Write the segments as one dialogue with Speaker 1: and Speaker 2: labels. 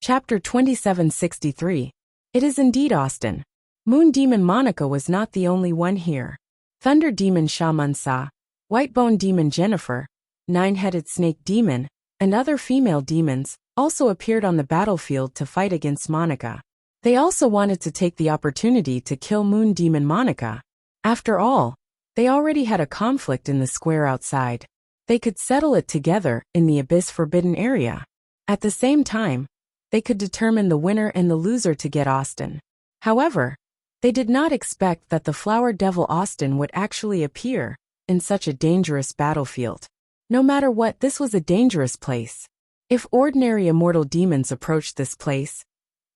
Speaker 1: Chapter 2763. It is indeed Austin. Moon Demon Monica was not the only one here. Thunder Demon Shamansa, Whitebone Demon Jennifer, Nine-Headed Snake Demon, and other female demons also appeared on the battlefield to fight against Monica. They also wanted to take the opportunity to kill Moon Demon Monica. After all, they already had a conflict in the square outside. They could settle it together in the Abyss Forbidden area. At the same time, they could determine the winner and the loser to get Austin. However, they did not expect that the Flower Devil Austin would actually appear in such a dangerous battlefield. No matter what, this was a dangerous place. If ordinary immortal demons approached this place,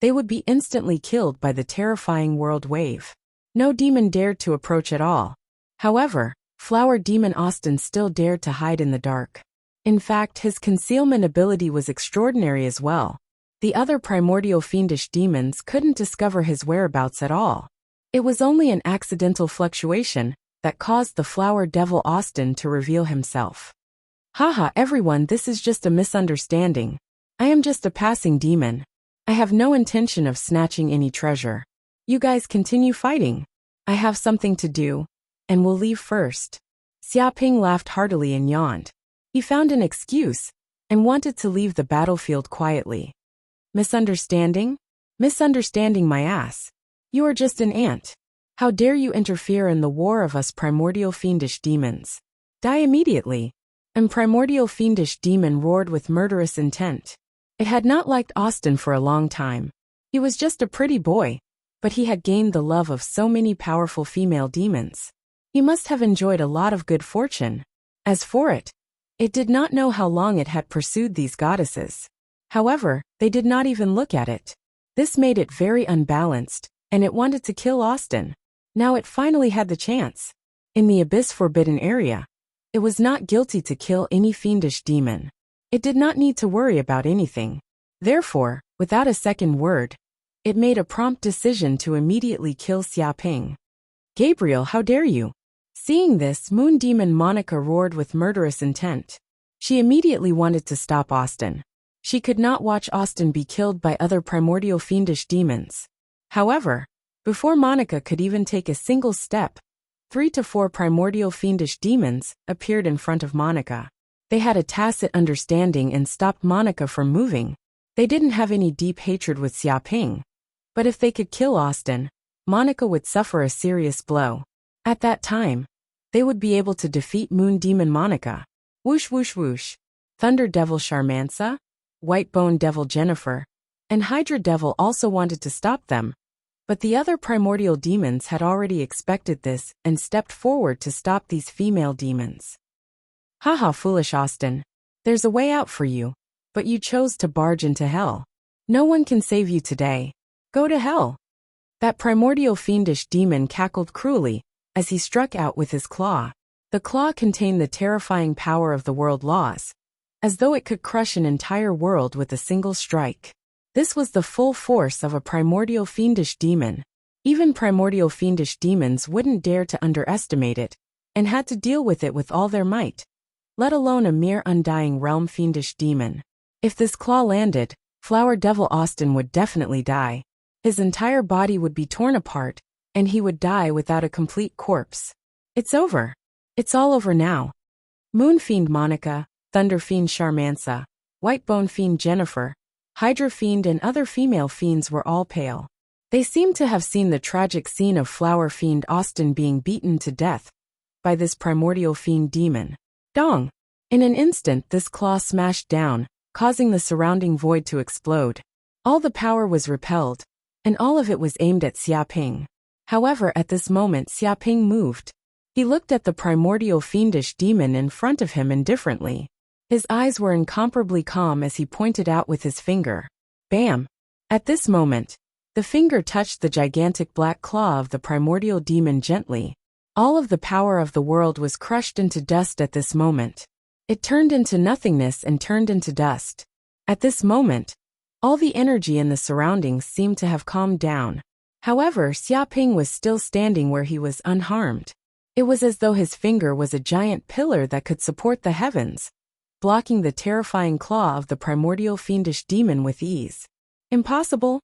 Speaker 1: they would be instantly killed by the terrifying world wave. No demon dared to approach at all. However, Flower Demon Austin still dared to hide in the dark. In fact, his concealment ability was extraordinary as well. The other primordial fiendish demons couldn't discover his whereabouts at all. It was only an accidental fluctuation that caused the Flower Devil Austin to reveal himself. Haha, everyone, this is just a misunderstanding. I am just a passing demon. I have no intention of snatching any treasure. You guys continue fighting. I have something to do, and will leave first. Xiaoping laughed heartily and yawned. He found an excuse and wanted to leave the battlefield quietly. Misunderstanding? Misunderstanding my ass. You are just an ant. How dare you interfere in the war of us primordial fiendish demons? Die immediately. And primordial fiendish demon roared with murderous intent. It had not liked Austin for a long time. He was just a pretty boy, but he had gained the love of so many powerful female demons. He must have enjoyed a lot of good fortune. As for it did not know how long it had pursued these goddesses. However, they did not even look at it. This made it very unbalanced, and it wanted to kill Austin. Now it finally had the chance. In the Abyss Forbidden area, it was not guilty to kill any fiendish demon. It did not need to worry about anything. Therefore, without a second word, it made a prompt decision to immediately kill Xiaoping. Gabriel, how dare you? Seeing this, Moon Demon Monica roared with murderous intent. She immediately wanted to stop Austin. She could not watch Austin be killed by other primordial fiendish demons. However, before Monica could even take a single step, 3 to 4 primordial fiendish demons appeared in front of Monica. They had a tacit understanding and stopped Monica from moving. They didn't have any deep hatred with Xiaoping. But if they could kill Austin, Monica would suffer a serious blow. At that time, they would be able to defeat Moon Demon Monica. Whoosh whoosh whoosh. Thunder Devil Charmansa, Whitebone Devil Jennifer, and Hydra Devil also wanted to stop them. But the other primordial demons had already expected this and stepped forward to stop these female demons. Haha, foolish Austin. There's a way out for you, but you chose to barge into hell. No one can save you today. Go to hell. That primordial fiendish demon cackled cruelly as he struck out with his claw. The claw contained the terrifying power of the world laws, as though it could crush an entire world with a single strike. This was the full force of a primordial fiendish demon. Even primordial fiendish demons wouldn't dare to underestimate it, and had to deal with it with all their might, let alone a mere undying realm fiendish demon. If this claw landed, Flower Devil Austin would definitely die. His entire body would be torn apart, and he would die without a complete corpse. It's over. It's all over now. Moon Fiend Monica, Thunder Fiend Charmansa, Whitebone Fiend Jennifer, Hydra Fiend and other female fiends were all pale. They seemed to have seen the tragic scene of Flower Fiend Austin being beaten to death by this primordial fiend demon. Dong! In an instant this claw smashed down, causing the surrounding void to explode. All the power was repelled, and all of it was aimed at Xiaoping. However, at this moment Xiaoping moved. He looked at the primordial fiendish demon in front of him indifferently. His eyes were incomparably calm as he pointed out with his finger. Bam! At this moment, the finger touched the gigantic black claw of the primordial demon gently. All of the power of the world was crushed into dust at this moment. It turned into nothingness and turned into dust. At this moment, all the energy in the surroundings seemed to have calmed down. However, Xiaoping was still standing where he was unharmed. It was as though his finger was a giant pillar that could support the heavens, blocking the terrifying claw of the primordial fiendish demon with ease. Impossible?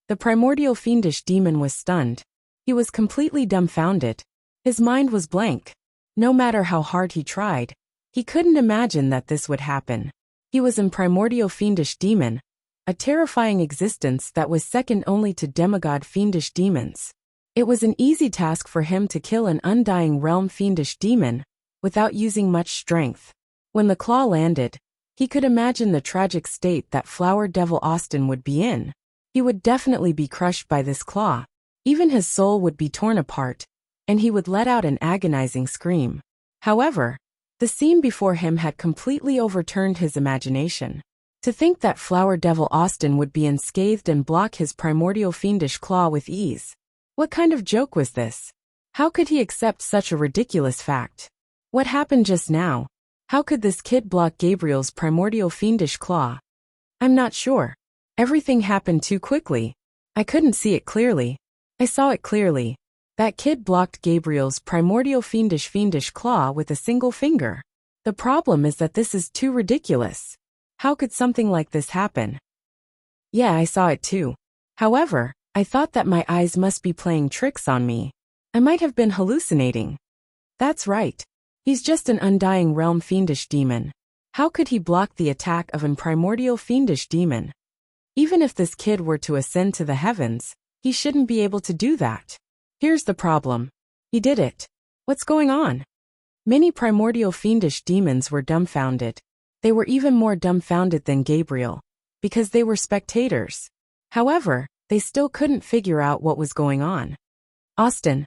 Speaker 1: The primordial fiendish demon was stunned. He was completely dumbfounded. His mind was blank. No matter how hard he tried, he couldn't imagine that this would happen. He was a primordial fiendish demon, a terrifying existence that was second only to demigod fiendish demons. It was an easy task for him to kill an undying realm fiendish demon without using much strength. When the claw landed, he could imagine the tragic state that Flower Devil Austin would be in. He would definitely be crushed by this claw. Even his soul would be torn apart, and he would let out an agonizing scream. However, the scene before him had completely overturned his imagination. To think that Flower Devil Austin would be unscathed and block his primordial fiendish claw with ease. What kind of joke was this? How could he accept such a ridiculous fact? What happened just now? How could this kid block Gabriel's primordial fiendish claw? I'm not sure. Everything happened too quickly. I couldn't see it clearly. I saw it clearly. That kid blocked Gabriel's primordial fiendish claw with a single finger. The problem is that this is too ridiculous. How could something like this happen? Yeah, I saw it too. However, I thought that my eyes must be playing tricks on me. I might have been hallucinating. That's right. He's just an undying realm fiendish demon. How could he block the attack of an primordial fiendish demon? Even if this kid were to ascend to the heavens, he shouldn't be able to do that. Here's the problem. He did it. What's going on? Many primordial fiendish demons were dumbfounded. They were even more dumbfounded than Gabriel, because they were spectators. However, they still couldn't figure out what was going on. Austin,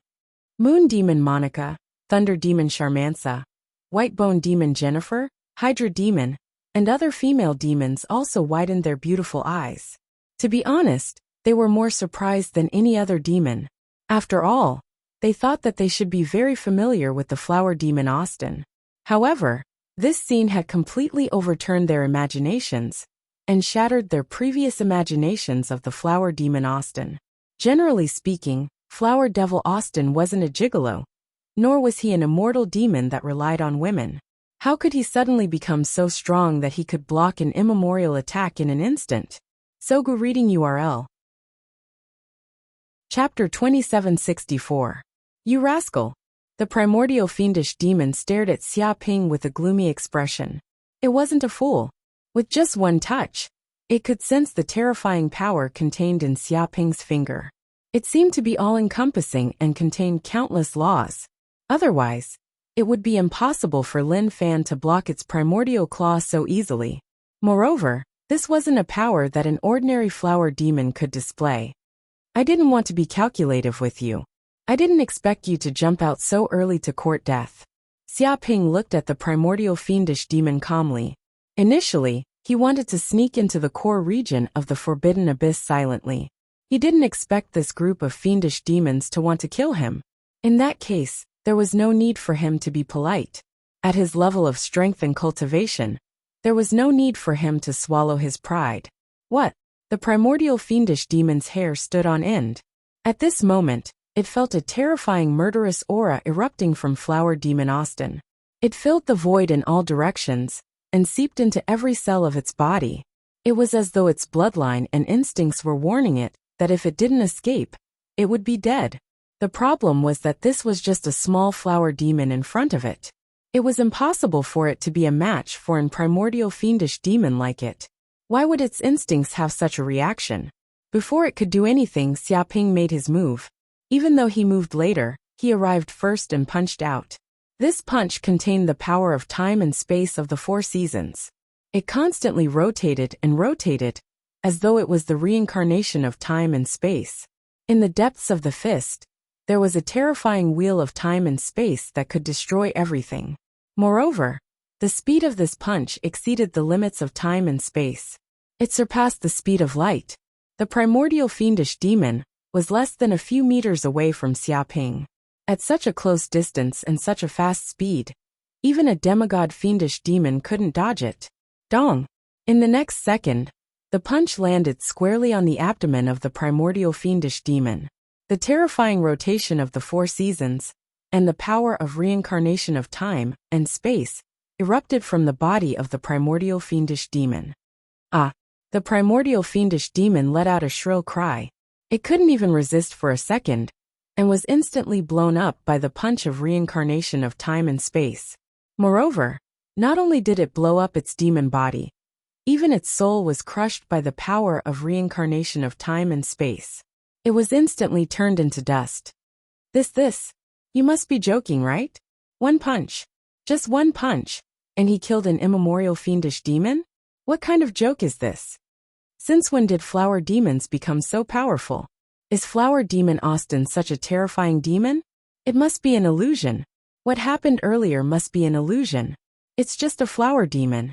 Speaker 1: Moon Demon Monica, Thunder Demon Charmanza, White Bone Demon Jennifer, Hydra Demon, and other female demons also widened their beautiful eyes. To be honest, they were more surprised than any other demon. After all, they thought that they should be very familiar with the Flower Demon Austin. However, this scene had completely overturned their imaginations and shattered their previous imaginations of the Flower Demon Austin. Generally speaking, Flower Devil Austin wasn't a gigolo, nor was he an immortal demon that relied on women. How could he suddenly become so strong that he could block an immemorial attack in an instant? Sogu reading URL. Chapter 2764. You rascal! The primordial fiendish demon stared at Xia Ping with a gloomy expression. It wasn't a fool. With just one touch, it could sense the terrifying power contained in Xia Ping's finger. It seemed to be all-encompassing and contained countless laws. Otherwise, it would be impossible for Lin Fan to block its primordial claw so easily. Moreover, this wasn't a power that an ordinary flower demon could display. I didn't want to be calculative with you. I didn't expect you to jump out so early to court death. Xia Ping looked at the primordial fiendish demon calmly. Initially, he wanted to sneak into the core region of the Forbidden Abyss silently. He didn't expect this group of fiendish demons to want to kill him. In that case, there was no need for him to be polite. At his level of strength and cultivation, there was no need for him to swallow his pride. What? The primordial fiendish demon's hair stood on end. At this moment, it felt a terrifying murderous aura erupting from Flower Demon Austin. It filled the void in all directions and seeped into every cell of its body. It was as though its bloodline and instincts were warning it that if it didn't escape, it would be dead. The problem was that this was just a small flower demon in front of it. It was impossible for it to be a match for an primordial fiendish demon like it. Why would its instincts have such a reaction? Before it could do anything, Xia Ping made his move. Even though he moved later, he arrived first and punched out. This punch contained the power of time and space of the four seasons. It constantly rotated and rotated, as though it was the reincarnation of time and space. In the depths of the fist, there was a terrifying wheel of time and space that could destroy everything. Moreover, the speed of this punch exceeded the limits of time and space. It surpassed the speed of light. The primordial fiendish demon was less than a few meters away from Xia Ping. At such a close distance and such a fast speed, even a demigod fiendish demon couldn't dodge it. Dong! In the next second, the punch landed squarely on the abdomen of the primordial fiendish demon. The terrifying rotation of the four seasons, and the power of reincarnation of time and space, erupted from the body of the primordial fiendish demon. Ah! The primordial fiendish demon let out a shrill cry. It couldn't even resist for a second, and was instantly blown up by the punch of reincarnation of time and space. Moreover, not only did it blow up its demon body, even its soul was crushed by the power of reincarnation of time and space. It was instantly turned into dust. This. You must be joking, right? One punch. Just one punch, and he killed an immemorial fiendish demon? What kind of joke is this? Since when did flower demons become so powerful? Is flower demon Austin such a terrifying demon? It must be an illusion. What happened earlier must be an illusion. It's just a flower demon.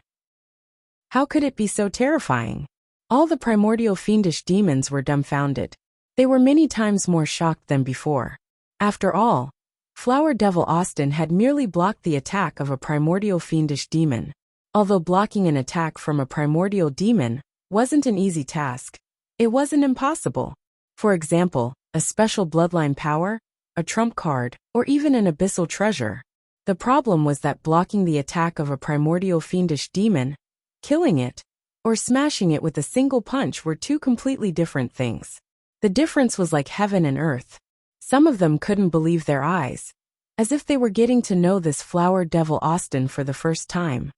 Speaker 1: How could it be so terrifying? All the primordial fiendish demons were dumbfounded. They were many times more shocked than before. After all, Flower Devil Austin had merely blocked the attack of a primordial fiendish demon. Although blocking an attack from a primordial demon wasn't an easy task, it wasn't impossible. For example, a special bloodline power, a trump card, or even an abyssal treasure. The problem was that blocking the attack of a primordial fiendish demon, killing it, or smashing it with a single punch were two completely different things. The difference was like heaven and earth. Some of them couldn't believe their eyes, as if they were getting to know this Flower Devil Austin for the first time.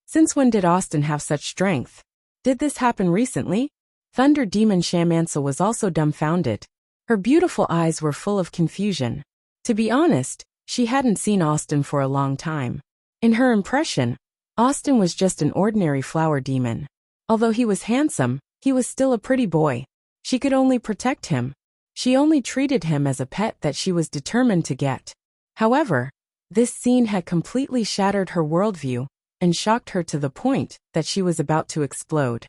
Speaker 1: Since when did Austin have such strength? Did this happen recently? Thunder Demon Shamansa was also dumbfounded. Her beautiful eyes were full of confusion. To be honest, she hadn't seen Austin for a long time. In her impression, Austin was just an ordinary flower demon. Although he was handsome, he was still a pretty boy. She could only protect him. She only treated him as a pet that she was determined to get. However, this scene had completely shattered her worldview and shocked her to the point that she was about to explode.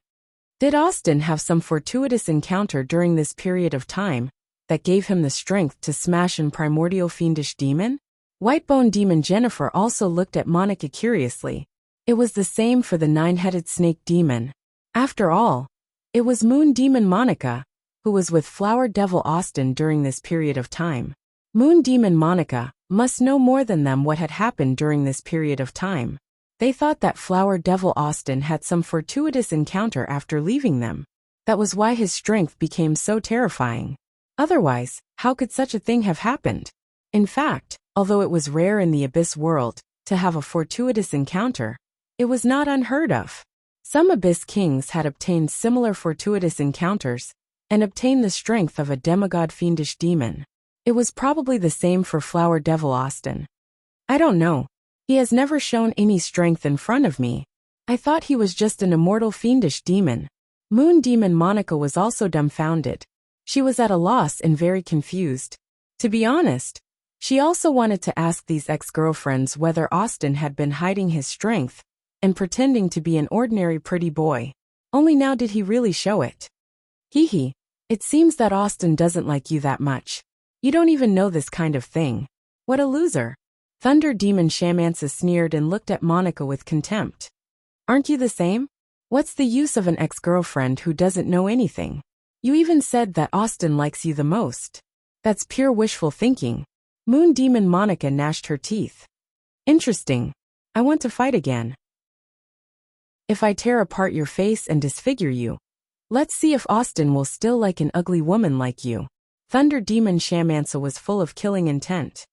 Speaker 1: Did Austin have some fortuitous encounter during this period of time that gave him the strength to smash an primordial fiendish demon? Whitebone Demon Jennifer also looked at Monica curiously. It was the same for the nine-headed snake demon. After all, it was Moon Demon Monica, who was with Flower Devil Austin during this period of time. Moon Demon Monica must know more than them what had happened during this period of time. They thought that Flower Devil Austin had some fortuitous encounter after leaving them. That was why his strength became so terrifying. Otherwise, how could such a thing have happened? In fact, although it was rare in the Abyss world to have a fortuitous encounter, it was not unheard of. Some Abyss kings had obtained similar fortuitous encounters and obtained the strength of a demigod fiendish demon. It was probably the same for Flower Devil Austin. I don't know. He has never shown any strength in front of me. I thought he was just an immortal fiendish demon. Moon Demon Monica was also dumbfounded. She was at a loss and very confused. To be honest, she also wanted to ask these ex-girlfriends whether Austin had been hiding his strength and pretending to be an ordinary pretty boy. Only now did he really show it. Hee, it seems that Austin doesn't like you that much. You don't even know this kind of thing. What a loser. Thunder Demon Shamansa sneered and looked at Monica with contempt. Aren't you the same? What's the use of an ex-girlfriend who doesn't know anything? You even said that Austin likes you the most. That's pure wishful thinking. Moon Demon Monica gnashed her teeth. Interesting. I want to fight again. If I tear apart your face and disfigure you, let's see if Austin will still like an ugly woman like you. Thunder Demon Shamansa was full of killing intent.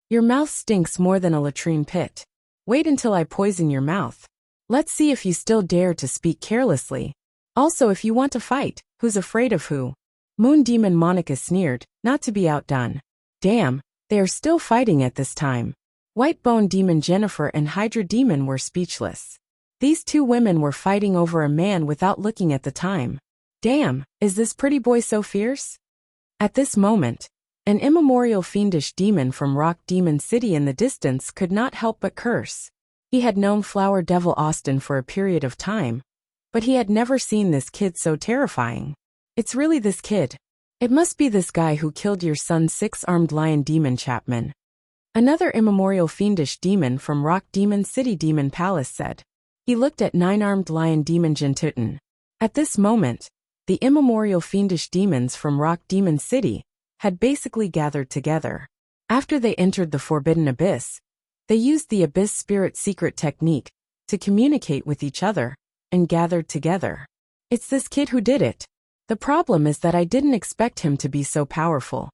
Speaker 1: Your mouth stinks more than a latrine pit. Wait until I poison your mouth. Let's see if you still dare to speak carelessly. Also, if you want to fight, who's afraid of who? Moon Demon Monica sneered, not to be outdone. Damn, they are still fighting at this time. Whitebone Demon Jennifer and Hydra Demon were speechless. These two women were fighting over a man without looking at the time. Damn, is this pretty boy so fierce? At this moment, an immemorial fiendish demon from Rock Demon City in the distance could not help but curse. He had known Flower Devil Austin for a period of time, but he had never seen this kid so terrifying. It's really this kid. It must be this guy who killed your son, six-armed lion demon Chapman. Another immemorial fiendish demon from Rock Demon City Demon Palace said. He looked at nine-armed lion demon Gentutin. At this moment, the immemorial fiendish demons from Rock Demon City had basically gathered together. After they entered the Forbidden Abyss, they used the Abyss Spirit secret technique to communicate with each other and gathered together. It's this kid who did it. The problem is that I didn't expect him to be so powerful.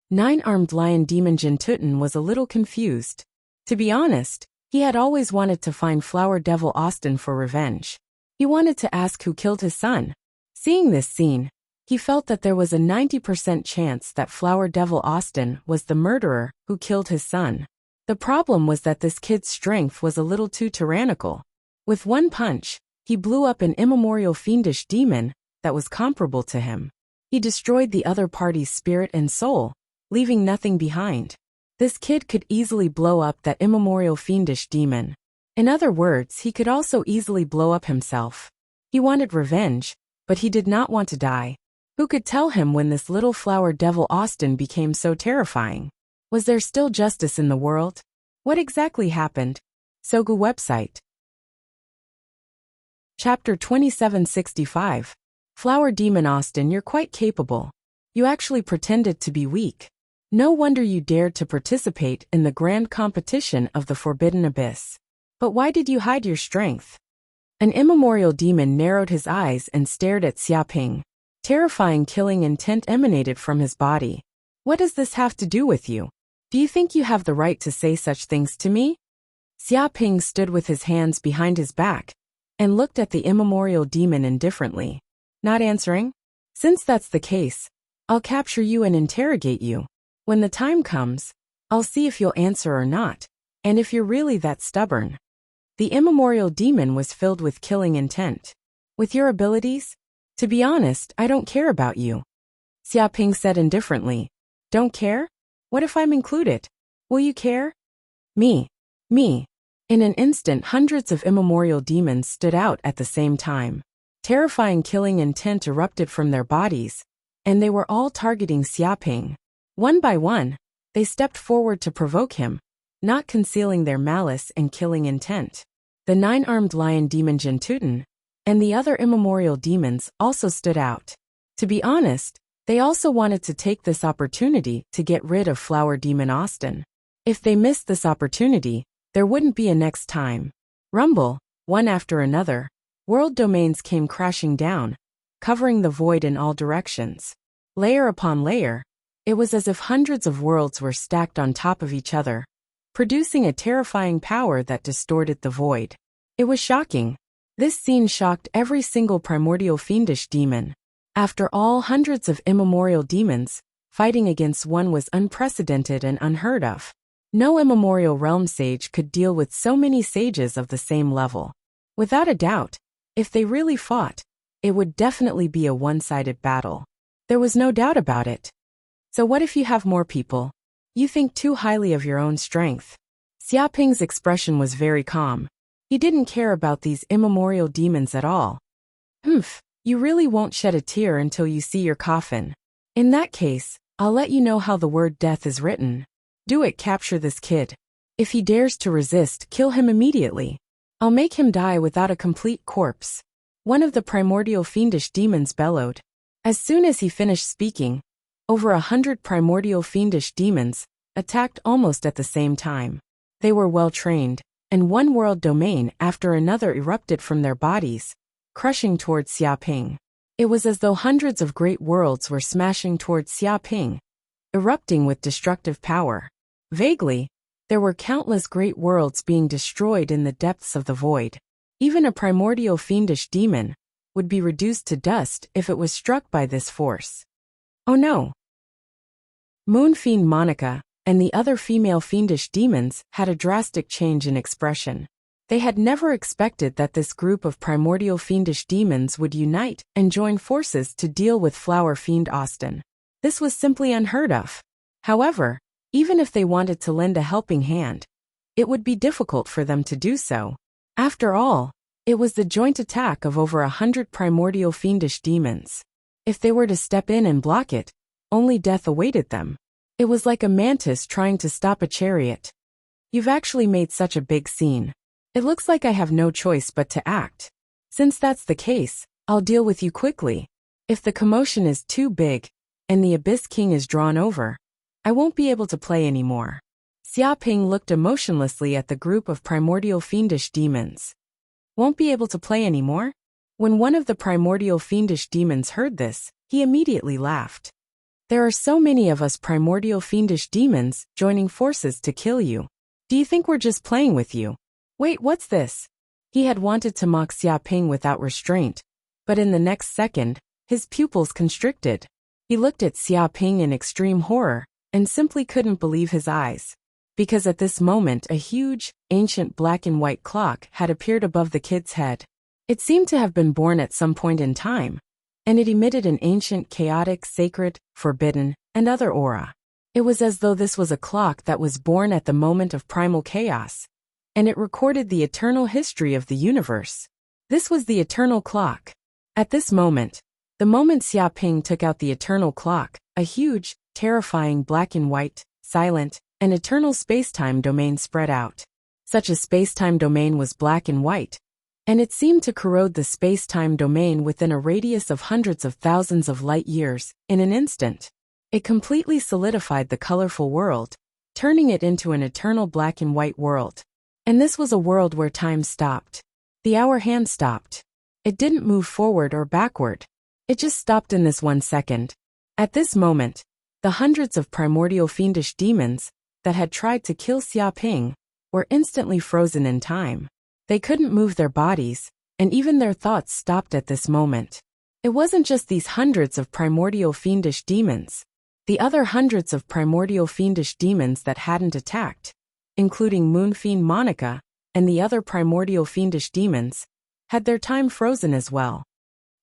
Speaker 1: Nine-armed lion demon Jintutin was a little confused. To be honest, he had always wanted to find Flower Devil Austin for revenge. He wanted to ask who killed his son. Seeing this scene, he felt that there was a 90% chance that Flower Devil Austin was the murderer who killed his son. The problem was that this kid's strength was a little too tyrannical. With one punch, he blew up an immemorial fiendish demon that was comparable to him. He destroyed the other party's spirit and soul, leaving nothing behind. This kid could easily blow up that immemorial fiendish demon. In other words, he could also easily blow up himself. He wanted revenge, but he did not want to die. Who could tell him when this little Flower Devil Austin became so terrifying? Was there still justice in the world? What exactly happened? Sogu website. Chapter 2765. Flower Demon Austin, you're quite capable. You actually pretended to be weak. No wonder you dared to participate in the grand competition of the Forbidden Abyss. But why did you hide your strength? An immemorial demon narrowed his eyes and stared at Xiaoping. Terrifying killing intent emanated from his body. What does this have to do with you? Do you think you have the right to say such things to me? Xiaoping stood with his hands behind his back and looked at the immemorial demon indifferently. Not answering? Since that's the case, I'll capture you and interrogate you. When the time comes, I'll see if you'll answer or not, and if you're really that stubborn. The immemorial demon was filled with killing intent. With your abilities? To be honest, I don't care about you. Xiaoping said indifferently. Don't care? What if I'm included? Will you care? Me. In an instant, hundreds of immemorial demons stood out at the same time. Terrifying killing intent erupted from their bodies, and they were all targeting Xiaoping. One by one, they stepped forward to provoke him, not concealing their malice and killing intent. The nine-armed lion demon Jintutin and the other immemorial demons also stood out. To be honest, they also wanted to take this opportunity to get rid of Flower Demon Austin. If they missed this opportunity, there wouldn't be a next time. Rumble, one after another, world domains came crashing down, covering the void in all directions. Layer upon layer, it was as if hundreds of worlds were stacked on top of each other, producing a terrifying power that distorted the void. It was shocking. This scene shocked every single primordial fiendish demon. After all, hundreds of immemorial demons fighting against one was unprecedented and unheard of. No immemorial realm sage could deal with so many sages of the same level. Without a doubt, if they really fought, it would definitely be a one-sided battle. There was no doubt about it. So what if you have more people? You think too highly of your own strength. Xiaoping's expression was very calm. He didn't care about these immemorial demons at all. You really won't shed a tear until you see your coffin. In that case, I'll let you know how the word death is written. Do it, capture this kid. If he dares to resist, kill him immediately. I'll make him die without a complete corpse. One of the primordial fiendish demons bellowed. As soon as he finished speaking, over 100 primordial fiendish demons attacked almost at the same time. They were well trained, and one world domain after another erupted from their bodies, crushing towards Xiaoping. It was as though hundreds of great worlds were smashing towards Xiaoping, erupting with destructive power. Vaguely, there were countless great worlds being destroyed in the depths of the void. Even a primordial fiendish demon would be reduced to dust if it was struck by this force. Oh no! Moon Fiend Monica and the other female fiendish demons had a drastic change in expression. They had never expected that this group of primordial fiendish demons would unite and join forces to deal with Flower Fiend Austin. This was simply unheard of. However, even if they wanted to lend a helping hand, it would be difficult for them to do so. After all, it was the joint attack of over 100 primordial fiendish demons. If they were to step in and block it, only death awaited them. It was like a mantis trying to stop a chariot. You've actually made such a big scene. It looks like I have no choice but to act. Since that's the case, I'll deal with you quickly. If the commotion is too big, and the Abyss King is drawn over, I won't be able to play anymore. Xiaoping looked emotionlessly at the group of primordial fiendish demons. Won't be able to play anymore? When one of the primordial fiendish demons heard this, he immediately laughed. There are so many of us primordial fiendish demons joining forces to kill you. Do you think we're just playing with you? Wait, what's this? He had wanted to mock Xiaoping without restraint, but in the next second, his pupils constricted. He looked at Xiaoping in extreme horror, and simply couldn't believe his eyes. Because at this moment a huge, ancient black and white clock had appeared above the kid's head. It seemed to have been born at some point in time, and it emitted an ancient, chaotic, sacred, forbidden, and other aura. It was as though this was a clock that was born at the moment of primal chaos, and it recorded the eternal history of the universe. This was the eternal clock. At this moment, the moment Xiaoping took out the eternal clock, a huge, terrifying black and white, silent, and eternal space-time domain spread out. Such a space-time domain was black and white, and it seemed to corrode the space-time domain within a radius of hundreds of thousands of light years, in an instant. It completely solidified the colorful world, turning it into an eternal black and white world. And this was a world where time stopped. The hour hand stopped. It didn't move forward or backward. It just stopped in this 1 second. At this moment, the hundreds of primordial fiendish demons that had tried to kill Xiaoping were instantly frozen in time. They couldn't move their bodies, and even their thoughts stopped at this moment. It wasn't just these hundreds of primordial fiendish demons. The other hundreds of primordial fiendish demons that hadn't attacked, including Moon Fiend Monica and the other primordial fiendish demons, had their time frozen as well.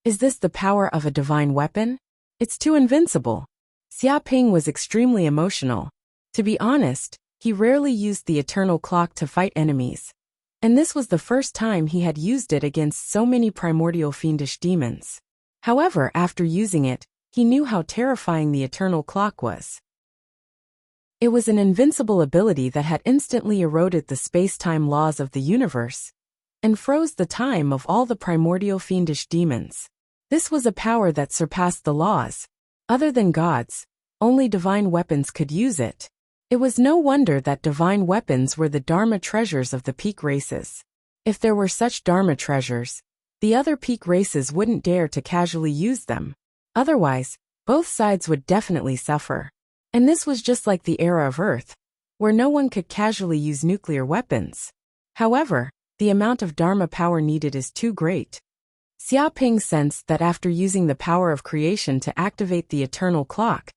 Speaker 1: Is this the power of a divine weapon? It's too invincible. Xiaoping was extremely emotional. To be honest, he rarely used the eternal clock to fight enemies. And this was the first time he had used it against so many primordial fiendish demons. However, after using it, he knew how terrifying the eternal clock was. It was an invincible ability that had instantly eroded the space-time laws of the universe and froze the time of all the primordial fiendish demons. This was a power that surpassed the laws. Other than gods, only divine weapons could use it. It was no wonder that divine weapons were the Dharma treasures of the peak races. If there were such Dharma treasures, the other peak races wouldn't dare to casually use them. Otherwise, both sides would definitely suffer. And this was just like the era of Earth, where no one could casually use nuclear weapons. However, the amount of Dharma power needed is too great. Xiaoping sensed that after using the power of creation to activate the eternal clock,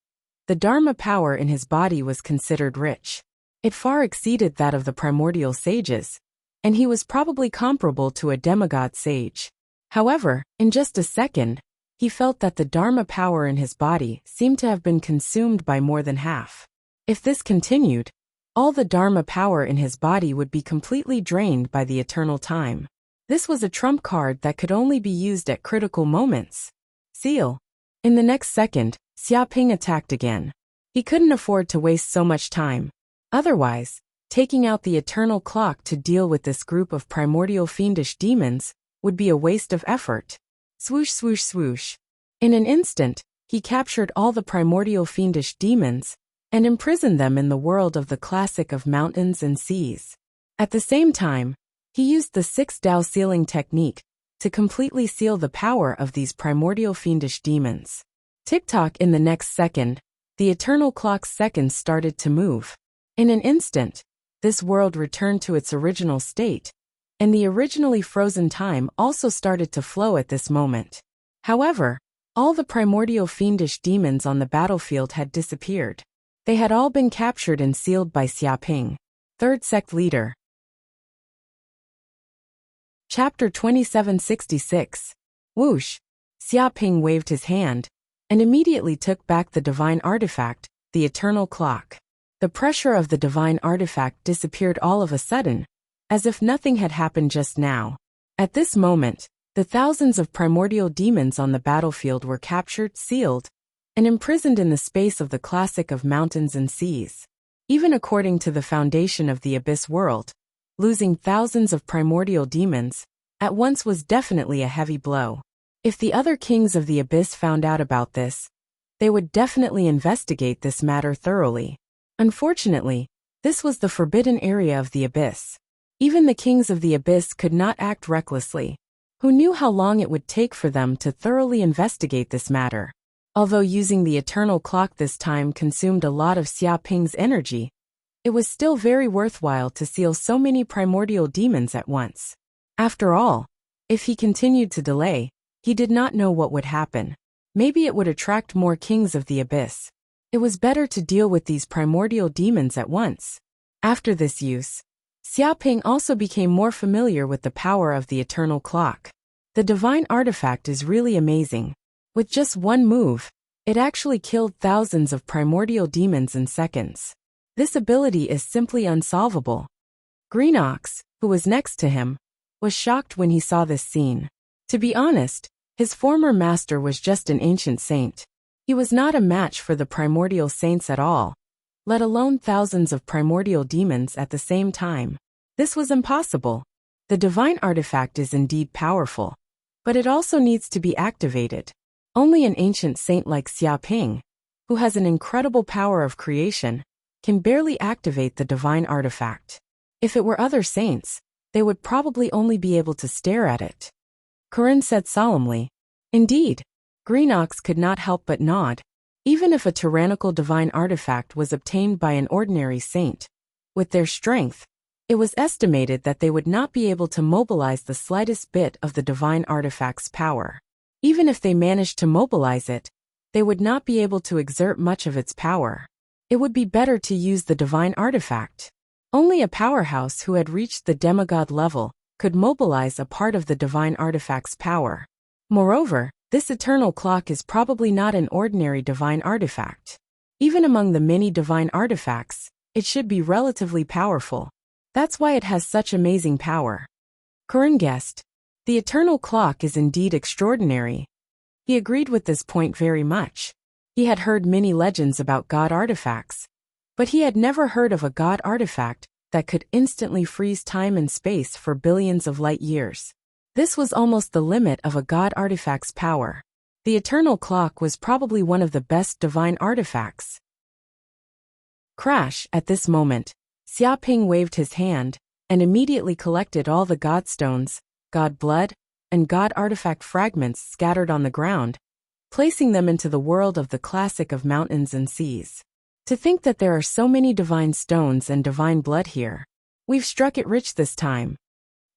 Speaker 1: the Dharma power in his body was considered rich. It far exceeded that of the primordial sages, and he was probably comparable to a demigod sage. However, in just a second, he felt that the Dharma power in his body seemed to have been consumed by more than half. If this continued, all the Dharma power in his body would be completely drained by the eternal time. This was a trump card that could only be used at critical moments. Seal. In the next second, Xiaoping attacked again. He couldn't afford to waste so much time. Otherwise, taking out the eternal clock to deal with this group of primordial fiendish demons would be a waste of effort. Swoosh, swoosh, swoosh. In an instant, he captured all the primordial fiendish demons and imprisoned them in the world of the classic of mountains and seas. At the same time, he used the 6-Dao sealing technique to completely seal the power of these primordial fiendish demons. Tick-tock. In the next second, the eternal clock's seconds started to move. In an instant, this world returned to its original state, and the originally frozen time also started to flow at this moment. However, all the primordial fiendish demons on the battlefield had disappeared. They had all been captured and sealed by Xiaoping, third sect leader. Chapter 2766. Whoosh! Xiaoping waved his hand, and immediately took back the divine artifact, the eternal clock. The pressure of the divine artifact disappeared all of a sudden, as if nothing had happened just now. At this moment, the thousands of primordial demons on the battlefield were captured, sealed, and imprisoned in the space of the classic of mountains and seas. Even according to the foundation of the abyss world, losing thousands of primordial demons at once was definitely a heavy blow. If the other kings of the abyss found out about this, they would definitely investigate this matter thoroughly. Unfortunately, this was the forbidden area of the abyss. Even the kings of the abyss could not act recklessly. Who knew how long it would take for them to thoroughly investigate this matter? Although using the eternal clock this time consumed a lot of Xiaoping's energy, it was still very worthwhile to seal so many primordial demons at once. After all, if he continued to delay, he did not know what would happen. Maybe it would attract more kings of the abyss. It was better to deal with these primordial demons at once. After this use, Xiaoping also became more familiar with the power of the eternal clock. The divine artifact is really amazing. With just one move, it actually killed thousands of primordial demons in seconds. This ability is simply unsolvable. Green Ox, who was next to him, was shocked when he saw this scene. To be honest, his former master was just an ancient saint. He was not a match for the primordial saints at all, let alone thousands of primordial demons at the same time. This was impossible. The divine artifact is indeed powerful, but it also needs to be activated. Only an ancient saint like Xiaoping, who has an incredible power of creation, can barely activate the divine artifact. If it were other saints, they would probably only be able to stare at it. Corinne said solemnly. Indeed, Green Ox could not help but nod. Even if a tyrannical divine artifact was obtained by an ordinary saint, with their strength, it was estimated that they would not be able to mobilize the slightest bit of the divine artifact's power. Even if they managed to mobilize it, they would not be able to exert much of its power. It would be better to use the divine artifact. Only a powerhouse who had reached the demigod level could mobilize a part of the divine artifact's power. Moreover, this eternal clock is probably not an ordinary divine artifact. Even among the many divine artifacts, it should be relatively powerful. That's why it has such amazing power. Corinne guessed. The eternal clock is indeed extraordinary. He agreed with this point very much. He had heard many legends about god artifacts, but he had never heard of a god artifact that could instantly freeze time and space for billions of light years. This was almost the limit of a god artifact's power. The eternal clock was probably one of the best divine artifacts. Crash! At this moment, Xiaoping waved his hand and immediately collected all the god stones, god blood, and god artifact fragments scattered on the ground, placing them into the world of the classic of mountains and seas. To think that there are so many divine stones and divine blood here. We've struck it rich this time.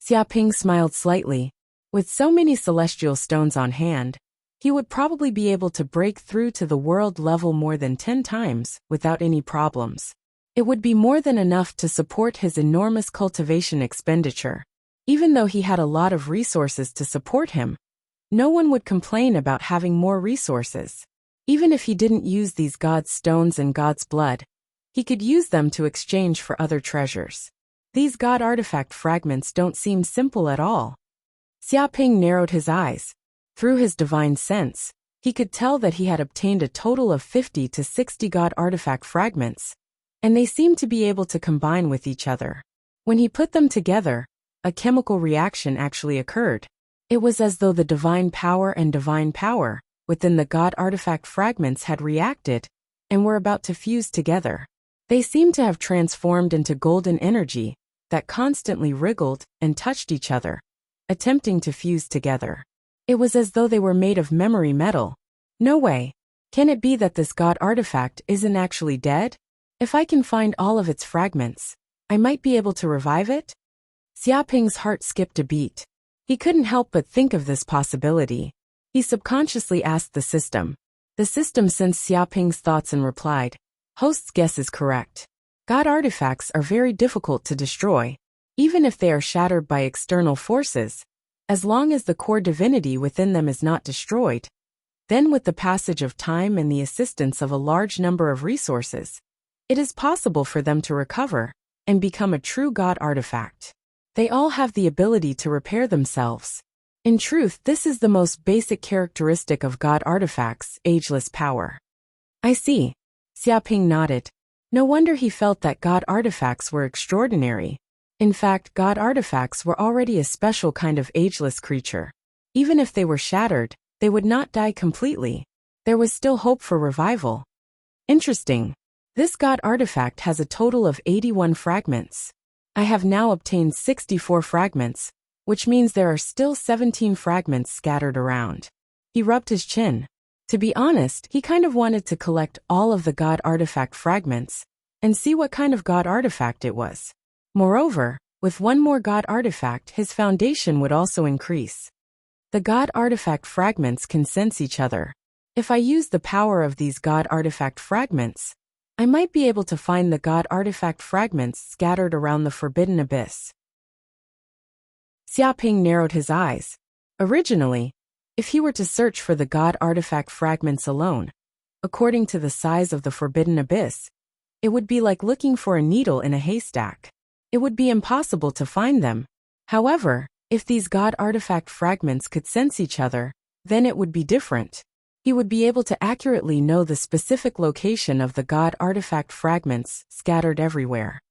Speaker 1: Xiaoping smiled slightly. With so many celestial stones on hand, he would probably be able to break through to the world level more than 10 times without any problems. It would be more than enough to support his enormous cultivation expenditure. Even though he had a lot of resources to support him, no one would complain about having more resources. Even if he didn't use these god's stones and god's blood, he could use them to exchange for other treasures. These god artifact fragments don't seem simple at all. Xiaoping narrowed his eyes. Through his divine sense, he could tell that he had obtained a total of 50 to 60 god artifact fragments, and they seemed to be able to combine with each other. When he put them together, a chemical reaction actually occurred. It was as though the divine power within the god artifact fragments had reacted and were about to fuse together. They seemed to have transformed into golden energy that constantly wriggled and touched each other, attempting to fuse together. It was as though they were made of memory metal. No way. Can it be that this god artifact isn't actually dead? If I can find all of its fragments, I might be able to revive it? Xiaoping's heart skipped a beat. He couldn't help but think of this possibility. He subconsciously asked the system. The system sensed Xiaoping's thoughts and replied, "Host's guess is correct. God artifacts are very difficult to destroy, even if they are shattered by external forces, as long as the core divinity within them is not destroyed. Then with the passage of time and the assistance of a large number of resources, it is possible for them to recover and become a true God artifact. They all have the ability to repair themselves. In truth, this is the most basic characteristic of God artifacts, ageless power." "I see." Xiaoping nodded. No wonder he felt that God artifacts were extraordinary. In fact, God artifacts were already a special kind of ageless creature. Even if they were shattered, they would not die completely. There was still hope for revival. Interesting. This God artifact has a total of 81 fragments. I have now obtained 64 fragments, which means there are still 17 fragments scattered around. He rubbed his chin. To be honest, he kind of wanted to collect all of the god artifact fragments and see what kind of god artifact it was. Moreover, with one more god artifact, his foundation would also increase. The god artifact fragments can sense each other. If I use the power of these god artifact fragments, I might be able to find the god artifact fragments scattered around the Forbidden Abyss. Xiaoping narrowed his eyes. Originally, if he were to search for the god artifact fragments alone, according to the size of the Forbidden Abyss, it would be like looking for a needle in a haystack. It would be impossible to find them. However, if these god artifact fragments could sense each other, then it would be different. He would be able to accurately know the specific location of the god artifact fragments scattered everywhere.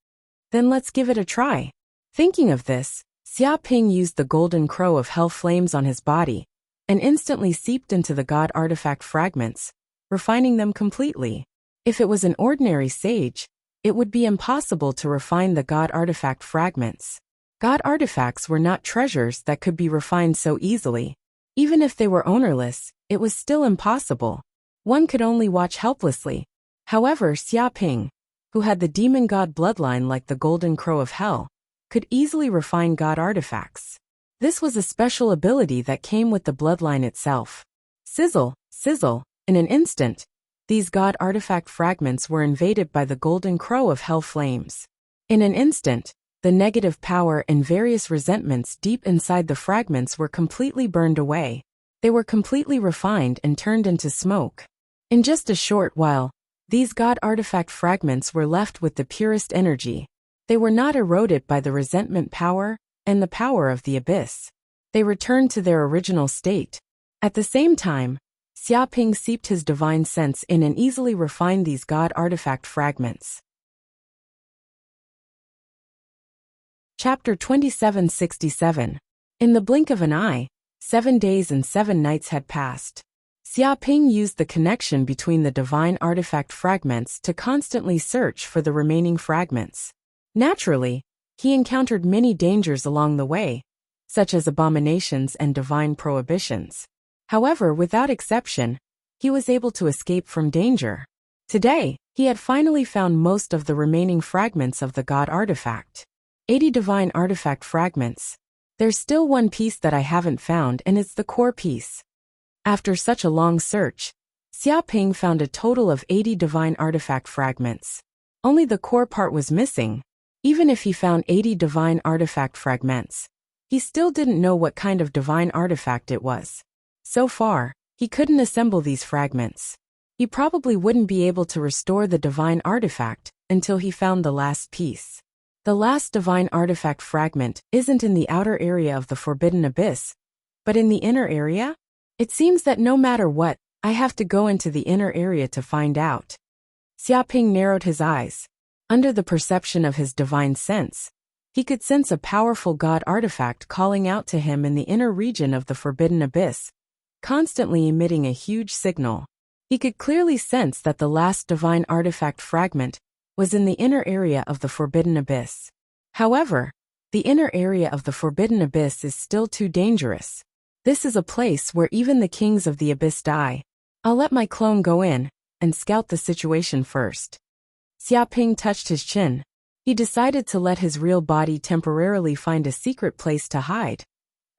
Speaker 1: Then let's give it a try. Thinking of this, Xiaoping used the golden crow of hell flames on his body and instantly seeped into the god artifact fragments, refining them completely. If it was an ordinary sage, it would be impossible to refine the god artifact fragments. God artifacts were not treasures that could be refined so easily. Even if they were ownerless, it was still impossible. One could only watch helplessly. However, Xiaoping, who had the demon god bloodline like the golden crow of hell, could easily refine god artifacts. This was a special ability that came with the bloodline itself. Sizzle, sizzle, in an instant, these god artifact fragments were invaded by the golden crow of hell flames. In an instant, the negative power and various resentments deep inside the fragments were completely burned away. They were completely refined and turned into smoke. In just a short while, these god artifact fragments were left with the purest energy. They were not eroded by the resentment power and the power of the abyss. They returned to their original state. At the same time, Xiaoping seeped his divine sense in and easily refined these god artifact fragments. Chapter 2767. In the blink of an eye, 7 days and 7 nights had passed. Xiaoping used the connection between the divine artifact fragments to constantly search for the remaining fragments. Naturally, he encountered many dangers along the way, such as abominations and divine prohibitions. However, without exception, he was able to escape from danger. Today, he had finally found most of the remaining fragments of the god artifact. 80 divine artifact fragments. There's still one piece that I haven't found, and it's the core piece. After such a long search, Xiaoping found a total of 80 divine artifact fragments. Only the core part was missing. Even if he found 80 divine artifact fragments, he still didn't know what kind of divine artifact it was. So far, he couldn't assemble these fragments. He probably wouldn't be able to restore the divine artifact until he found the last piece. The last divine artifact fragment isn't in the outer area of the Forbidden Abyss, but in the inner area? It seems that no matter what, I have to go into the inner area to find out. Xiaoping narrowed his eyes. Under the perception of his divine sense, he could sense a powerful god artifact calling out to him in the inner region of the Forbidden Abyss, constantly emitting a huge signal. He could clearly sense that the last divine artifact fragment was in the inner area of the Forbidden Abyss. However, the inner area of the Forbidden Abyss is still too dangerous. This is a place where even the kings of the Abyss die. I'll let my clone go in and scout the situation first. Xiaoping touched his chin. He decided to let his real body temporarily find a secret place to hide,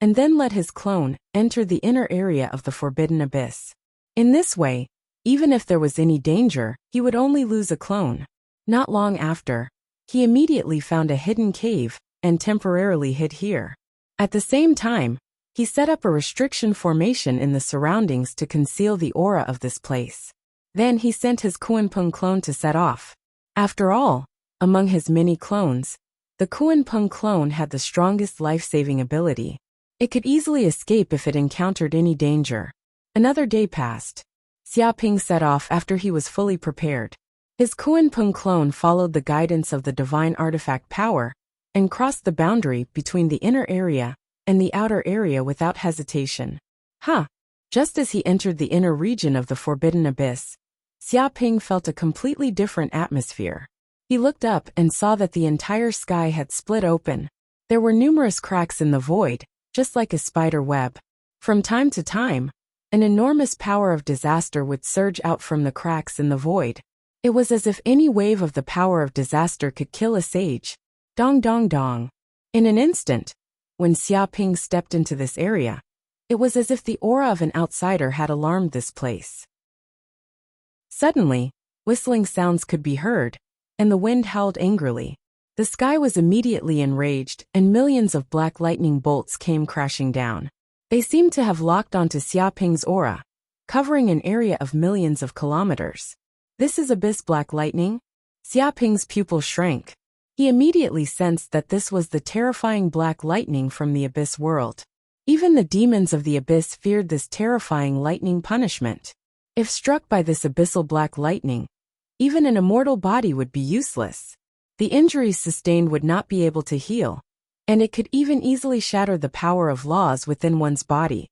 Speaker 1: and then let his clone enter the inner area of the Forbidden Abyss. In this way, even if there was any danger, he would only lose a clone. Not long after, he immediately found a hidden cave and temporarily hid here. At the same time, he set up a restriction formation in the surroundings to conceal the aura of this place. Then he sent his Kuanpeng clone to set off. After all, among his many clones, the Kuanpeng clone had the strongest life-saving ability. It could easily escape if it encountered any danger. Another day passed. Xiaoping set off after he was fully prepared. His Kuanpeng clone followed the guidance of the divine artifact power and crossed the boundary between the inner area and the outer area without hesitation. Just as he entered the inner region of the Forbidden Abyss, Xiaoping felt a completely different atmosphere. He looked up and saw that the entire sky had split open. There were numerous cracks in the void, just like a spider web. From time to time, an enormous power of disaster would surge out from the cracks in the void. It was as if any wave of the power of disaster could kill a sage. Dong dong dong. In an instant, when Xia Ping stepped into this area, it was as if the aura of an outsider had alarmed this place. Suddenly, whistling sounds could be heard, and the wind howled angrily. The sky was immediately enraged, and millions of black lightning bolts came crashing down. They seemed to have locked onto Xia Ping's aura, covering an area of millions of kilometers. This is abyss black lightning? Xia Ping's pupil shrank. He immediately sensed that this was the terrifying black lightning from the abyss world. Even the demons of the abyss feared this terrifying lightning punishment. If struck by this abyssal black lightning, even an immortal body would be useless. The injuries sustained would not be able to heal, and it could even easily shatter the power of laws within one's body,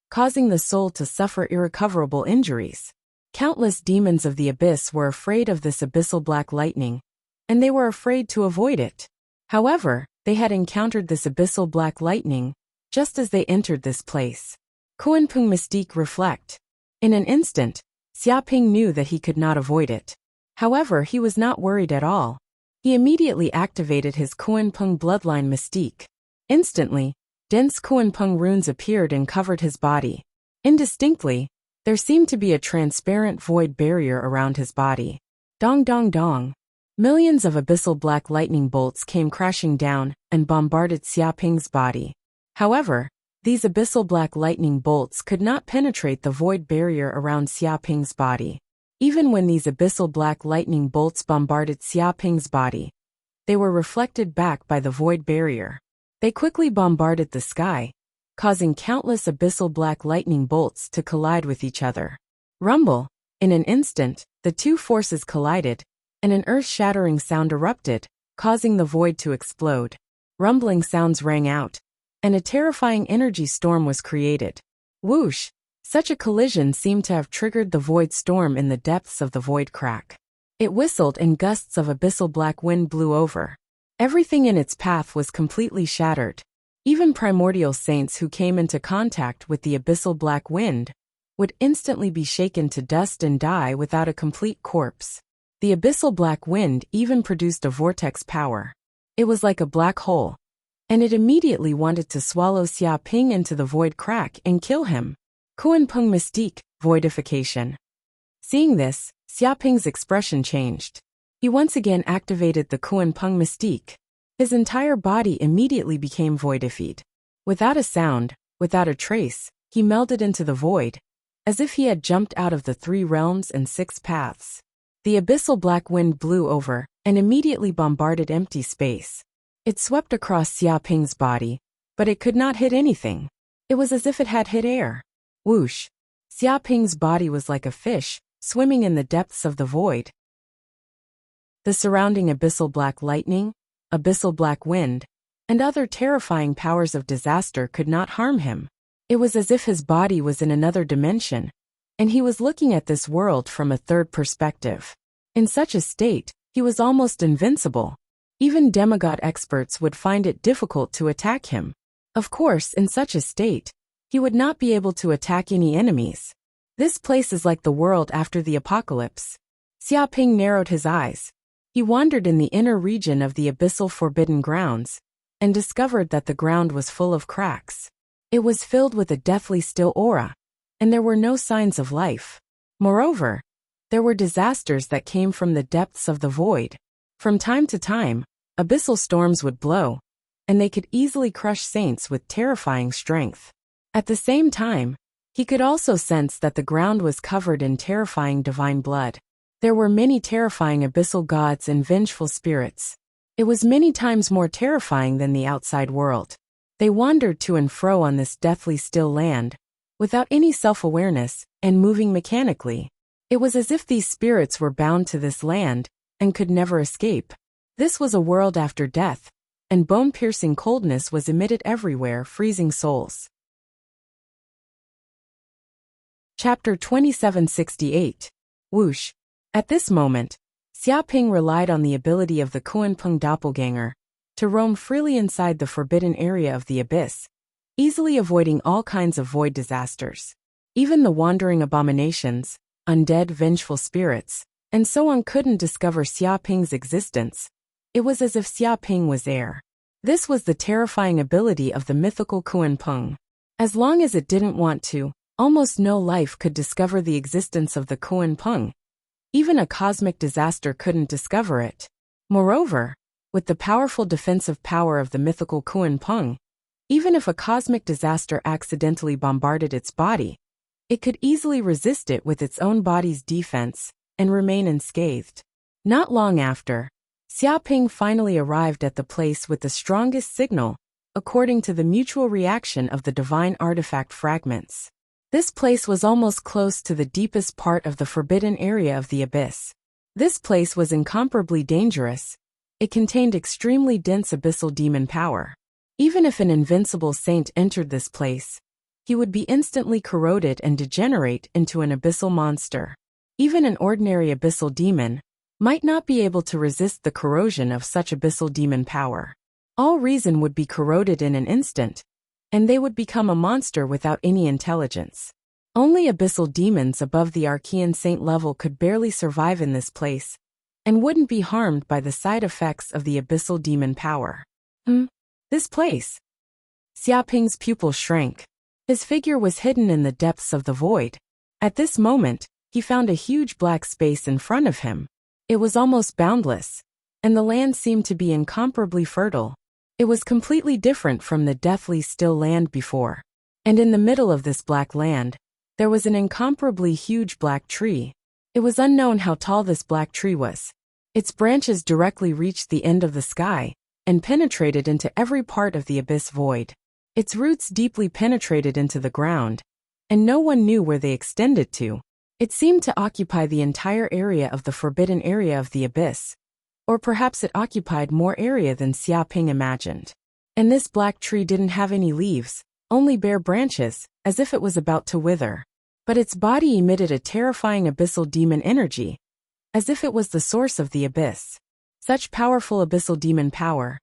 Speaker 1: causing the soul to suffer irrecoverable injuries. Countless demons of the abyss were afraid of this abyssal black lightning, and they were afraid to avoid it. However, they had encountered this abyssal black lightning just as they entered this place. Kuanpeng Mystique Reflect. In an instant, Xia Ping knew that he could not avoid it. However, he was not worried at all. He immediately activated his Kuanpeng Bloodline Mystique. Instantly, dense Kuanpeng runes appeared and covered his body. Indistinctly, there seemed to be a transparent void barrier around his body. Dong dong dong. Millions of abyssal black lightning bolts came crashing down and bombarded Xia Ping's body. However, these abyssal black lightning bolts could not penetrate the void barrier around Xia Ping's body. Even when these abyssal black lightning bolts bombarded Xia Ping's body, they were reflected back by the void barrier. They quickly bombarded the sky, causing countless abyssal black lightning bolts to collide with each other. Rumble! In an instant, the two forces collided, and an earth-shattering sound erupted, causing the void to explode. Rumbling sounds rang out, and a terrifying energy storm was created. Whoosh! Such a collision seemed to have triggered the void storm in the depths of the void crack. It whistled and gusts of abyssal black wind blew over. Everything in its path was completely shattered. Even primordial saints who came into contact with the abyssal black wind would instantly be shaken to dust and die without a complete corpse. The abyssal black wind even produced a vortex power. It was like a black hole, and it immediately wanted to swallow Xia Ping into the void crack and kill him. Kuanpeng Mystique, Voidification. Seeing this, Xia Ping's expression changed. He once again activated the Kuanpeng Mystique. His entire body immediately became voidified. Without a sound, without a trace, he melded into the void, as if he had jumped out of the 3 realms and 6 paths. The abyssal black wind blew over and immediately bombarded empty space. It swept across Xia Ping's body, but it could not hit anything. It was as if it had hit air. Whoosh! Xia Ping's body was like a fish, swimming in the depths of the void. The surrounding abyssal black lightning, abyssal black wind, and other terrifying powers of disaster could not harm him. It was as if his body was in another dimension, and he was looking at this world from a third perspective. In such a state, he was almost invincible. Even demigod experts would find it difficult to attack him. Of course, in such a state, he would not be able to attack any enemies. This place is like the world after the apocalypse. Xia Ping narrowed his eyes. He wandered in the inner region of the abyssal forbidden grounds, and discovered that the ground was full of cracks. It was filled with a deathly still aura, and there were no signs of life. Moreover, there were disasters that came from the depths of the void. From time to time, abyssal storms would blow, and they could easily crush saints with terrifying strength. At the same time, he could also sense that the ground was covered in terrifying divine blood. There were many terrifying abyssal gods and vengeful spirits. It was many times more terrifying than the outside world. They wandered to and fro on this deathly still land, without any self-awareness, and moving mechanically. It was as if these spirits were bound to this land, and could never escape. This was a world after death, and bone-piercing coldness was emitted everywhere, freezing souls. Chapter 2768. Whoosh. At this moment, Xia Ping relied on the ability of the Kuanpeng doppelganger to roam freely inside the forbidden area of the abyss, easily avoiding all kinds of void disasters. Even the wandering abominations, undead vengeful spirits, and so on couldn't discover Xiaoping's existence. It was as if Xiaoping was air. This was the terrifying ability of the mythical Kuan-Peng. As long as it didn't want to, almost no life could discover the existence of the Kuan-Peng. Even a cosmic disaster couldn't discover it. Moreover, with the powerful defensive power of the mythical Kuan-Peng, even if a cosmic disaster accidentally bombarded its body, it could easily resist it with its own body's defense and remain unscathed. Not long after, Xiaoping finally arrived at the place with the strongest signal, according to the mutual reaction of the divine artifact fragments. This place was almost close to the deepest part of the forbidden area of the abyss. This place was incomparably dangerous. It contained extremely dense abyssal demon power. Even if an invincible saint entered this place, he would be instantly corroded and degenerate into an abyssal monster. Even an ordinary abyssal demon might not be able to resist the corrosion of such abyssal demon power. All reason would be corroded in an instant, and they would become a monster without any intelligence. Only abyssal demons above the Archean saint level could barely survive in this place, and wouldn't be harmed by the side effects of the abyssal demon power. This place? Xiaoping's pupil shrank. His figure was hidden in the depths of the void. At this moment, he found a huge black space in front of him. It was almost boundless, and the land seemed to be incomparably fertile. It was completely different from the deathly still land before. And in the middle of this black land, there was an incomparably huge black tree. It was unknown how tall this black tree was. Its branches directly reached the end of the sky and penetrated into every part of the abyss void. Its roots deeply penetrated into the ground, and no one knew where they extended to. It seemed to occupy the entire area of the forbidden area of the abyss. Or perhaps it occupied more area than Xiaoping imagined. And this black tree didn't have any leaves, only bare branches, as if it was about to wither. But its body emitted a terrifying abyssal demon energy, as if it was the source of the abyss. Such powerful abyssal demon power.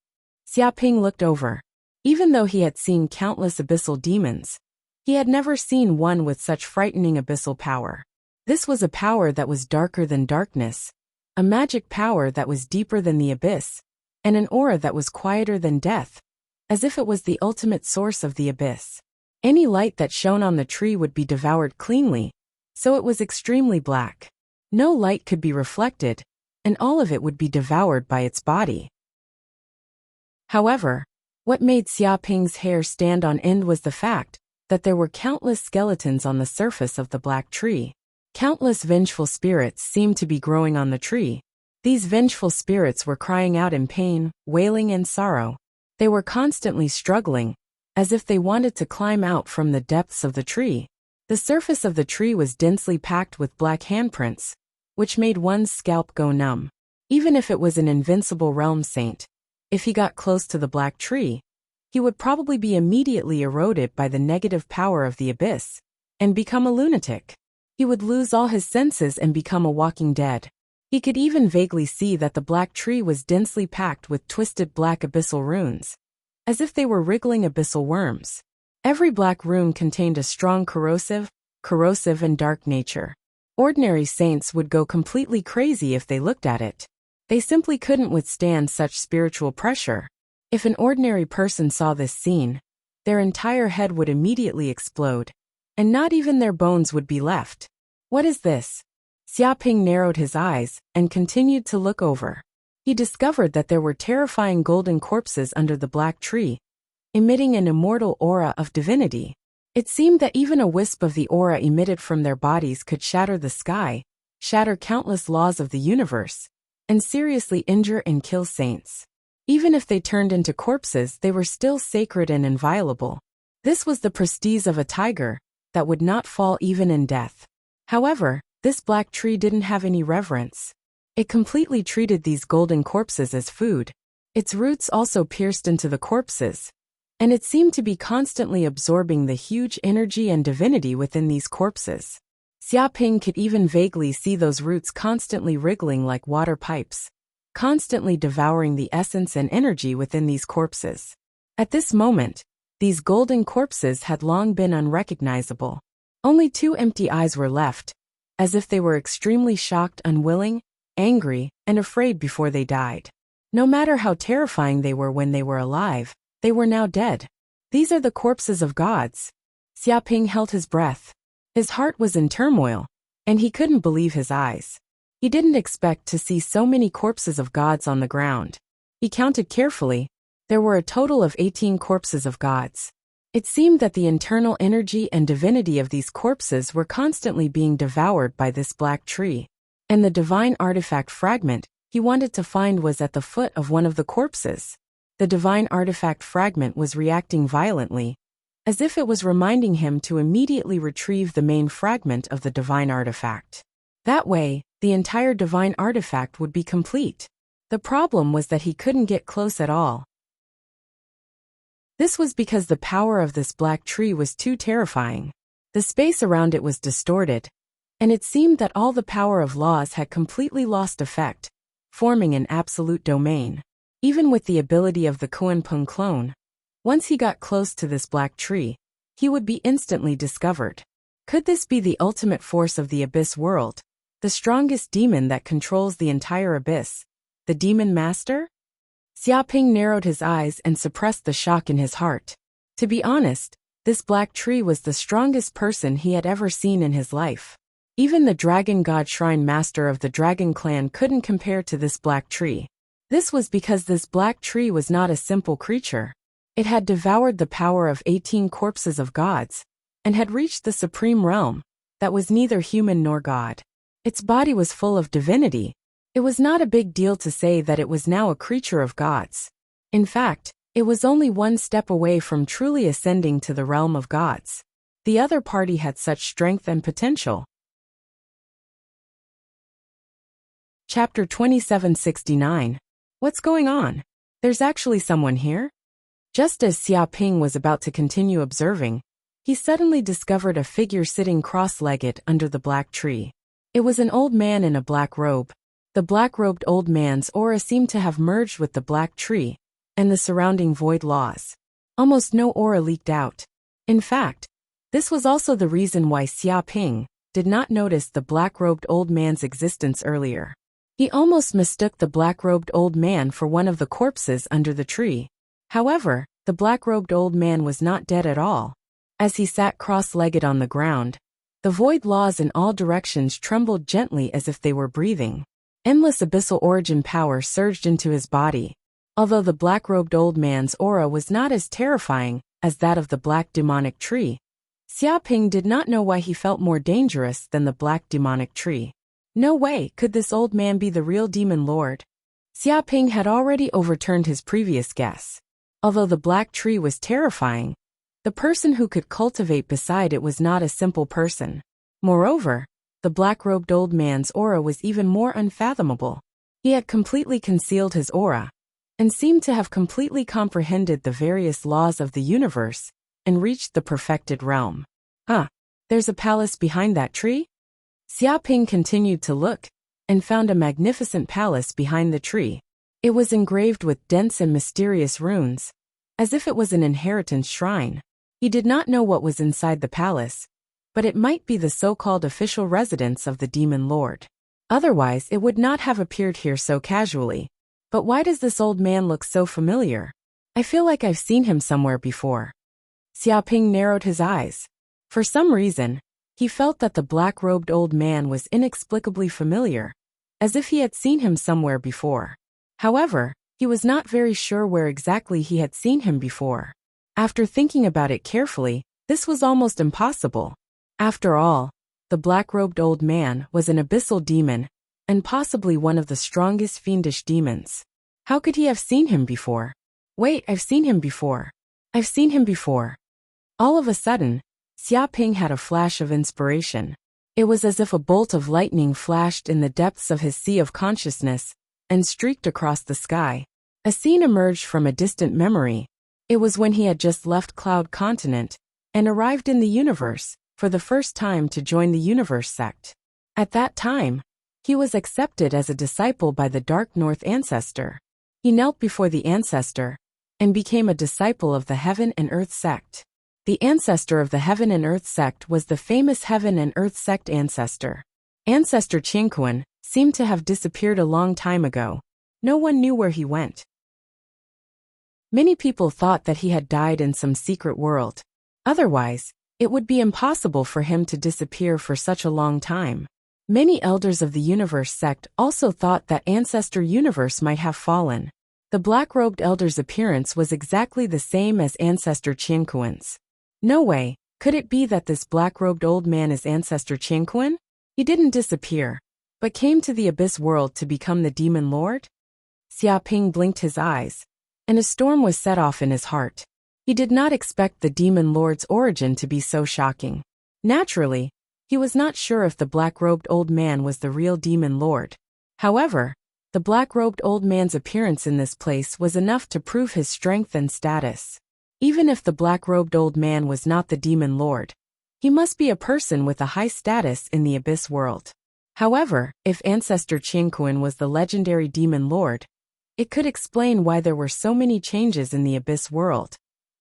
Speaker 1: Xiaoping looked over. Even though he had seen countless abyssal demons, he had never seen one with such frightening abyssal power. This was a power that was darker than darkness, a magic power that was deeper than the abyss, and an aura that was quieter than death, as if it was the ultimate source of the abyss. Any light that shone on the tree would be devoured cleanly, so it was extremely black. No light could be reflected, and all of it would be devoured by its body. However, what made Xiaoping's hair stand on end was the fact that there were countless skeletons on the surface of the black tree. Countless vengeful spirits seemed to be growing on the tree. These vengeful spirits were crying out in pain, wailing and sorrow. They were constantly struggling, as if they wanted to climb out from the depths of the tree. The surface of the tree was densely packed with black handprints, which made one's scalp go numb. Even if it was an invincible realm saint, if he got close to the black tree, he would probably be immediately eroded by the negative power of the abyss, and become a lunatic. He would lose all his senses and become a walking dead. He could even vaguely see that the black tree was densely packed with twisted black abyssal runes, as if they were wriggling abyssal worms. Every black rune contained a strong corrosive and dark nature. Ordinary saints would go completely crazy if they looked at it. They simply couldn't withstand such spiritual pressure. If an ordinary person saw this scene, their entire head would immediately explode, and not even their bones would be left. What is this? Xiaoping narrowed his eyes and continued to look over. He discovered that there were terrifying golden corpses under the black tree, emitting an immortal aura of divinity. It seemed that even a wisp of the aura emitted from their bodies could shatter the sky, shatter countless laws of the universe, and seriously injure and kill saints. Even if they turned into corpses, they were still sacred and inviolable. This was the prestige of a tiger that would not fall even in death. However, this black tree didn't have any reverence. It completely treated these golden corpses as food. Its roots also pierced into the corpses, and it seemed to be constantly absorbing the huge energy and divinity within these corpses. Xiaoping could even vaguely see those roots constantly wriggling like water pipes, constantly devouring the essence and energy within these corpses. At this moment, These golden corpses had long been unrecognizable. Only 2 empty eyes were left, as if they were extremely shocked, unwilling, angry, and afraid before they died. No matter how terrifying they were when they were alive, they were now dead. These are the corpses of gods. Xiaoping held his breath. His heart was in turmoil, and he couldn't believe his eyes. He didn't expect to see so many corpses of gods on the ground. He counted carefully. There were a total of 18 corpses of gods. It seemed that the internal energy and divinity of these corpses were constantly being devoured by this black tree. And the divine artifact fragment he wanted to find was at the foot of one of the corpses. The divine artifact fragment was reacting violently, as if it was reminding him to immediately retrieve the main fragment of the divine artifact. That way, the entire divine artifact would be complete. The problem was that he couldn't get close at all. This was because the power of this black tree was too terrifying. The space around it was distorted, and it seemed that all the power of laws had completely lost effect, forming an absolute domain. Even with the ability of the Kuan-Pung clone, once he got close to this black tree, he would be instantly discovered. Could this be the ultimate force of the Abyss world, the strongest demon that controls the entire Abyss, the Demon Master? Xiaoping narrowed his eyes and suppressed the shock in his heart. To be honest, this black tree was the strongest person he had ever seen in his life. Even the Dragon God Shrine Master of the Dragon Clan couldn't compare to this black tree. This was because this black tree was not a simple creature. It had devoured the power of 18 corpses of gods, and had reached the supreme realm, that was neither human nor god. Its body was full of divinity. It was not a big deal to say that it was now a creature of gods. In fact, it was only one step away from truly ascending to the realm of gods. The other party had such strength and potential. Chapter 2769. What's going on? There's actually someone here? Just as Xiaoping was about to continue observing, he suddenly discovered a figure sitting cross-legged under the black tree. It was an old man in a black robe. The black-robed old man's aura seemed to have merged with the black tree and the surrounding void laws. Almost no aura leaked out. In fact, this was also the reason why Xiaoping did not notice the black-robed old man's existence earlier. He almost mistook the black-robed old man for one of the corpses under the tree. However, the black-robed old man was not dead at all. As he sat cross-legged on the ground, the void laws in all directions trembled gently as if they were breathing. Endless abyssal origin power surged into his body. Although the black-robed old man's aura was not as terrifying as that of the black demonic tree, Xiaoping did not know why he felt more dangerous than the black demonic tree. No way could this old man be the real demon lord. Xiaoping had already overturned his previous guess. Although the black tree was terrifying, the person who could cultivate beside it was not a simple person. Moreover, the black-robed old man's aura was even more unfathomable. He had completely concealed his aura, and seemed to have completely comprehended the various laws of the universe, and reached the perfected realm. There's a palace behind that tree? Xiaoping continued to look, and found a magnificent palace behind the tree. It was engraved with dense and mysterious runes, as if it was an inheritance shrine. He did not know what was inside the palace, but it might be the so-called official residence of the Demon Lord. Otherwise, it would not have appeared here so casually. But why does this old man look so familiar? I feel like I've seen him somewhere before. Xiaoping narrowed his eyes. For some reason, he felt that the black-robed old man was inexplicably familiar, as if he had seen him somewhere before. However, he was not very sure where exactly he had seen him before. After thinking about it carefully, this was almost impossible. After all, the black-robed old man was an abyssal demon, and possibly one of the strongest fiendish demons. How could he have seen him before? Wait, I've seen him before. I've seen him before. All of a sudden, Xiaoping had a flash of inspiration. It was as if a bolt of lightning flashed in the depths of his sea of consciousness and streaked across the sky. A scene emerged from a distant memory. It was when he had just left Cloud Continent and arrived in the universe for the first time to join the Universe sect. At that time, he was accepted as a disciple by the Dark North Ancestor. He knelt before the Ancestor and became a disciple of the Heaven and Earth sect. The ancestor of the Heaven and Earth sect was the famous Heaven and Earth sect ancestor. Ancestor Qingquan seemed to have disappeared a long time ago. No one knew where he went. Many people thought that he had died in some secret world. Otherwise, it would be impossible for him to disappear for such a long time. Many elders of the Universe sect also thought that Ancestor Universe might have fallen. The black-robed elder's appearance was exactly the same as Ancestor Qingquan's. No way could it be that this black-robed old man is Ancestor Qingquan? He didn't disappear, but came to the Abyss world to become the Demon Lord? Xiaoping blinked his eyes, and a storm was set off in his heart. He did not expect the Demon Lord's origin to be so shocking. Naturally, he was not sure if the black-robed old man was the real Demon Lord. However, the black-robed old man's appearance in this place was enough to prove his strength and status. Even if the black-robed old man was not the Demon Lord, he must be a person with a high status in the Abyss world. However, if Ancestor Qingquan was the legendary Demon Lord, it could explain why there were so many changes in the Abyss world,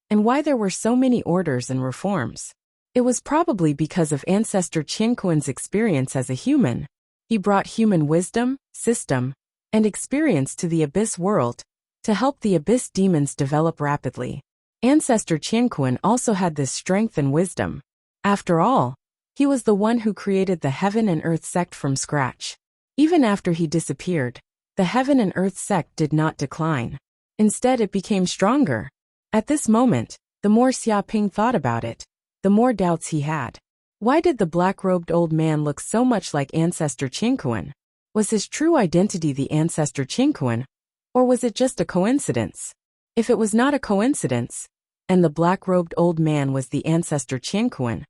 Speaker 1: and why there were so many orders and reforms. It was probably because of Ancestor Qingquan's experience as a human. He brought human wisdom, system, and experience to the Abyss world to help the Abyss demons develop rapidly. Ancestor Qingquan also had this strength and wisdom. After all, he was the one who created the Heaven and Earth sect from scratch. Even after he disappeared, the Heaven and Earth sect did not decline. Instead, it became stronger. At this moment, the more Xiaoping thought about it, the more doubts he had. Why did the black-robed old man look so much like Ancestor Qingquan? Was his true identity the Ancestor Qingquan, or was it just a coincidence? If it was not a coincidence, and the black-robed old man was the Ancestor Qingquan,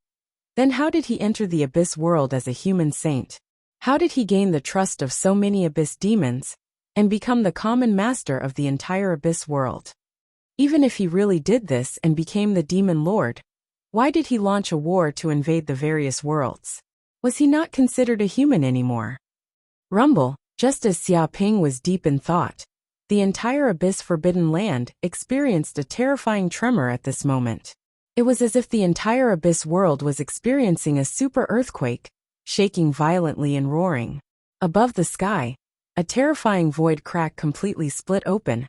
Speaker 1: then how did he enter the Abyss world as a human saint? How did he gain the trust of so many Abyss demons, and become the common master of the entire Abyss world? Even if he really did this and became the Demon Lord, why did he launch a war to invade the various worlds? Was he not considered a human anymore? Rumble, just as Xiaoping was deep in thought, the entire Abyss Forbidden Land experienced a terrifying tremor at this moment. It was as if the entire Abyss world was experiencing a super earthquake, shaking violently and roaring. Above the sky, a terrifying void crack completely split open,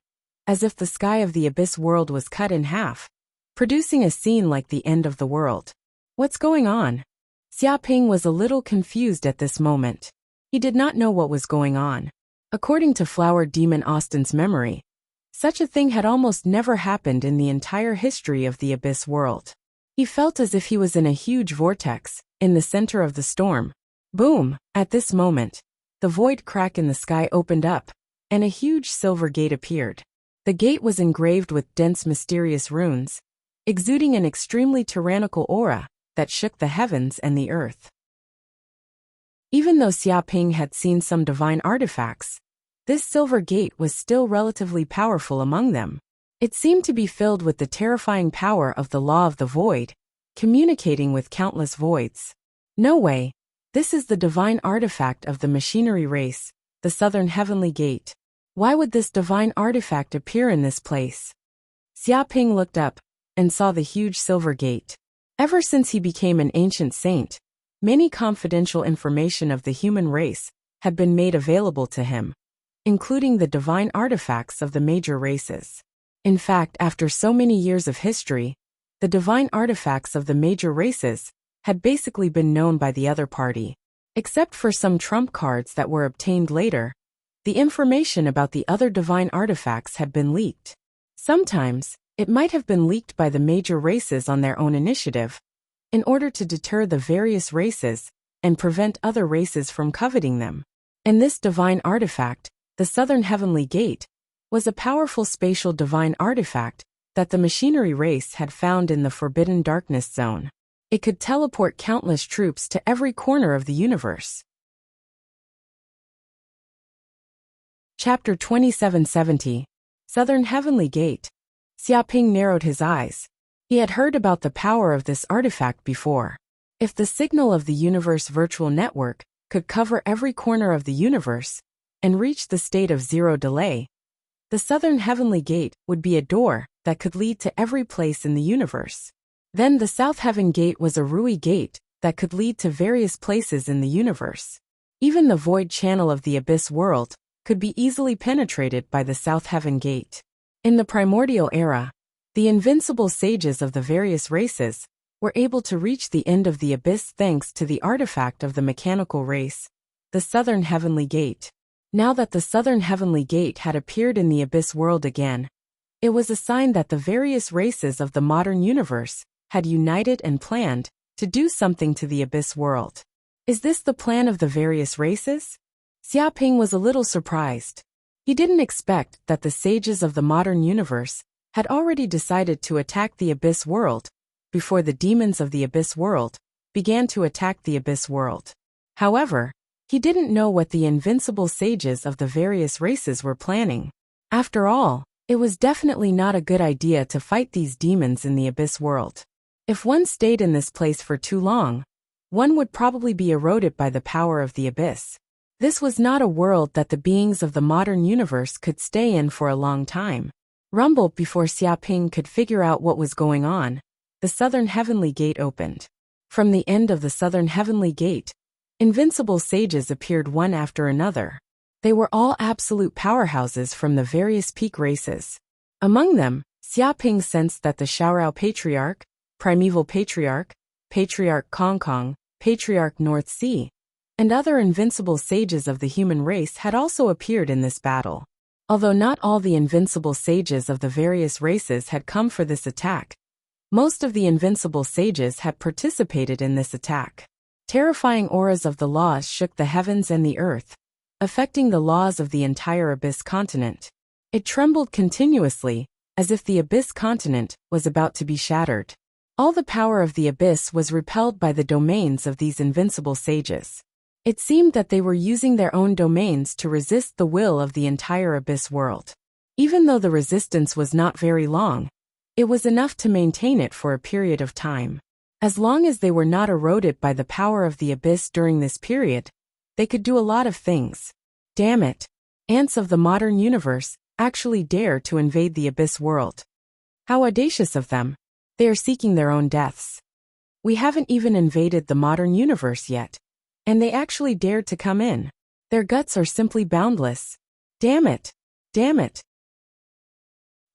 Speaker 1: as if the sky of the Abyss world was cut in half, producing a scene like the end of the world. What's going on? Xiaoping was a little confused at this moment. He did not know what was going on. According to Flower Demon Austin's memory, such a thing had almost never happened in the entire history of the Abyss world. He felt as if he was in a huge vortex, in the center of the storm. Boom! At this moment, the void crack in the sky opened up, and a huge silver gate appeared. The gate was engraved with dense mysterious runes, exuding an extremely tyrannical aura that shook the heavens and the earth. Even though Xiaoping had seen some divine artifacts, this silver gate was still relatively powerful among them. It seemed to be filled with the terrifying power of the law of the void, communicating with countless voids. No way! This is the divine artifact of the machinery race, the Southern Heavenly Gate. Why would this divine artifact appear in this place? Xiaoping looked up and saw the huge silver gate. Ever since he became an ancient saint, many confidential information of the human race had been made available to him, including the divine artifacts of the major races. In fact, after so many years of history, the divine artifacts of the major races had basically been known by the other party. Except for some trump cards that were obtained later, the information about the other divine artifacts had been leaked. Sometimes, it might have been leaked by the major races on their own initiative, in order to deter the various races and prevent other races from coveting them. And this divine artifact, the Southern Heavenly Gate, was a powerful spatial divine artifact that the machinery race had found in the Forbidden Darkness Zone. It could teleport countless troops to every corner of the universe. Chapter 2770. Southern Heavenly Gate. Xiaoping narrowed his eyes. He had heard about the power of this artifact before. If the signal of the universe virtual network could cover every corner of the universe and reach the state of zero delay, The southern heavenly gate would be a door that could lead to every place in the universe. Then the south heaven gate was a Rui gate that could lead to various places in the universe. Even the void channel of the abyss world could be easily penetrated by the south heaven gate. In the primordial era, the invincible sages of the various races were able to reach the end of the abyss thanks to the artifact of the mechanical race, the southern heavenly gate. Now that the southern heavenly gate had appeared in the abyss world again, it was a sign that the various races of the modern universe had united and planned to do something to the abyss world. Is this the plan of the various races? Xiaoping was a little surprised. He didn't expect that the sages of the modern universe had already decided to attack the abyss world before the demons of the abyss world began to attack the abyss world. However, he didn't know what the invincible sages of the various races were planning. After all, it was definitely not a good idea to fight these demons in the abyss world. If one stayed in this place for too long, one would probably be eroded by the power of the abyss. This was not a world that the beings of the modern universe could stay in for a long time. Rumbled before Xiaoping could figure out what was going on, the southern heavenly gate opened. From the end of the southern heavenly gate, invincible sages appeared one after another. They were all absolute powerhouses from the various peak races. Among them, Xiaoping sensed that the Xiaorao Patriarch, Primeval Patriarch, Patriarch Kong Kong, Patriarch North Sea, and other invincible sages of the human race had also appeared in this battle. Although not all the invincible sages of the various races had come for this attack, most of the invincible sages had participated in this attack. Terrifying auras of the laws shook the heavens and the earth, affecting the laws of the entire abyss continent. It trembled continuously, as if the abyss continent was about to be shattered. All the power of the abyss was repelled by the domains of these invincible sages. It seemed that they were using their own domains to resist the will of the entire abyss world. Even though the resistance was not very long, it was enough to maintain it for a period of time. As long as they were not eroded by the power of the abyss during this period, they could do a lot of things. Damn it! Ants of the modern universe actually dare to invade the abyss world. How audacious of them! They are seeking their own deaths. We haven't even invaded the modern universe yet, and they actually dared to come in. Their guts are simply boundless. Damn it! Damn it!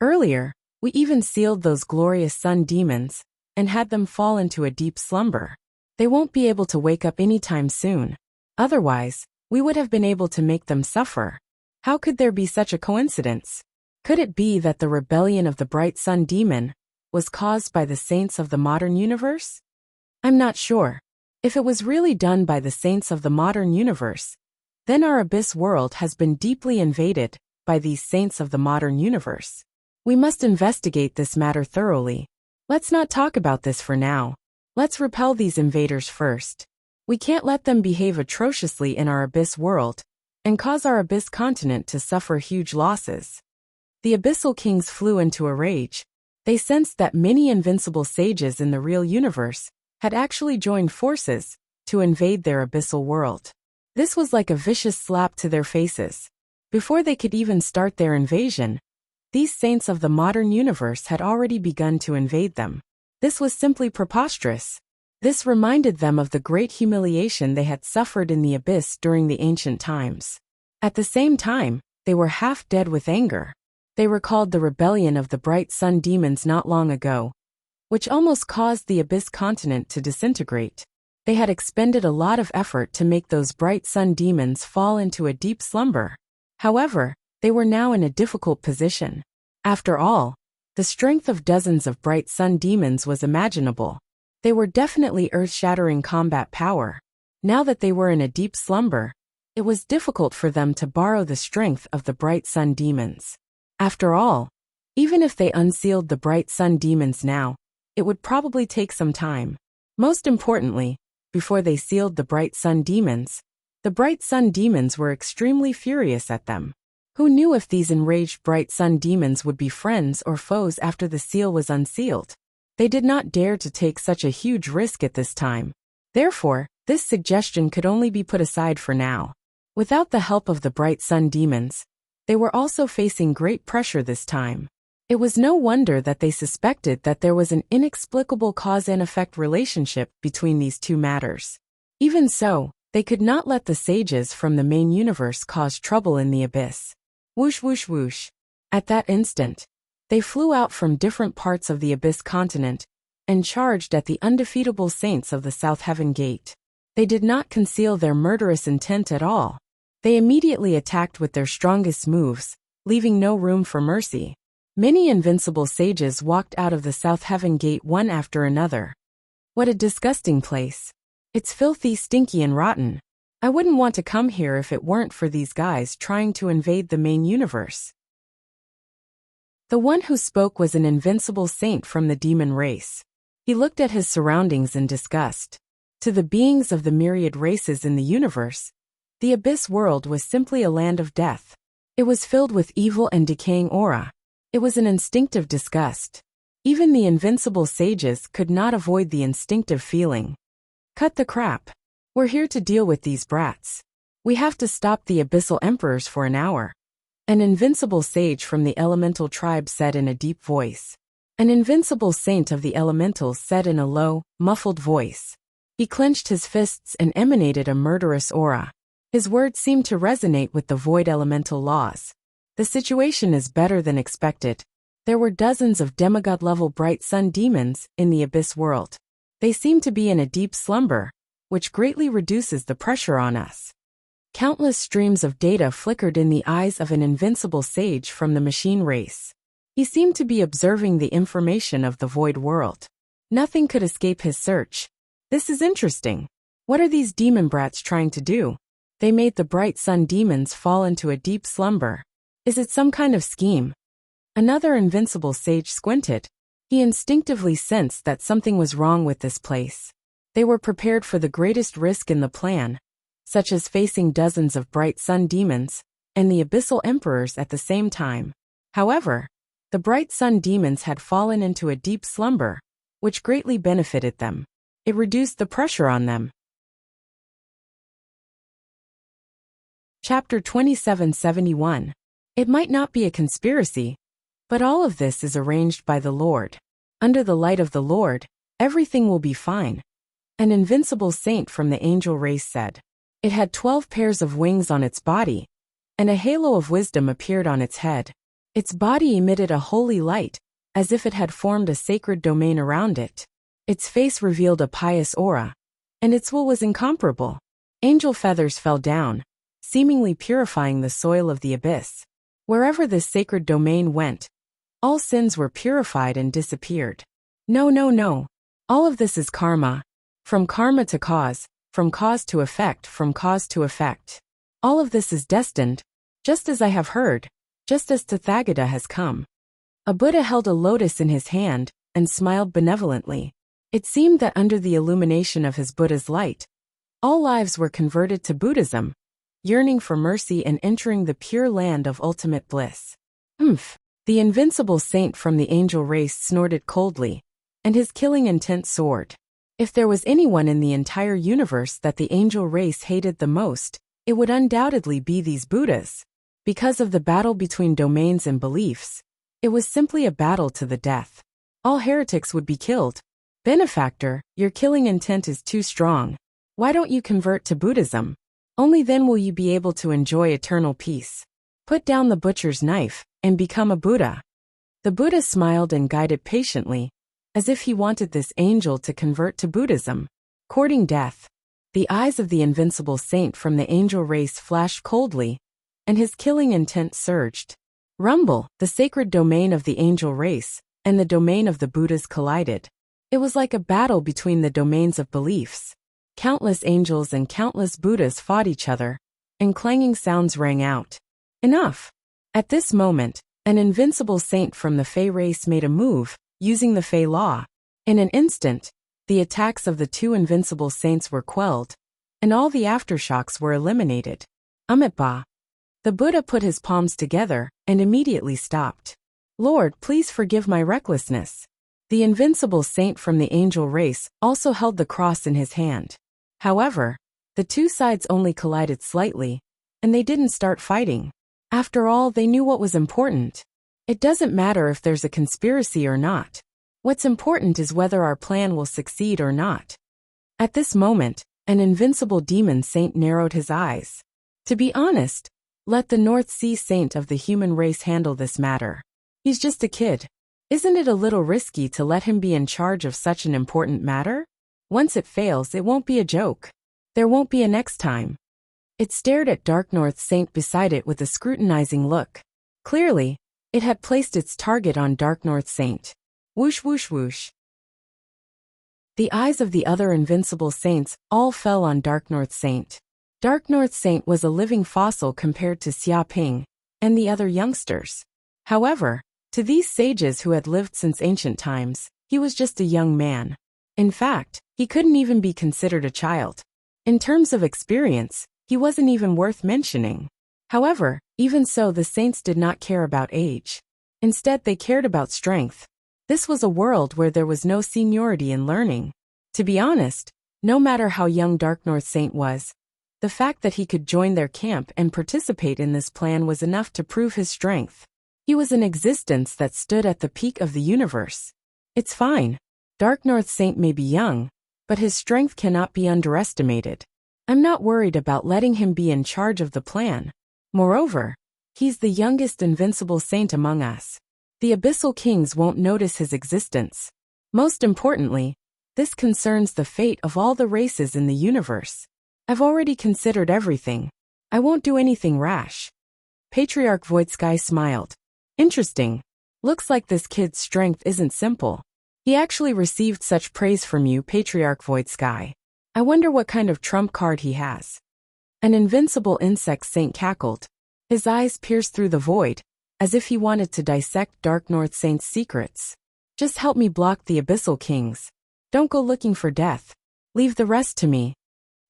Speaker 1: Earlier, we even sealed those glorious sun demons and had them fall into a deep slumber. They won't be able to wake up anytime soon. Otherwise, we would have been able to make them suffer. How could there be such a coincidence? Could it be that the rebellion of the bright sun demon was caused by the saints of the modern universe? I'm not sure. If it was really done by the saints of the modern universe, then our abyss world has been deeply invaded by these saints of the modern universe. We must investigate this matter thoroughly. Let's not talk about this for now. Let's repel these invaders first. We can't let them behave atrociously in our abyss world and cause our abyss continent to suffer huge losses. The abyssal kings flew into a rage. They sensed that many invincible sages in the real universe had actually joined forces to invade their abyssal world. This was like a vicious slap to their faces. Before they could even start their invasion, these saints of the modern universe had already begun to invade them. This was simply preposterous. This reminded them of the great humiliation they had suffered in the abyss during the ancient times. At the same time, they were half dead with anger. They recalled the rebellion of the bright sun demons not long ago, which almost caused the abyss continent to disintegrate. They had expended a lot of effort to make those bright sun demons fall into a deep slumber. However, they were now in a difficult position. After all, the strength of dozens of bright sun demons was imaginable. They were definitely earth-shattering combat power. Now that they were in a deep slumber, it was difficult for them to borrow the strength of the bright sun demons. After all, even if they unsealed the bright sun demons now, it would probably take some time. Most importantly, before they sealed the bright sun demons, the bright sun demons were extremely furious at them. Who knew if these enraged bright sun demons would be friends or foes after the seal was unsealed? They did not dare to take such a huge risk at this time. Therefore, this suggestion could only be put aside for now. Without the help of the bright sun demons, They were also facing great pressure this time. It was no wonder that they suspected that there was an inexplicable cause and effect relationship between these two matters. Even so, they could not let the sages from the main universe cause trouble in the abyss. Whoosh whoosh whoosh. At that instant, they flew out from different parts of the abyss continent and charged at the undefeatable saints of the South Heaven Gate. They did not conceal their murderous intent at all. They immediately attacked with their strongest moves, leaving no room for mercy. Many invincible sages walked out of the South Heaven Gate one after another. What a disgusting place. It's filthy, stinky, and rotten. I wouldn't want to come here if it weren't for these guys trying to invade the main universe. The one who spoke was an invincible saint from the demon race. He looked at his surroundings in disgust. To the beings of the myriad races in the universe, the abyss world was simply a land of death. It was filled with evil and decaying aura. It was an instinctive disgust. Even the invincible sages could not avoid the instinctive feeling. Cut the crap. We're here to deal with these brats. We have to stop the abyssal emperors for an hour. An invincible sage from the elemental tribe said in a deep voice. An invincible saint of the elementals said in a low, muffled voice. He clenched his fists and emanated a murderous aura. His words seemed to resonate with the void elemental laws. The situation is better than expected. There were dozens of demigod-level bright sun demons in the abyss world. They seem to be in a deep slumber, which greatly reduces the pressure on us. Countless streams of data flickered in the eyes of an invincible sage from the machine race. He seemed to be observing the information of the void world. Nothing could escape his search. This is interesting. What are these demon brats trying to do? They made the bright sun demons fall into a deep slumber. Is it some kind of scheme? Another invincible sage squinted. He instinctively sensed that something was wrong with this place. They were prepared for the greatest risk in the plan, such as facing dozens of bright sun demons and the abyssal emperors at the same time. However, the bright sun demons had fallen into a deep slumber, which greatly benefited them. It reduced the pressure on them. Chapter 2771. It might not be a conspiracy, but all of this is arranged by the Lord. Under the light of the Lord, everything will be fine. An invincible saint from the angel race said. It had 12 pairs of wings on its body, and a halo of wisdom appeared on its head. Its body emitted a holy light, as if it had formed a sacred domain around it. Its face revealed a pious aura, and its wool was incomparable. Angel feathers fell down, seemingly purifying the soil of the abyss. Wherever this sacred domain went, all sins were purified and disappeared. No, no, no. All of this is karma. From karma to cause, from cause to effect, from cause to effect. All of this is destined, just as I have heard, just as Tathagata has come. A Buddha held a lotus in his hand and smiled benevolently. It seemed that under the illumination of his Buddha's light, all lives were converted to Buddhism, yearning for mercy and entering the pure land of ultimate bliss. The invincible saint from the angel race snorted coldly, and his killing intent soared. If there was anyone in the entire universe that the angel race hated the most, it would undoubtedly be these Buddhas. Because of the battle between domains and beliefs, it was simply a battle to the death. All heretics would be killed. Benefactor, your killing intent is too strong. Why don't you convert to Buddhism? Only then will you be able to enjoy eternal peace. Put down the butcher's knife and become a Buddha. The Buddha smiled and guided patiently, as if he wanted this angel to convert to Buddhism. Courting death. The eyes of the invincible saint from the angel race flashed coldly, and his killing intent surged. Rumble, the sacred domain of the angel race, and the domain of the Buddhas collided. It was like a battle between the domains of beliefs. Countless angels and countless Buddhas fought each other, and clanging sounds rang out. Enough! At this moment, an invincible saint from the Fey race made a move, using the Fey law. In an instant, the attacks of the two invincible saints were quelled, and all the aftershocks were eliminated. Amitabha. The Buddha put his palms together and immediately stopped. Lord, please forgive my recklessness. The invincible saint from the angel race also held the cross in his hand. However, the two sides only collided slightly, and they didn't start fighting. After all, they knew what was important. It doesn't matter if there's a conspiracy or not. What's important is whether our plan will succeed or not. At this moment, an invincible demon saint narrowed his eyes. To be honest, let the North Sea saint of the human race handle this matter. He's just a kid. Isn't it a little risky to let him be in charge of such an important matter? Once it fails, it won't be a joke. There won't be a next time. It stared at Dark North Saint beside it with a scrutinizing look. Clearly, it had placed its target on Dark North Saint. Whoosh whoosh whoosh. The eyes of the other invincible saints all fell on Dark North Saint. Dark North Saint was a living fossil compared to Xia Ping and the other youngsters. However, to these sages who had lived since ancient times, he was just a young man. In fact, he couldn't even be considered a child. In terms of experience, he wasn't even worth mentioning. However, even so, the saints did not care about age. Instead, they cared about strength. This was a world where there was no seniority in learning. To be honest, no matter how young Dark North Saint was, the fact that he could join their camp and participate in this plan was enough to prove his strength. He was an existence that stood at the peak of the universe. It's fine. Dark North Saint may be young, but his strength cannot be underestimated. I'm not worried about letting him be in charge of the plan. Moreover, he's the youngest invincible saint among us. The Abyssal Kings won't notice his existence. Most importantly, this concerns the fate of all the races in the universe. I've already considered everything. I won't do anything rash. Patriarch Voidsky smiled. Interesting. Looks like this kid's strength isn't simple. He actually received such praise from you, Patriarch Voidsky. I wonder what kind of trump card he has. An invincible insect saint cackled. His eyes pierced through the void, as if he wanted to dissect Dark North Saint's secrets. Just help me block the Abyssal Kings. Don't go looking for death. Leave the rest to me.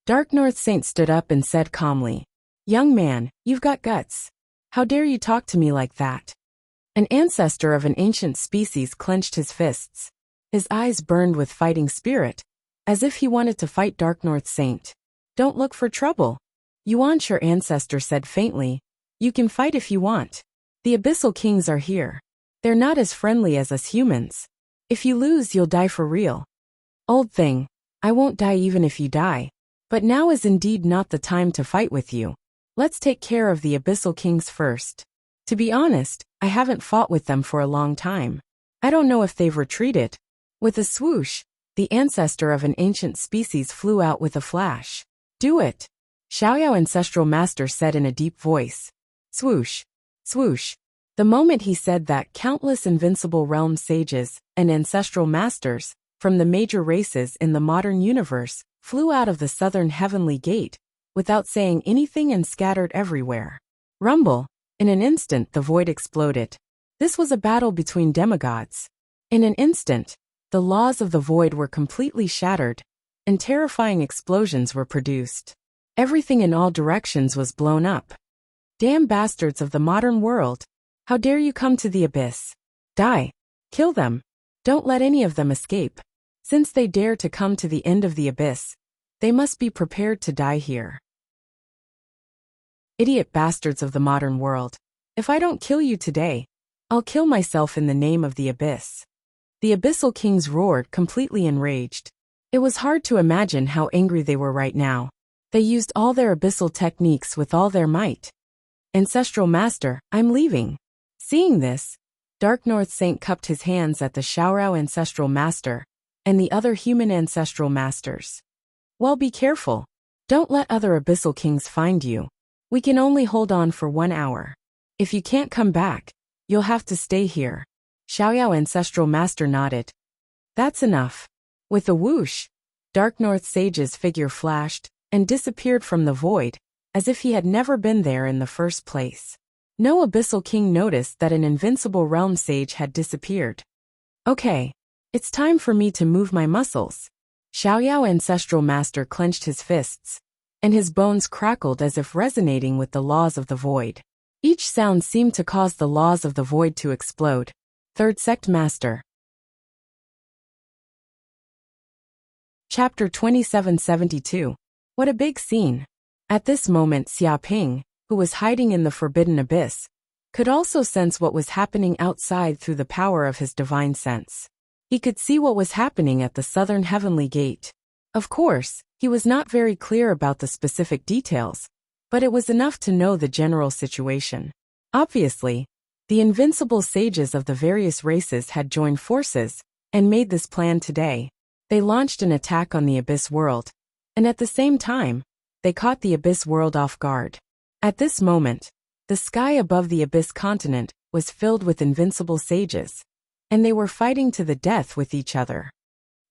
Speaker 1: Dark North Saint stood up and said calmly, "Young man, you've got guts. How dare you talk to me like that?" An ancestor of an ancient species clenched his fists. His eyes burned with fighting spirit, as if he wanted to fight Dark North Saint. "Don't look for trouble. Yuan, your ancestor said faintly. You can fight if you want. The Abyssal Kings are here. They're not as friendly as us humans. If you lose, you'll die for real." "Old thing, I won't die even if you die. But now is indeed not the time to fight with you. Let's take care of the Abyssal Kings first. To be honest, I haven't fought with them for a long time. I don't know if they've retreated." With a swoosh, the ancestor of an ancient species flew out with a flash. "Do it," Xiaoyao Ancestral Master said in a deep voice. Swoosh, swoosh. The moment he said that, countless invincible realm sages and ancestral masters from the major races in the modern universe flew out of the southern heavenly gate without saying anything and scattered everywhere. Rumble. In an instant, the void exploded. This was a battle between demigods. In an instant, the laws of the void were completely shattered, and terrifying explosions were produced. Everything in all directions was blown up. Damn bastards of the modern world. How dare you come to the abyss? Die. Kill them. Don't let any of them escape. Since they dare to come to the end of the abyss, they must be prepared to die here. Idiot bastards of the modern world. If I don't kill you today, I'll kill myself in the name of the abyss. The Abyssal Kings roared, completely enraged. It was hard to imagine how angry they were right now. They used all their abyssal techniques with all their might. "Ancestral Master, I'm leaving." Seeing this, Dark North Saint cupped his hands at the Xiaorao Ancestral Master and the other human ancestral masters. "Well, be careful. Don't let other Abyssal Kings find you. We can only hold on for 1 hour. If you can't come back, you'll have to stay here." Xiaoyao Ancestral Master nodded. "That's enough." With a whoosh, Dark North Sage's figure flashed and disappeared from the void, as if he had never been there in the first place. No Abyssal King noticed that an invincible realm sage had disappeared. "Okay. It's time for me to move my muscles." Xiaoyao Ancestral Master clenched his fists, and his bones crackled as if resonating with the laws of the void. Each sound seemed to cause the laws of the void to explode. Third Sect Master. Chapter 2772. What a big scene. At this moment, Xia Ping, who was hiding in the forbidden abyss, could also sense what was happening outside through the power of his divine sense. He could see what was happening at the southern heavenly gate. Of course, he was not very clear about the specific details, but it was enough to know the general situation. Obviously, the invincible sages of the various races had joined forces and made this plan today. They launched an attack on the Abyss world, and at the same time, they caught the Abyss world off guard. At this moment, the sky above the Abyss continent was filled with invincible sages, and they were fighting to the death with each other.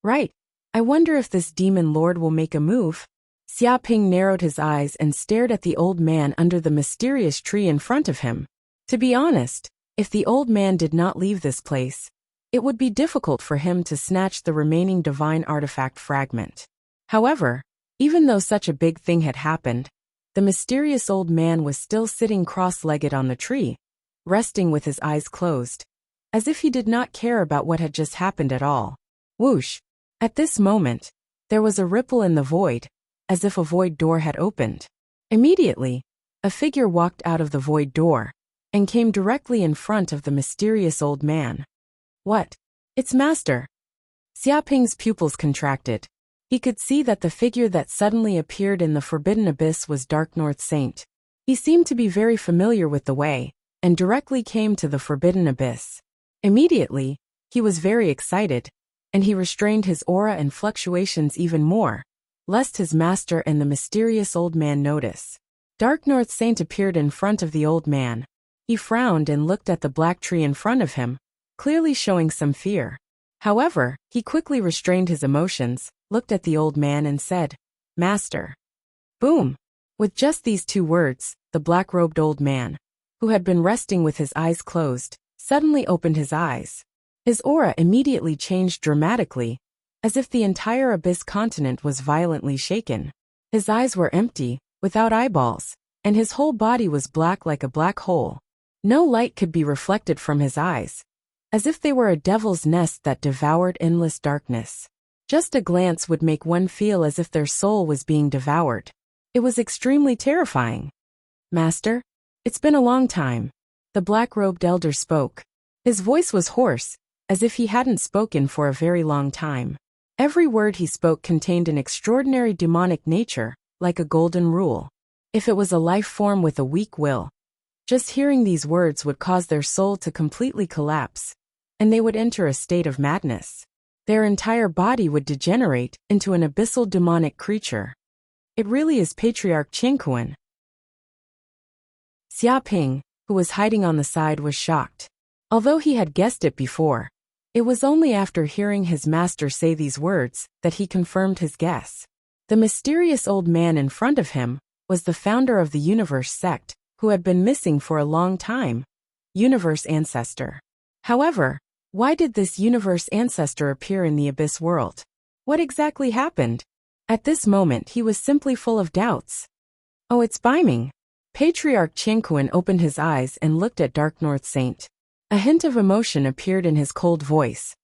Speaker 1: Right. I wonder if this demon lord will make a move. Xia Ping narrowed his eyes and stared at the old man under the mysterious tree in front of him. To be honest, if the old man did not leave this place, it would be difficult for him to snatch the remaining divine artifact fragment. However, even though such a big thing had happened, the mysterious old man was still sitting cross-legged on the tree, resting with his eyes closed, as if he did not care about what had just happened at all. Whoosh! At this moment, there was a ripple in the void, as if a void door had opened. Immediately, a figure walked out of the void door and came directly in front of the mysterious old man. What? It's Master! Xia Ping's pupils contracted. He could see that the figure that suddenly appeared in the forbidden abyss was Dark North Saint. He seemed to be very familiar with the way, and directly came to the forbidden abyss. Immediately, he was very excited, and he restrained his aura and fluctuations even more, lest his master and the mysterious old man notice. Dark North Saint appeared in front of the old man. He frowned and looked at the black tree in front of him, clearly showing some fear. However, he quickly restrained his emotions, looked at the old man and said, "Master." Boom! With just these two words, the black-robed old man, who had been resting with his eyes closed, suddenly opened his eyes. His aura immediately changed dramatically, as if the entire Abyss continent was violently shaken. His eyes were empty, without eyeballs, and his whole body was black like a black hole. No light could be reflected from his eyes, as if they were a devil's nest that devoured endless darkness. Just a glance would make one feel as if their soul was being devoured. It was extremely terrifying. "Master, it's been a long time." The black-robed elder spoke. His voice was hoarse, as if he hadn't spoken for a very long time. Every word he spoke contained an extraordinary demonic nature, like a golden rule. If it was a life form with a weak will, just hearing these words would cause their soul to completely collapse, and they would enter a state of madness. Their entire body would degenerate into an abyssal demonic creature. It really is Patriarch Qingquan. Xia Ping, who was hiding on the side, was shocked. Although he had guessed it before, it was only after hearing his master say these words that he confirmed his guess. The mysterious old man in front of him was the founder of the Universe sect, who had been missing for a long time, Universe Ancestor. However, why did this Universe Ancestor appear in the Abyss world? What exactly happened? At this moment he was simply full of doubts. "Oh, it's Biming." Patriarch Qingquan opened his eyes and looked at Dark North Saint. A hint of emotion appeared in his cold voice.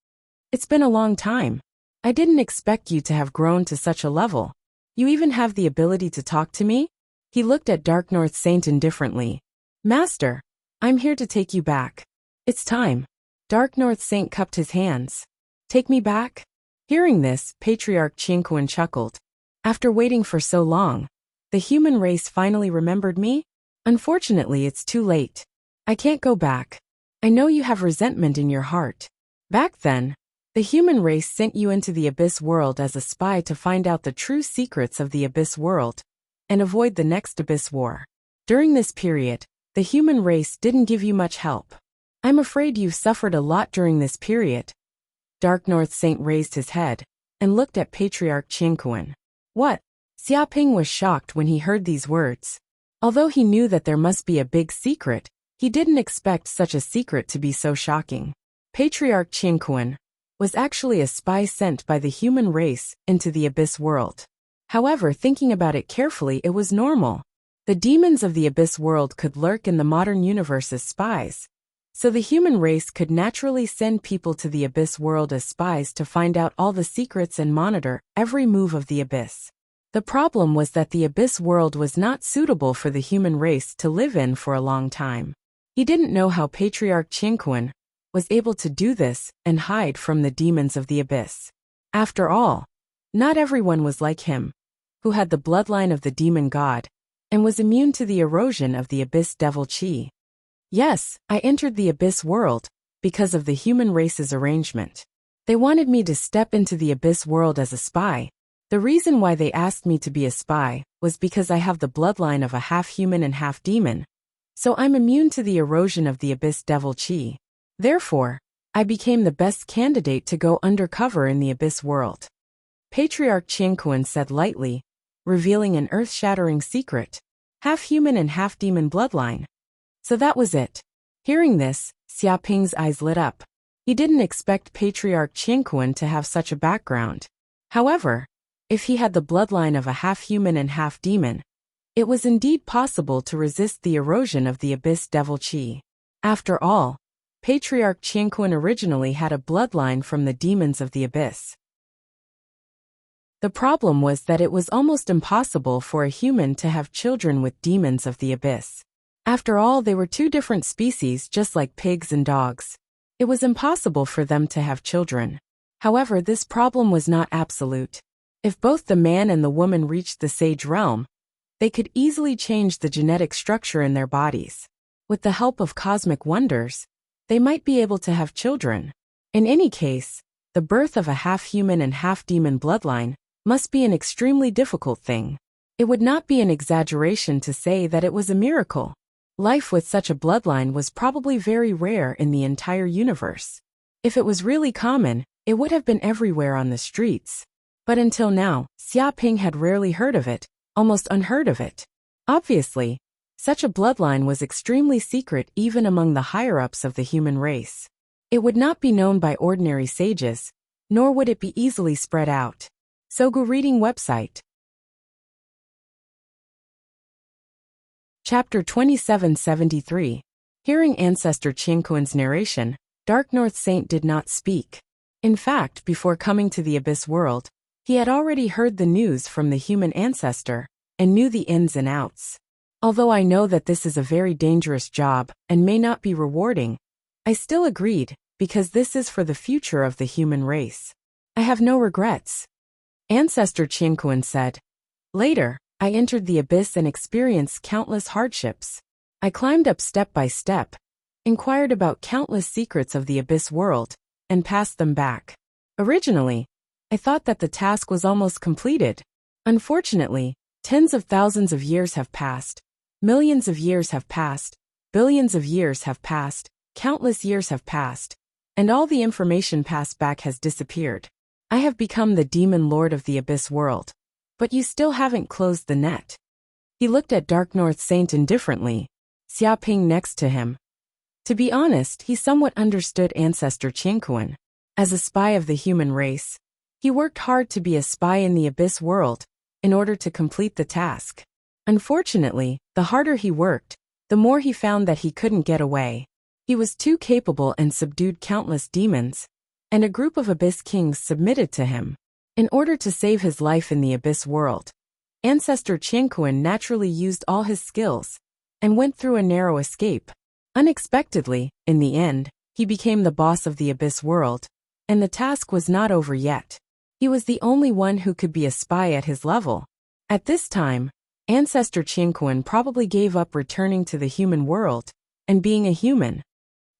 Speaker 1: "It's been a long time. I didn't expect you to have grown to such a level. You even have the ability to talk to me?" He looked at Dark North Saint indifferently. "Master, I'm here to take you back. It's time." Dark North Saint cupped his hands. "Take me back?" Hearing this, Patriarch Qingquan chuckled. "After waiting for so long, the human race finally remembered me? Unfortunately, it's too late. I can't go back. I know you have resentment in your heart. Back then, the human race sent you into the Abyss world as a spy to find out the true secrets of the Abyss world and avoid the next Abyss war. During this period, the human race didn't give you much help. I'm afraid you've suffered a lot during this period." Dark North Saint raised his head and looked at Patriarch Qingquan. "What?" Xia Ping was shocked when he heard these words. Although he knew that there must be a big secret, he didn't expect such a secret to be so shocking. Patriarch Qingquan was actually a spy sent by the human race into the Abyss world. However, thinking about it carefully, it was normal. The demons of the Abyss world could lurk in the modern universe as spies, so the human race could naturally send people to the Abyss world as spies to find out all the secrets and monitor every move of the Abyss. The problem was that the abyss world was not suitable for the human race to live in for a long time. He didn't know how Patriarch Qingquan was able to do this and hide from the demons of the abyss. After all, not everyone was like him, who had the bloodline of the demon god, and was immune to the erosion of the abyss devil chi. Yes, I entered the abyss world because of the human race's arrangement. They wanted me to step into the abyss world as a spy. The reason why they asked me to be a spy was because I have the bloodline of a half-human and half-demon, so I'm immune to the erosion of the abyss devil chi. Therefore, I became the best candidate to go undercover in the abyss world. Patriarch Qingquan said lightly, revealing an earth-shattering secret. Half-human and half-demon bloodline. So that was it. Hearing this, Xiaoping's eyes lit up. He didn't expect Patriarch Qingquan to have such a background. However, if he had the bloodline of a half-human and half-demon, it was indeed possible to resist the erosion of the abyss devil chi. After all, Patriarch Qingquan originally had a bloodline from the demons of the abyss. The problem was that it was almost impossible for a human to have children with demons of the abyss. After all, they were two different species just like pigs and dogs. It was impossible for them to have children. However, this problem was not absolute. If both the man and the woman reached the sage realm, they could easily change the genetic structure in their bodies. With the help of cosmic wonders, they might be able to have children. In any case, the birth of a half-human and half-demon bloodline must be an extremely difficult thing. It would not be an exaggeration to say that it was a miracle. Life with such a bloodline was probably very rare in the entire universe. If it was really common, it would have been everywhere on the streets. But until now, Xiaoping had rarely heard of it, almost unheard of it. Obviously, such a bloodline was extremely secret even among the higher-ups of the human race. It would not be known by ordinary sages, nor would it be easily spread out. Sogu Reading Website. Chapter 2773. Hearing Ancestor Qingquan's narration, Dark North Saint did not speak. In fact, before coming to the abyss world, he had already heard the news from the human ancestor and knew the ins and outs. Although I know that this is a very dangerous job and may not be rewarding, I still agreed because this is for the future of the human race. I have no regrets. Ancestor Qingquan said. Later, I entered the abyss and experienced countless hardships. I climbed up step by step, inquired about countless secrets of the abyss world, and passed them back. Originally, I thought that the task was almost completed. Unfortunately, tens of thousands of years have passed, millions of years have passed, billions of years have passed, countless years have passed, and all the information passed back has disappeared. I have become the demon lord of the abyss world. But you still haven't closed the net. He looked at Dark North Saint indifferently, Xiaoping next to him. To be honest, he somewhat understood Ancestor Qingquan. As a spy of the human race, he worked hard to be a spy in the abyss world, in order to complete the task. Unfortunately, the harder he worked, the more he found that he couldn't get away. He was too capable and subdued countless demons, and a group of abyss kings submitted to him. In order to save his life in the abyss world, Ancestor Qingquan naturally used all his skills, and went through a narrow escape. Unexpectedly, in the end, he became the boss of the abyss world, and the task was not over yet. He was the only one who could be a spy at his level. At this time, Ancestor Qingquan probably gave up returning to the human world, and being a human.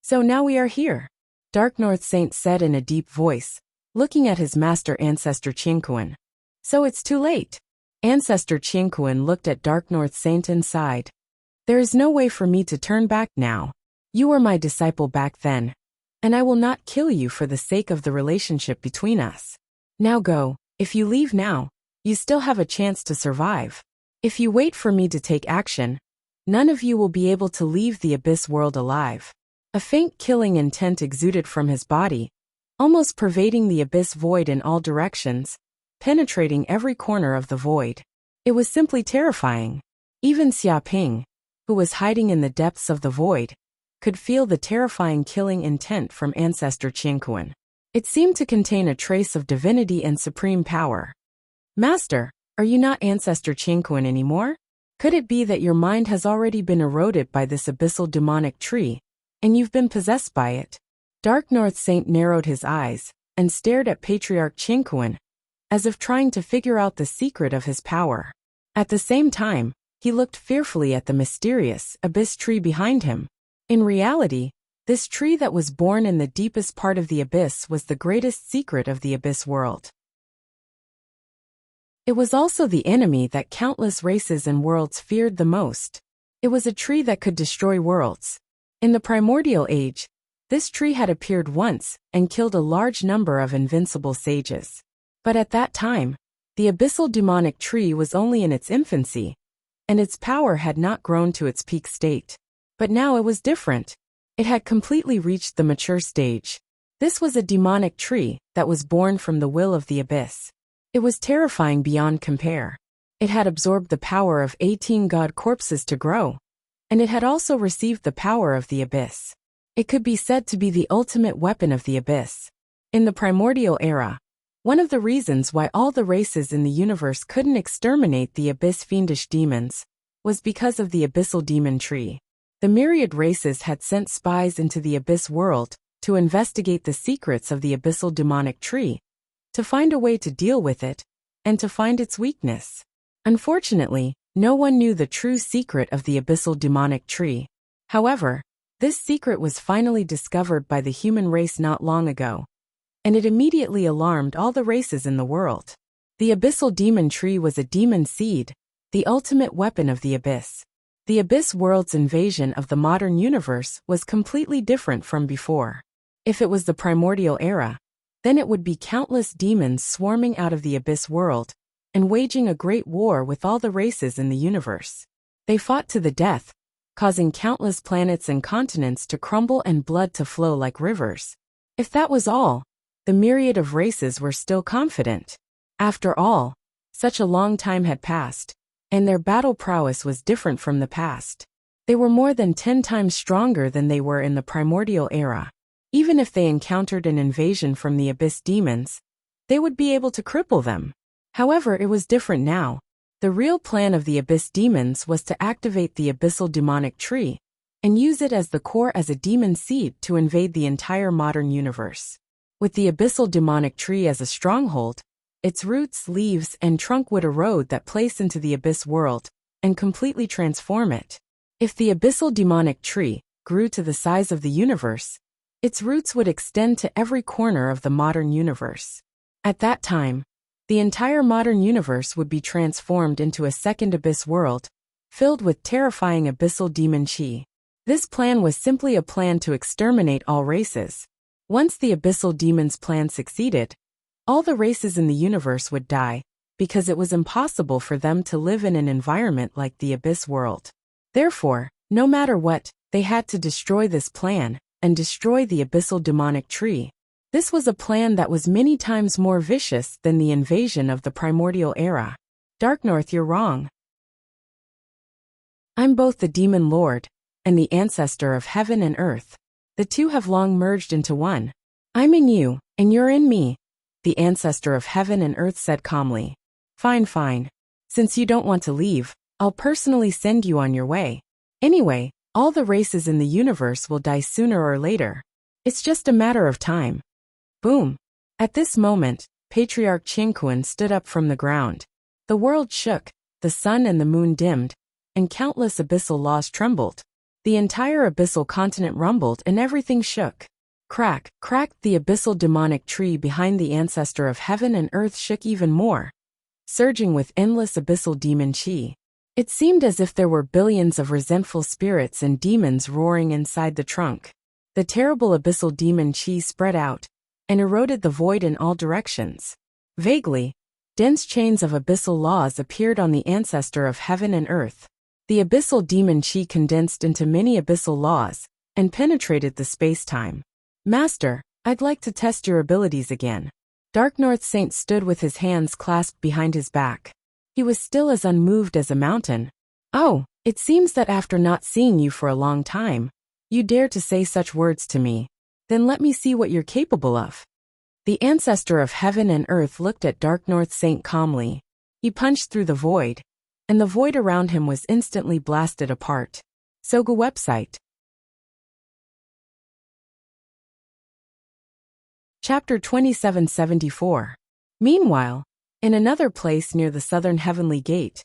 Speaker 1: So now we are here, Dark North Saint said in a deep voice, looking at his master Ancestor Qingquan. So it's too late. Ancestor Qingquan looked at Dark North Saint and sighed. There is no way for me to turn back now. You were my disciple back then, and I will not kill you for the sake of the relationship between us. Now go. If you leave now, you still have a chance to survive. If you wait for me to take action, none of you will be able to leave the abyss world alive. A faint killing intent exuded from his body, almost pervading the abyss void in all directions, penetrating every corner of the void. It was simply terrifying. Even Xiaoping, who was hiding in the depths of the void, could feel the terrifying killing intent from Ancestor Qingquan. It seemed to contain a trace of divinity and supreme power. Master, Are you not Ancestor Chinquan anymore? Could it be that your mind has already been eroded by this abyssal demonic tree, and you've been possessed by it? Dark North Saint narrowed his eyes and stared at Patriarch Chinquan, as if trying to figure out the secret of his power. At the same time, he looked fearfully at the mysterious abyss tree behind him. In reality, this tree that was born in the deepest part of the abyss was the greatest secret of the abyss world. It was also the enemy that countless races and worlds feared the most. It was a tree that could destroy worlds. In the primordial age, this tree had appeared once and killed a large number of invincible sages. But at that time, the abyssal demonic tree was only in its infancy, and its power had not grown to its peak state. But now it was different. It had completely reached the mature stage. This was a demonic tree that was born from the will of the abyss. It was terrifying beyond compare. It had absorbed the power of 18 god corpses to grow, and it had also received the power of the abyss. It could be said to be the ultimate weapon of the abyss. In the primordial era, one of the reasons why all the races in the universe couldn't exterminate the abyss fiendish demons was because of the abyssal demon tree. The myriad races had sent spies into the abyss world to investigate the secrets of the abyssal demonic tree, to find a way to deal with it, and to find its weakness. Unfortunately, no one knew the true secret of the abyssal demonic tree. However, this secret was finally discovered by the human race not long ago, and it immediately alarmed all the races in the world. The abyssal demon tree was a demon seed, the ultimate weapon of the abyss. The abyss world's invasion of the modern universe was completely different from before. If it was the primordial era, then it would be countless demons swarming out of the abyss world and waging a great war with all the races in the universe. They fought to the death, causing countless planets and continents to crumble and blood to flow like rivers. If that was all, the myriad of races were still confident. After all, such a long time had passed, and their battle prowess was different from the past. They were more than 10 times stronger than they were in the primordial era. Even if they encountered an invasion from the abyss demons, they would be able to cripple them. However, it was different now. The real plan of the abyss demons was to activate the abyssal demonic tree and use it as the core as a demon seed to invade the entire modern universe. With the abyssal demonic tree as a stronghold, its roots, leaves, and trunk would erode that place into the abyss world and completely transform it. If the abyssal demonic tree grew to the size of the universe, its roots would extend to every corner of the modern universe. At that time, the entire modern universe would be transformed into a second abyss world, filled with terrifying abyssal demon chi. This plan was simply a plan to exterminate all races. Once the abyssal demons' plan succeeded, all the races in the universe would die, because it was impossible for them to live in an environment like the abyss world. Therefore, no matter what, they had to destroy this plan and destroy the abyssal demonic tree. This was a plan that was many times more vicious than the invasion of the primordial era. Dark North, you're wrong. I'm both the demon lord and the ancestor of heaven and earth. The two have long merged into one. I'm in you, and you're in me, the ancestor of heaven and earth said calmly. Fine, fine. Since you don't want to leave, I'll personally send you on your way. Anyway, all the races in the universe will die sooner or later. It's just a matter of time. Boom. At this moment, Patriarch Chinquan stood up from the ground. The world shook, the sun and the moon dimmed, and countless abyssal laws trembled. The entire abyssal continent rumbled and everything shook. Crack, cracked the abyssal demonic tree behind the ancestor of heaven and earth shook even more, surging with endless abyssal demon chi. It seemed as if there were billions of resentful spirits and demons roaring inside the trunk. The terrible abyssal demon chi spread out and eroded the void in all directions. Vaguely, dense chains of abyssal laws appeared on the ancestor of heaven and earth. The abyssal demon chi condensed into many abyssal laws and penetrated the space-time. Master, I'd like to test your abilities again. Dark North Saint stood with his hands clasped behind his back. He was still as unmoved as a mountain. Oh, it seems that after not seeing you for a long time, you dare to say such words to me. Then let me see what you're capable of. The ancestor of heaven and earth looked at Dark North Saint calmly. He punched through the void, and the void around him was instantly blasted apart. Sogu website. Chapter 2774. Meanwhile, in another place near the southern heavenly gate,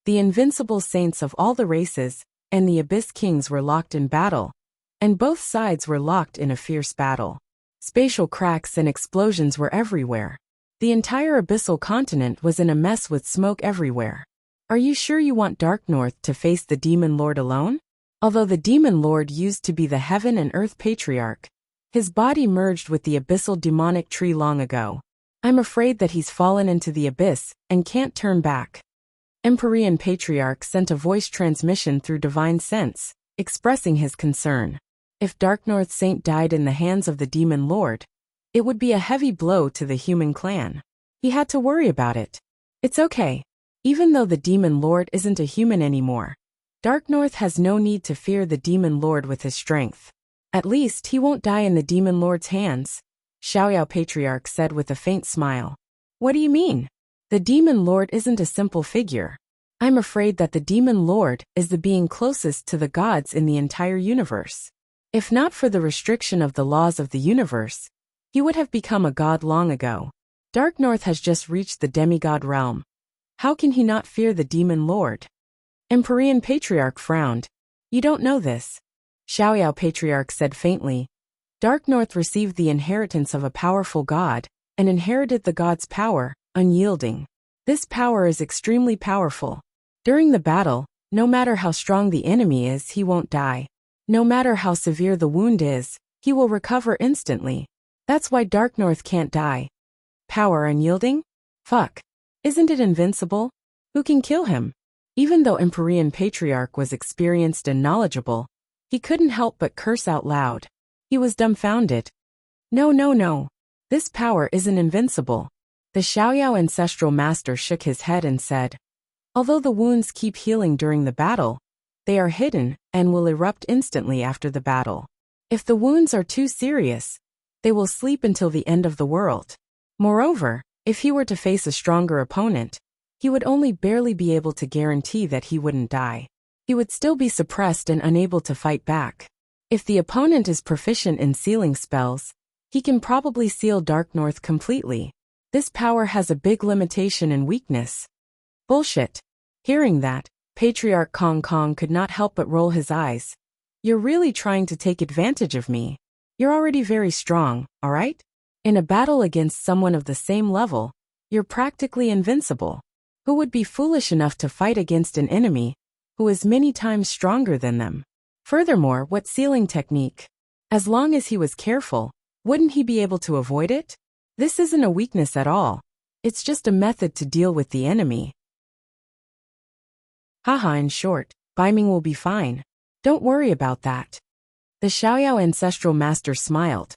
Speaker 1: the invincible saints of all the races and the Abyss Kings were locked in battle, and both sides were locked in a fierce battle. Spatial cracks and explosions were everywhere. The entire abyssal continent was in a mess with smoke everywhere. Are you sure you want Dark North to face the Demon Lord alone? Although the Demon Lord used to be the Heaven and Earth Patriarch, his body merged with the abyssal demonic tree long ago. I'm afraid that he's fallen into the abyss and can't turn back. Empyrean Patriarch sent a voice transmission through Divine Sense, expressing his concern. If Dark North Saint died in the hands of the Demon Lord, it would be a heavy blow to the human clan. He had to worry about it. It's okay. Even though the Demon Lord isn't a human anymore, Dark North has no need to fear the Demon Lord with his strength. At least he won't die in the Demon Lord's hands, Xiaoyao Patriarch said with a faint smile. What do you mean? The Demon Lord isn't a simple figure. I'm afraid that the Demon Lord is the being closest to the gods in the entire universe. If not for the restriction of the laws of the universe, he would have become a god long ago. Dark North has just reached the demigod realm. How can he not fear the Demon Lord? Empyrean Patriarch frowned. You don't know this, Xiaoyao Patriarch said faintly. Dark North received the inheritance of a powerful god, and inherited the god's power, unyielding. This power is extremely powerful. During the battle, no matter how strong the enemy is, he won't die. No matter how severe the wound is, he will recover instantly. That's why Dark North can't die. Power unyielding? Fuck. Isn't it invincible? Who can kill him? Even though Empyrean Patriarch was experienced and knowledgeable, he couldn't help but curse out loud. He was dumbfounded. No. This power isn't invincible. The Xiaoyao Ancestral Master shook his head and said, although the wounds keep healing during the battle, they are hidden and will erupt instantly after the battle. If the wounds are too serious, they will sleep until the end of the world. Moreover, if he were to face a stronger opponent, he would only barely be able to guarantee that he wouldn't die. He would still be suppressed and unable to fight back. If the opponent is proficient in sealing spells, he can probably seal Dark North completely. This power has a big limitation and weakness. Bullshit. Hearing that, Patriarch Kong Kong could not help but roll his eyes. You're really trying to take advantage of me. You're already very strong, alright? In a battle against someone of the same level, you're practically invincible. Who would be foolish enough to fight against an enemy who is many times stronger than them? Furthermore, what sealing technique? As long as he was careful, wouldn't he be able to avoid it? This isn't a weakness at all. It's just a method to deal with the enemy. Haha, in short, Baiming will be fine. Don't worry about that. The Xiaoyao Ancestral Master smiled.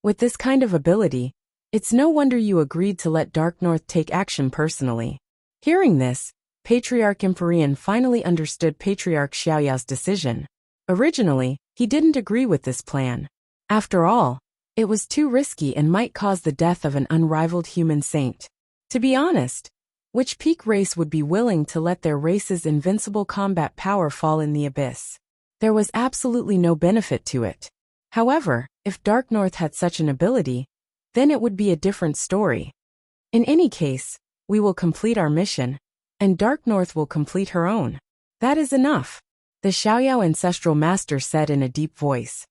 Speaker 1: With this kind of ability, it's no wonder you agreed to let Dark North take action personally. Hearing this, Patriarch Empyrean finally understood Patriarch Xiaoyao's decision. Originally, he didn't agree with this plan. After all, it was too risky and might cause the death of an unrivaled human saint. To be honest, which peak race would be willing to let their race's invincible combat power fall in the abyss? There was absolutely no benefit to it. However, if Dark North had such an ability, then it would be a different story. In any case, we will complete our mission, and Dark North will complete her own. That is enough, the Xiaoyao Ancestral Master said in a deep voice.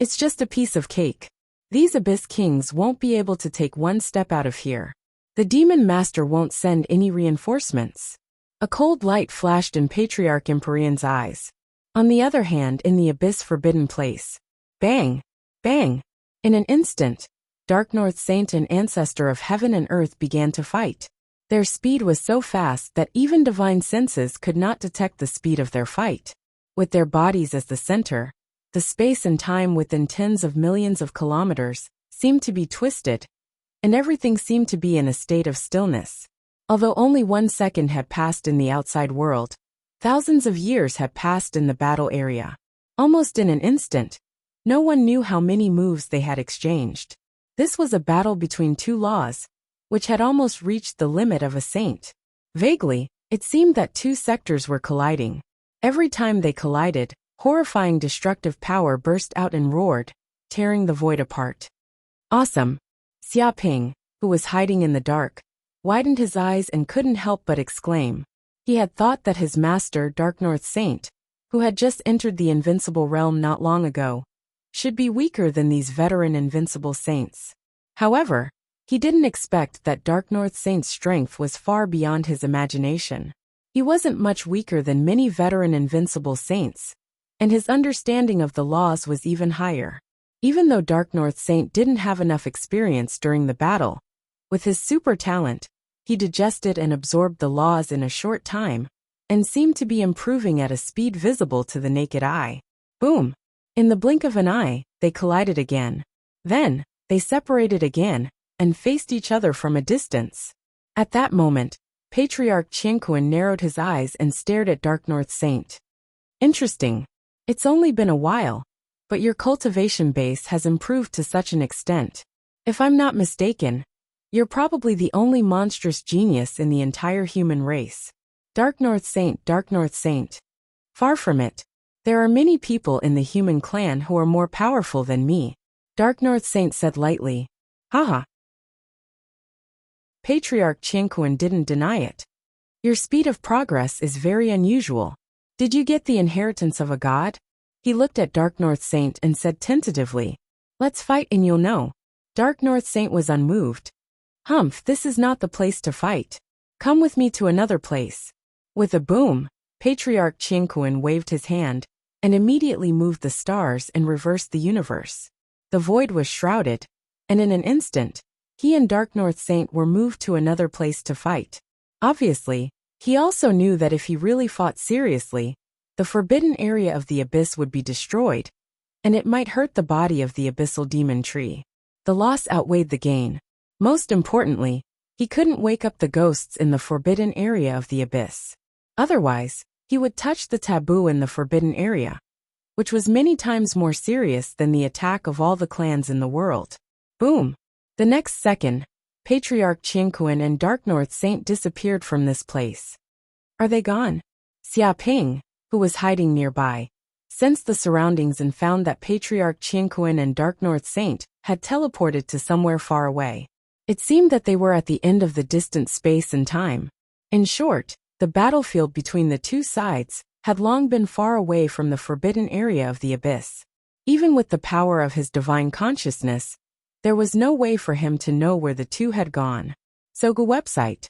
Speaker 1: It's just a piece of cake. These Abyss Kings won't be able to take one step out of here. The Demon Master won't send any reinforcements. A cold light flashed in Patriarch Empyrean's eyes. On the other hand, in the Abyss Forbidden Place. Bang! Bang! In an instant, Dark North Saint and Ancestor of Heaven and Earth began to fight. Their speed was so fast that even divine senses could not detect the speed of their fight. With their bodies as the center, the space and time within tens of millions of kilometers seemed to be twisted, and everything seemed to be in a state of stillness. Although only 1 second had passed in the outside world, thousands of years had passed in the battle area. Almost in an instant, no one knew how many moves they had exchanged. This was a battle between two laws, which had almost reached the limit of a saint. Vaguely, it seemed that two sectors were colliding. Every time they collided, horrifying destructive power burst out and roared, tearing the void apart. Awesome! Xia Ping, who was hiding in the dark, widened his eyes and couldn't help but exclaim. He had thought that his master, Dark North Saint, who had just entered the invincible realm not long ago, should be weaker than these veteran invincible saints. However, he didn't expect that Dark North Saint's strength was far beyond his imagination. He wasn't much weaker than many veteran invincible saints, and his understanding of the laws was even higher. Even though Dark North Saint didn't have enough experience during the battle, with his super talent, he digested and absorbed the laws in a short time, and seemed to be improving at a speed visible to the naked eye. Boom! In the blink of an eye, they collided again. Then, they separated again, and faced each other from a distance. At that moment, Patriarch Qianquan narrowed his eyes and stared at Dark North Saint. Interesting. It's only been a while, but your cultivation base has improved to such an extent. If I'm not mistaken, you're probably the only monstrous genius in the entire human race. Dark North Saint, Dark North Saint. Far from it. There are many people in the human clan who are more powerful than me, Dark North Saint said lightly. Haha. Patriarch Qianquan didn't deny it. Your speed of progress is very unusual. Did you get the inheritance of a god? He looked at Dark North Saint and said tentatively. Let's fight and you'll know. Dark North Saint was unmoved. Humph, this is not the place to fight. Come with me to another place. With a boom, Patriarch Qianquan waved his hand, and immediately moved the stars and reversed the universe. The void was shrouded, and in an instant, he and Dark North Saint were moved to another place to fight. Obviously, he also knew that if he really fought seriously, the forbidden area of the abyss would be destroyed, and it might hurt the body of the abyssal demon tree. The loss outweighed the gain. Most importantly, he couldn't wake up the ghosts in the forbidden area of the abyss. Otherwise, he would touch the taboo in the forbidden area, which was many times more serious than the attack of all the clans in the world. Boom! The next second, Patriarch Qianquan and Dark North Saint disappeared from this place. Are they gone? Xia Ping, who was hiding nearby, sensed the surroundings and found that Patriarch Qianquan and Dark North Saint had teleported to somewhere far away. It seemed that they were at the end of the distant space and time. In short, the battlefield between the two sides had long been far away from the forbidden area of the abyss. Even with the power of his divine consciousness, there was no way for him to know where the two had gone. Sogu website.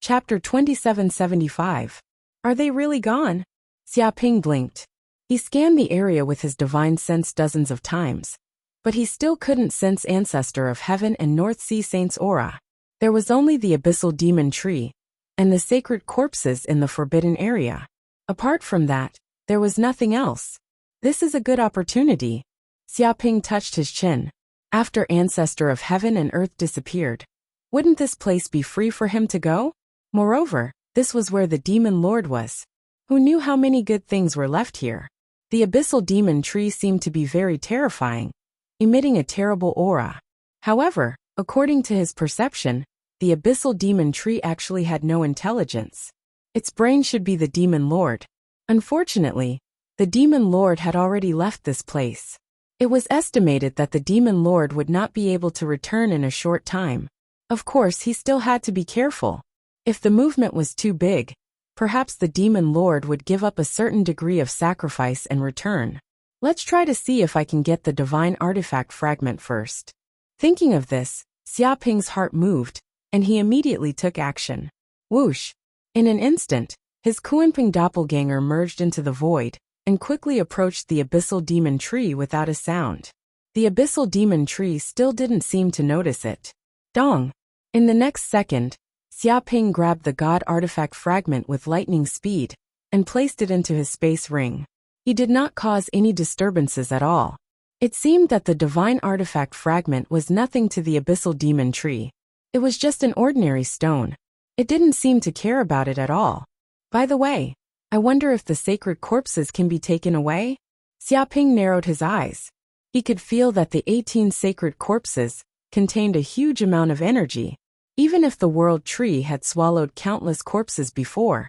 Speaker 1: Chapter 2775. Are they really gone? Xia Ping blinked. He scanned the area with his divine sense dozens of times, but he still couldn't sense Ancestor of Heaven and North Sea Saint's aura. There was only the abyssal demon tree, and the sacred corpses in the forbidden area. Apart from that, there was nothing else. This is a good opportunity. Xia Ping touched his chin. After Ancestor of Heaven and Earth disappeared, wouldn't this place be free for him to go? Moreover, this was where the demon lord was. Who knew how many good things were left here? The abyssal demon tree seemed to be very terrifying, emitting a terrible aura. However, according to his perception, the abyssal demon tree actually had no intelligence. Its brain should be the demon lord. Unfortunately, the demon lord had already left this place. It was estimated that the demon lord would not be able to return in a short time. Of course, he still had to be careful. If the movement was too big, perhaps the demon lord would give up a certain degree of sacrifice and return. Let's try to see if I can get the divine artifact fragment first. Thinking of this, Xia Ping's heart moved, and he immediately took action. Whoosh! In an instant, his Kuanping doppelganger merged into the void, and quickly approached the abyssal demon tree without a sound. The abyssal demon tree still didn't seem to notice it. Dong! In the next second, Xia Ping grabbed the god artifact fragment with lightning speed, and placed it into his space ring. He did not cause any disturbances at all. It seemed that the divine artifact fragment was nothing to the abyssal demon tree. It was just an ordinary stone. It didn't seem to care about it at all. By the way, I wonder if the sacred corpses can be taken away? Xia Ping narrowed his eyes. He could feel that the 18 sacred corpses contained a huge amount of energy. Even if the world tree had swallowed countless corpses before,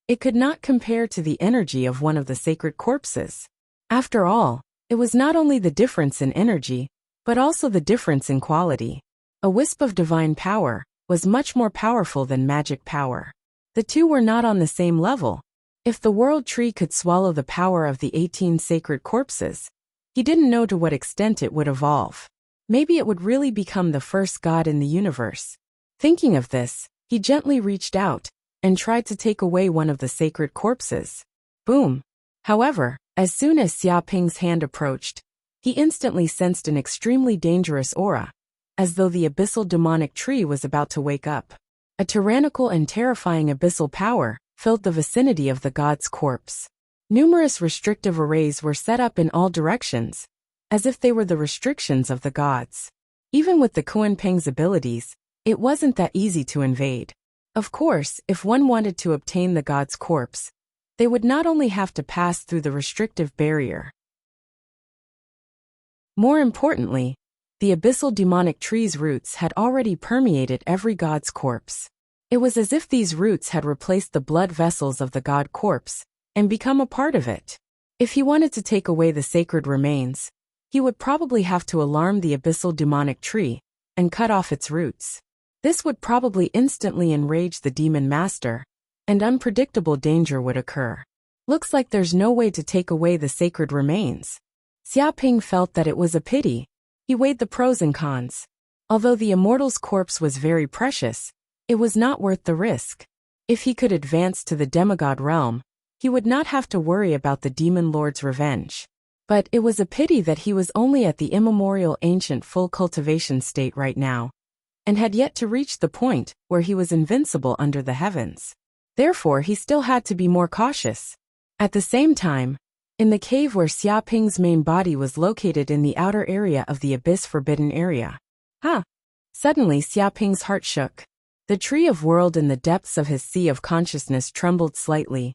Speaker 1: it could not compare to the energy of one of the sacred corpses. After all, it was not only the difference in energy, but also the difference in quality. A wisp of divine power was much more powerful than magic power. The two were not on the same level. If the world tree could swallow the power of the 18 sacred corpses, he didn't know to what extent it would evolve. Maybe it would really become the first god in the universe. Thinking of this, he gently reached out and tried to take away one of the sacred corpses. Boom! However, as soon as Xia Ping's hand approached, he instantly sensed an extremely dangerous aura, as though the abyssal demonic tree was about to wake up. A tyrannical and terrifying abyssal power filled the vicinity of the god's corpse. Numerous restrictive arrays were set up in all directions, as if they were the restrictions of the gods. Even with the Kunpeng's abilities, it wasn't that easy to invade. Of course, if one wanted to obtain the god's corpse, they would not only have to pass through the restrictive barrier. More importantly, the abyssal demonic tree's roots had already permeated every god's corpse. It was as if these roots had replaced the blood vessels of the god corpse and become a part of it. If he wanted to take away the sacred remains, he would probably have to alarm the abyssal demonic tree and cut off its roots. This would probably instantly enrage the demon master, and unpredictable danger would occur. Looks like there's no way to take away the sacred remains. Xia Ping felt that it was a pity. He weighed the pros and cons. Although the immortal's corpse was very precious, it was not worth the risk. If he could advance to the demigod realm, he would not have to worry about the demon lord's revenge. But it was a pity that he was only at the immemorial ancient full cultivation state right now, and had yet to reach the point where he was invincible under the heavens. Therefore, he still had to be more cautious. At the same time, in the cave where Xia Ping's main body was located in the outer area of the Abyss Forbidden Area. Suddenly Xia Ping's heart shook. The tree of world in the depths of his sea of consciousness trembled slightly,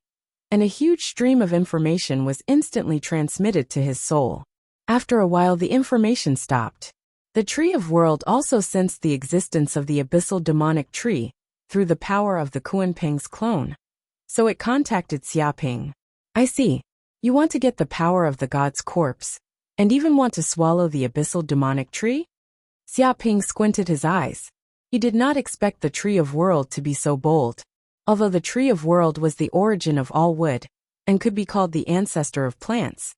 Speaker 1: and a huge stream of information was instantly transmitted to his soul. After a while the information stopped. The tree of world also sensed the existence of the abyssal demonic tree through the power of the Kunpeng's clone. So it contacted Xia Ping. I see. You want to get the power of the god's corpse, and even want to swallow the abyssal demonic tree? Xia Ping squinted his eyes. He did not expect the tree of world to be so bold. Although the tree of world was the origin of all wood, and could be called the ancestor of plants,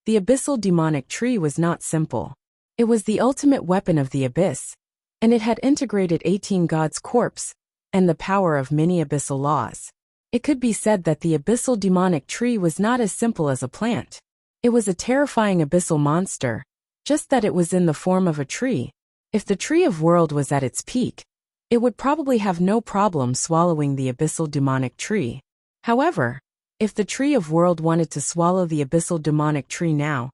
Speaker 1: the abyssal demonic tree was not simple. It was the ultimate weapon of the abyss, and it had integrated 18 gods' corpse and the power of many abyssal laws. It could be said that the abyssal demonic tree was not as simple as a plant. It was a terrifying abyssal monster, just that it was in the form of a tree. If the tree of world was at its peak, it would probably have no problem swallowing the abyssal demonic tree. However, if the tree of world wanted to swallow the abyssal demonic tree now,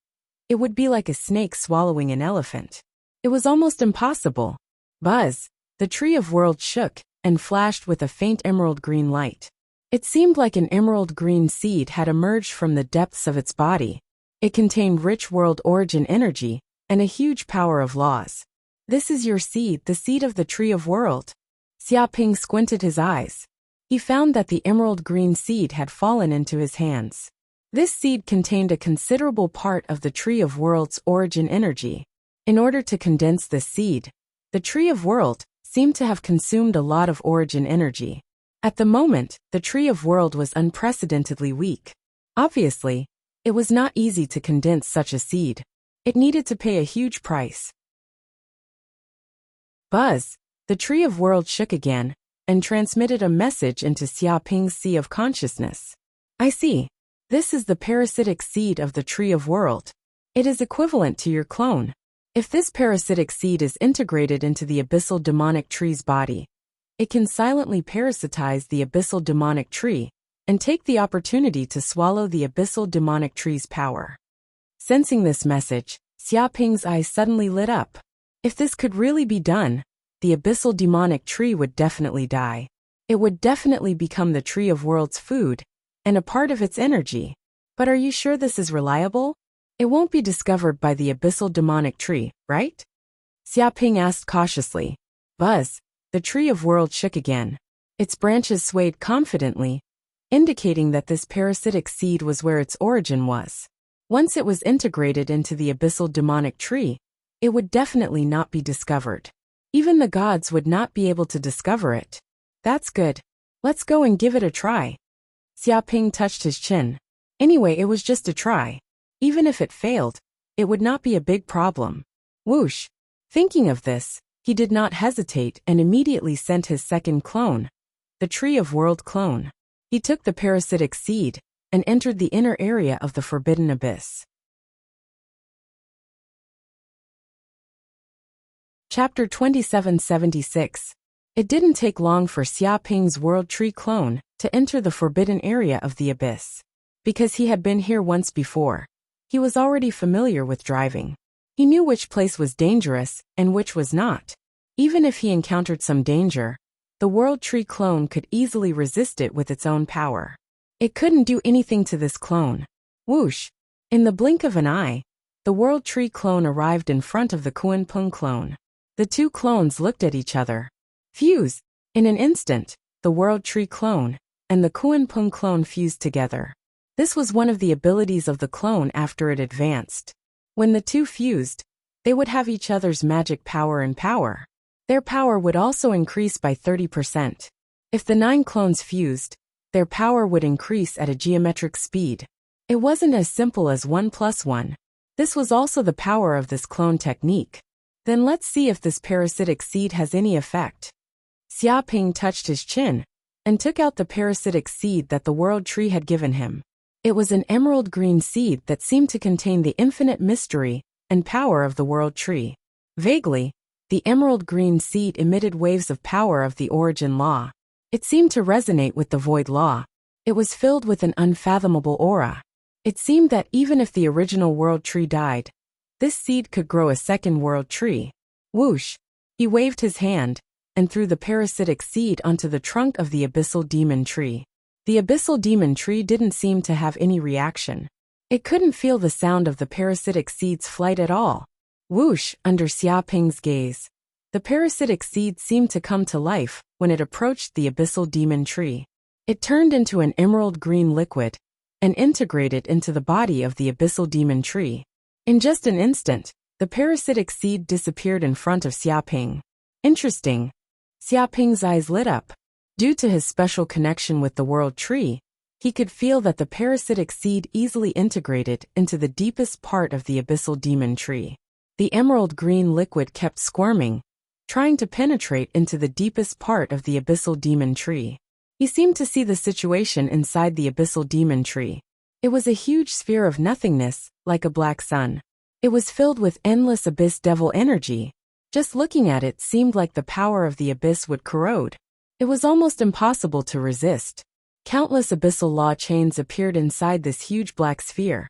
Speaker 1: it would be like a snake swallowing an elephant. It was almost impossible. Buzz! The tree of world shook and flashed with a faint emerald green light. It seemed like an emerald green seed had emerged from the depths of its body. It contained rich world origin energy and a huge power of laws. This is your seed, the seed of the tree of world. Xia Ping squinted his eyes. He found that the emerald green seed had fallen into his hands. This seed contained a considerable part of the tree of world's origin energy. In order to condense this seed, the tree of world seemed to have consumed a lot of origin energy. At the moment, the tree of world was unprecedentedly weak. Obviously, it was not easy to condense such a seed. It needed to pay a huge price. Buzz! The tree of world shook again and transmitted a message into Xia Ping's sea of consciousness. I see. This is the parasitic seed of the tree of world. It is equivalent to your clone. If this parasitic seed is integrated into the abyssal demonic tree's body, it can silently parasitize the abyssal demonic tree and take the opportunity to swallow the abyssal demonic tree's power. Sensing this message, Xia Ping's eyes suddenly lit up. If this could really be done, the abyssal demonic tree would definitely die. It would definitely become the tree of world's food and a part of its energy. But are you sure this is reliable? It won't be discovered by the abyssal demonic tree, right? Xiaoping asked cautiously. Buzz. The tree of world shook again. Its branches swayed confidently, indicating that this parasitic seed was where its origin was. Once it was integrated into the abyssal demonic tree, it would definitely not be discovered. Even the gods would not be able to discover it. That's good. Let's go and give it a try. Xiaoping touched his chin. Anyway, it was just a try. Even if it failed, it would not be a big problem. Whoosh. Thinking of this, he did not hesitate and immediately sent his second clone, the Tree of World clone. He took the parasitic seed and entered the inner area of the forbidden abyss. Chapter 2776. It didn't take long for Xiaoping's World Tree clone to enter the forbidden area of the abyss. Because he had been here once before, he was already familiar with driving. He knew which place was dangerous and which was not. Even if he encountered some danger, the World Tree clone could easily resist it with its own power. It couldn't do anything to this clone. Whoosh! In the blink of an eye, the World Tree clone arrived in front of the Kunpeng clone. The two clones looked at each other. Fuse! In an instant, the World Tree clone and the Kunpeng clone fused together. This was one of the abilities of the clone after it advanced. When the two fused, they would have each other's magic power and power. Their power would also increase by 30%. If the 9 clones fused, their power would increase at a geometric speed. It wasn't as simple as 1 + 1. This was also the power of this clone technique. Then let's see if this parasitic seed has any effect. Xiaoping touched his chin and took out the parasitic seed that the World Tree had given him. It was an emerald green seed that seemed to contain the infinite mystery and power of the World Tree. Vaguely, the emerald green seed emitted waves of power of the origin law. It seemed to resonate with the void law. It was filled with an unfathomable aura. It seemed that even if the original World Tree died, this seed could grow a second World Tree. Whoosh! He waved his hand and threw the parasitic seed onto the trunk of the abyssal demon tree. The abyssal demon tree didn't seem to have any reaction. It couldn't feel the sound of the parasitic seed's flight at all. Whoosh! Under Xiaoping's gaze, the parasitic seed seemed to come to life when it approached the abyssal demon tree. It turned into an emerald green liquid and integrated into the body of the abyssal demon tree. In just an instant, the parasitic seed disappeared in front of Xiaoping. Interesting. Xiaoping's eyes lit up. Due to his special connection with the World Tree, he could feel that the parasitic seed easily integrated into the deepest part of the abyssal demon tree. The emerald green liquid kept squirming, trying to penetrate into the deepest part of the abyssal demon tree. He seemed to see the situation inside the abyssal demon tree. It was a huge sphere of nothingness, like a black sun. It was filled with endless abyss devil energy. Just looking at it seemed like the power of the abyss would corrode. It was almost impossible to resist. Countless abyssal law chains appeared inside this huge black sphere,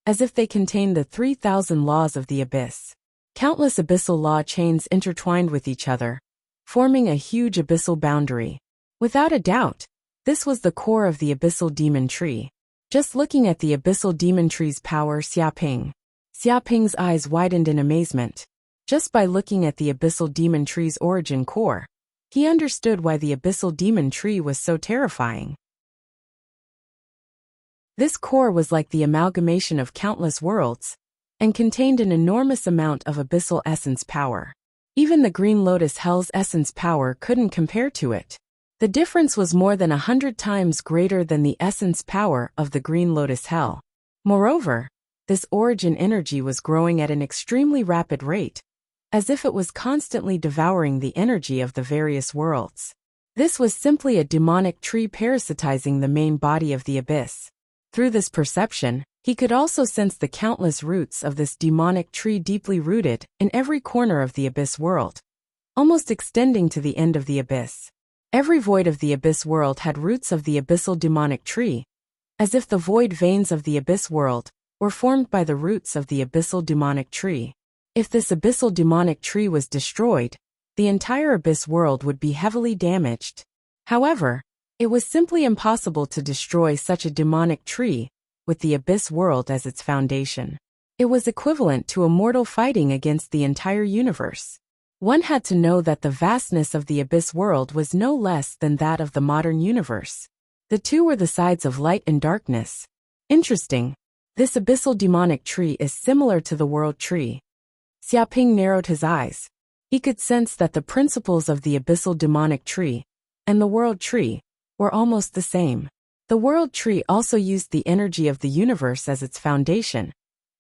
Speaker 1: as if they contained the 3,000 laws of the abyss. Countless abyssal law chains intertwined with each other, forming a huge abyssal boundary. Without a doubt, this was the core of the abyssal demon tree. Just looking at the abyssal demon tree's power, Xiaoping's eyes widened in amazement. Just by looking at the abyssal demon tree's origin core, he understood why the abyssal demon tree was so terrifying. This core was like the amalgamation of countless worlds, and contained an enormous amount of abyssal essence power. Even the Green Lotus Hell's essence power couldn't compare to it. The difference was more than 100 times greater than the essence power of the Green Lotus Hell. Moreover, this origin energy was growing at an extremely rapid rate, as if it was constantly devouring the energy of the various worlds. This was simply a demonic tree parasitizing the main body of the abyss. Through this perception, he could also sense the countless roots of this demonic tree deeply rooted in every corner of the abyss world, almost extending to the end of the abyss. Every void of the abyss world had roots of the abyssal demonic tree, as if the void veins of the abyss world were formed by the roots of the abyssal demonic tree. If this abyssal demonic tree was destroyed, the entire abyss world would be heavily damaged. However, it was simply impossible to destroy such a demonic tree with the abyss world as its foundation. It was equivalent to a mortal fighting against the entire universe. One had to know that the vastness of the abyss world was no less than that of the modern universe. The two were the sides of light and darkness. Interesting. This abyssal demonic tree is similar to the world tree. Xiaoping narrowed his eyes. He could sense that the principles of the abyssal demonic tree and the world tree were almost the same. The world tree also used the energy of the universe as its foundation,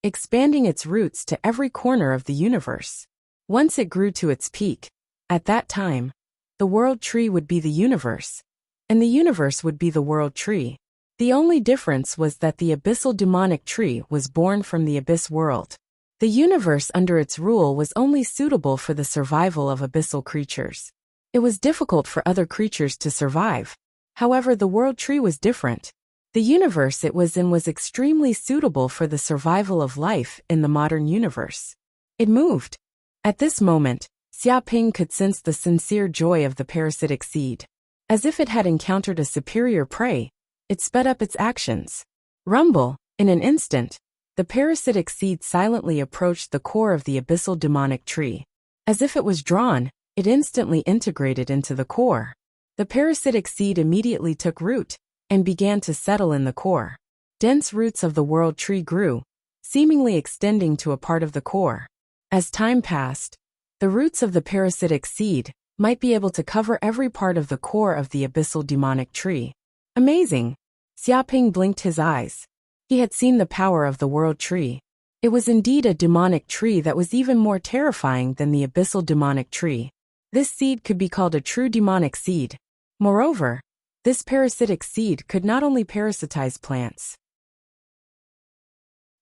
Speaker 1: expanding its roots to every corner of the universe. Once it grew to its peak, at that time, the world tree would be the universe, and the universe would be the world tree. The only difference was that the abyssal demonic tree was born from the abyss world. The universe under its rule was only suitable for the survival of abyssal creatures. It was difficult for other creatures to survive. However, the world tree was different. The universe it was in was extremely suitable for the survival of life in the modern universe. It moved. At this moment, Xiaoping could sense the sincere joy of the parasitic seed. As if it had encountered a superior prey, it sped up its actions. Rumble, in an instant, the parasitic seed silently approached the core of the abyssal demonic tree. As if it was drawn, it instantly integrated into the core. The parasitic seed immediately took root and began to settle in the core. Dense roots of the world tree grew, seemingly extending to a part of the core. As time passed, the roots of the parasitic seed might be able to cover every part of the core of the abyssal demonic tree. Amazing! Xiaoping blinked his eyes. He had seen the power of the world tree. It was indeed a demonic tree that was even more terrifying than the abyssal demonic tree. This seed could be called a true demonic seed. Moreover, this parasitic seed could not only parasitize plants.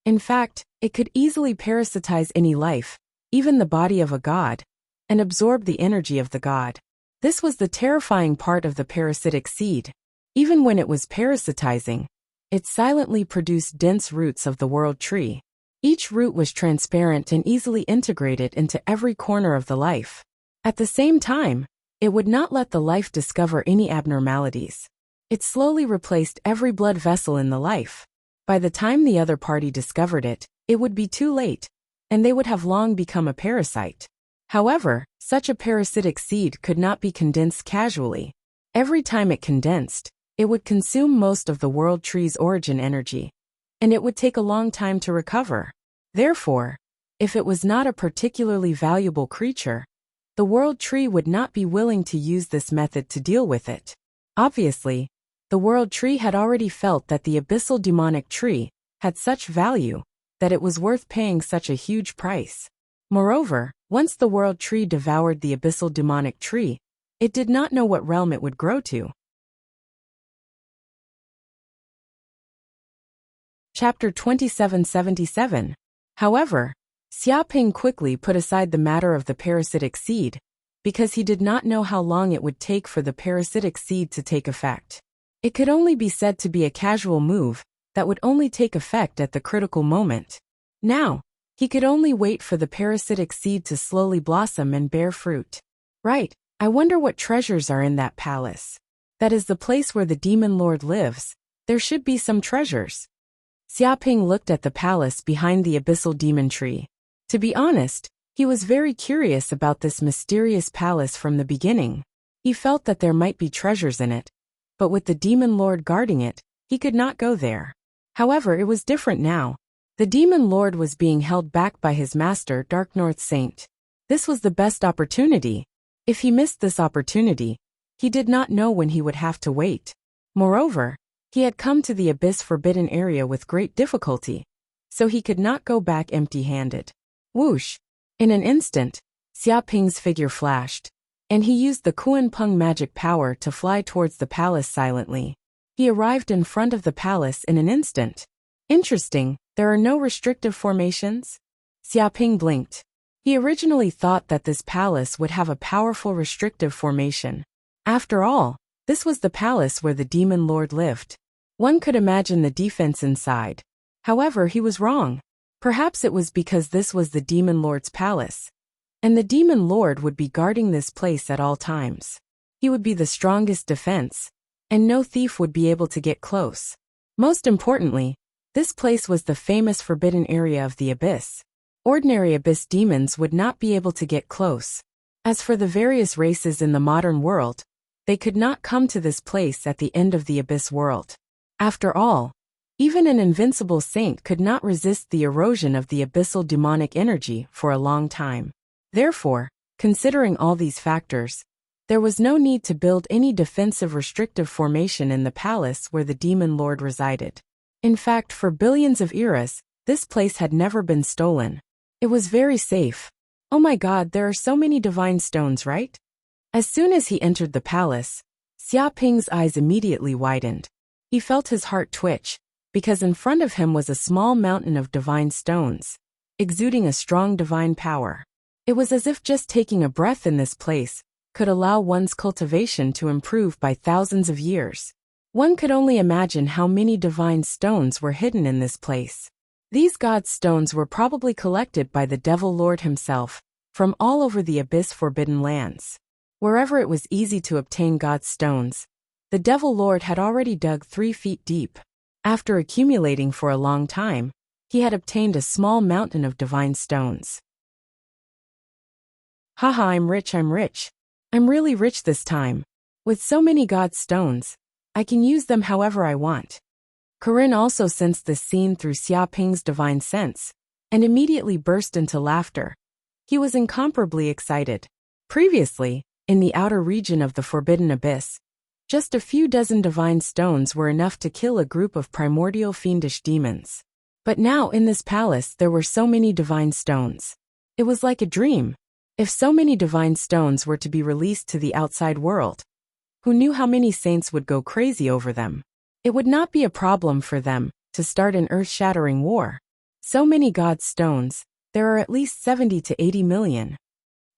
Speaker 1: In fact, it could easily parasitize any life, even the body of a god, and absorb the energy of the god. This was the terrifying part of the parasitic seed. Even when it was parasitizing, it silently produced dense roots of the world tree. Each root was transparent and easily integrated into every corner of the life. At the same time, it would not let the life discover any abnormalities. It slowly replaced every blood vessel in the life. By the time the other party discovered it, it would be too late, and they would have long become a parasite. However, such a parasitic seed could not be condensed casually. Every time it condensed, it would consume most of the world tree's origin energy, and it would take a long time to recover. Therefore, if it was not a particularly valuable creature, the world tree would not be willing to use this method to deal with it. Obviously, the world tree had already felt that the abyssal demonic tree had such value that it was worth paying such a huge price. Moreover, once the world tree devoured the abyssal demonic tree, it did not know what realm it would grow to. Chapter 2777. However, Xiaoping quickly put aside the matter of the parasitic seed, because he did not know how long it would take for the parasitic seed to take effect. It could only be said to be a casual move that would only take effect at the critical moment. Now, he could only wait for the parasitic seed to slowly blossom and bear fruit. Right, I wonder what treasures are in that palace. That is the place where the demon lord lives. There should be some treasures. Xiaoping looked at the palace behind the abyssal demon tree. To be honest, he was very curious about this mysterious palace from the beginning. He felt that there might be treasures in it, but with the demon lord guarding it, he could not go there. However, it was different now. The demon lord was being held back by his master, Dark North Saint. This was the best opportunity. If he missed this opportunity, he did not know when he would have to wait. Moreover, he had come to the abyss forbidden area with great difficulty, so he could not go back empty-handed. Whoosh! In an instant, Xiaoping's figure flashed, and he used the Kuan-Peng magic power to fly towards the palace silently. He arrived in front of the palace in an instant. Interesting, there are no restrictive formations? Xiaoping blinked. He originally thought that this palace would have a powerful restrictive formation. After all, this was the palace where the demon lord lived. One could imagine the defense inside. However, he was wrong. Perhaps it was because this was the demon lord's palace, and the demon lord would be guarding this place at all times. He would be the strongest defense, and no thief would be able to get close. Most importantly, this place was the famous forbidden area of the abyss. Ordinary abyss demons would not be able to get close. As for the various races in the modern world, they could not come to this place at the end of the abyss world. After all, even an invincible saint could not resist the erosion of the abyssal demonic energy for a long time. Therefore, considering all these factors, there was no need to build any defensive restrictive formation in the palace where the demon lord resided. In fact, for billions of eras, this place had never been stolen. It was very safe. Oh my God, there are so many divine stones, right? As soon as he entered the palace, Xia Ping's eyes immediately widened. He felt his heart twitch, because in front of him was a small mountain of divine stones, exuding a strong divine power. It was as if just taking a breath in this place could allow one's cultivation to improve by thousands of years. One could only imagine how many divine stones were hidden in this place. These god stones were probably collected by the Devil Lord himself, from all over the Abyss Forbidden Lands. Wherever it was easy to obtain god stones, the Devil Lord had already dug 3 feet deep. After accumulating for a long time, he had obtained a small mountain of divine stones. Haha, I'm rich. I'm really rich this time. With so many god stones, I can use them however I want. Corinne also sensed this scene through Xia Ping's divine sense, and immediately burst into laughter. He was incomparably excited. Previously, in the outer region of the Forbidden Abyss, just a few dozen divine stones were enough to kill a group of primordial fiendish demons. But now in this palace there were so many divine stones. It was like a dream. If so many divine stones were to be released to the outside world, who knew how many saints would go crazy over them? It would not be a problem for them to start an earth-shattering war. So many god stones, there are at least 70 to 80 million.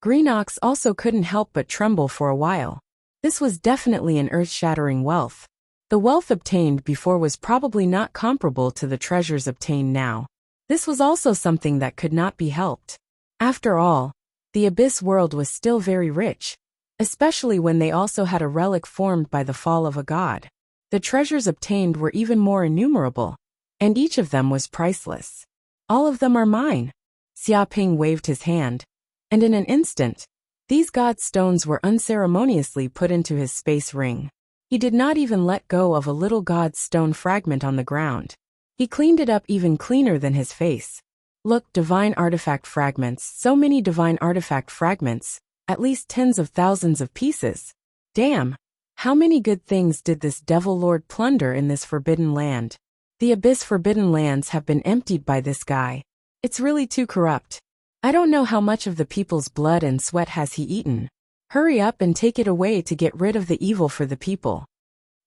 Speaker 1: Green Ox also couldn't help but tremble for a while. This was definitely an earth-shattering wealth. The wealth obtained before was probably not comparable to the treasures obtained now. This was also something that could not be helped. After all, the Abyss world was still very rich, especially when they also had a relic formed by the fall of a god. The treasures obtained were even more innumerable, and each of them was priceless. All of them are mine. Xia Ping waved his hand, and in an instant, these god stones were unceremoniously put into his space ring. He did not even let go of a little god stone fragment on the ground. He cleaned it up even cleaner than his face. Look, divine artifact fragments, so many divine artifact fragments, at least tens of thousands of pieces. Damn! How many good things did this Devil Lord plunder in this forbidden land? The Abyss Forbidden Lands have been emptied by this guy. It's really too corrupt. I don't know how much of the people's blood and sweat has he eaten. Hurry up and take it away to get rid of the evil for the people.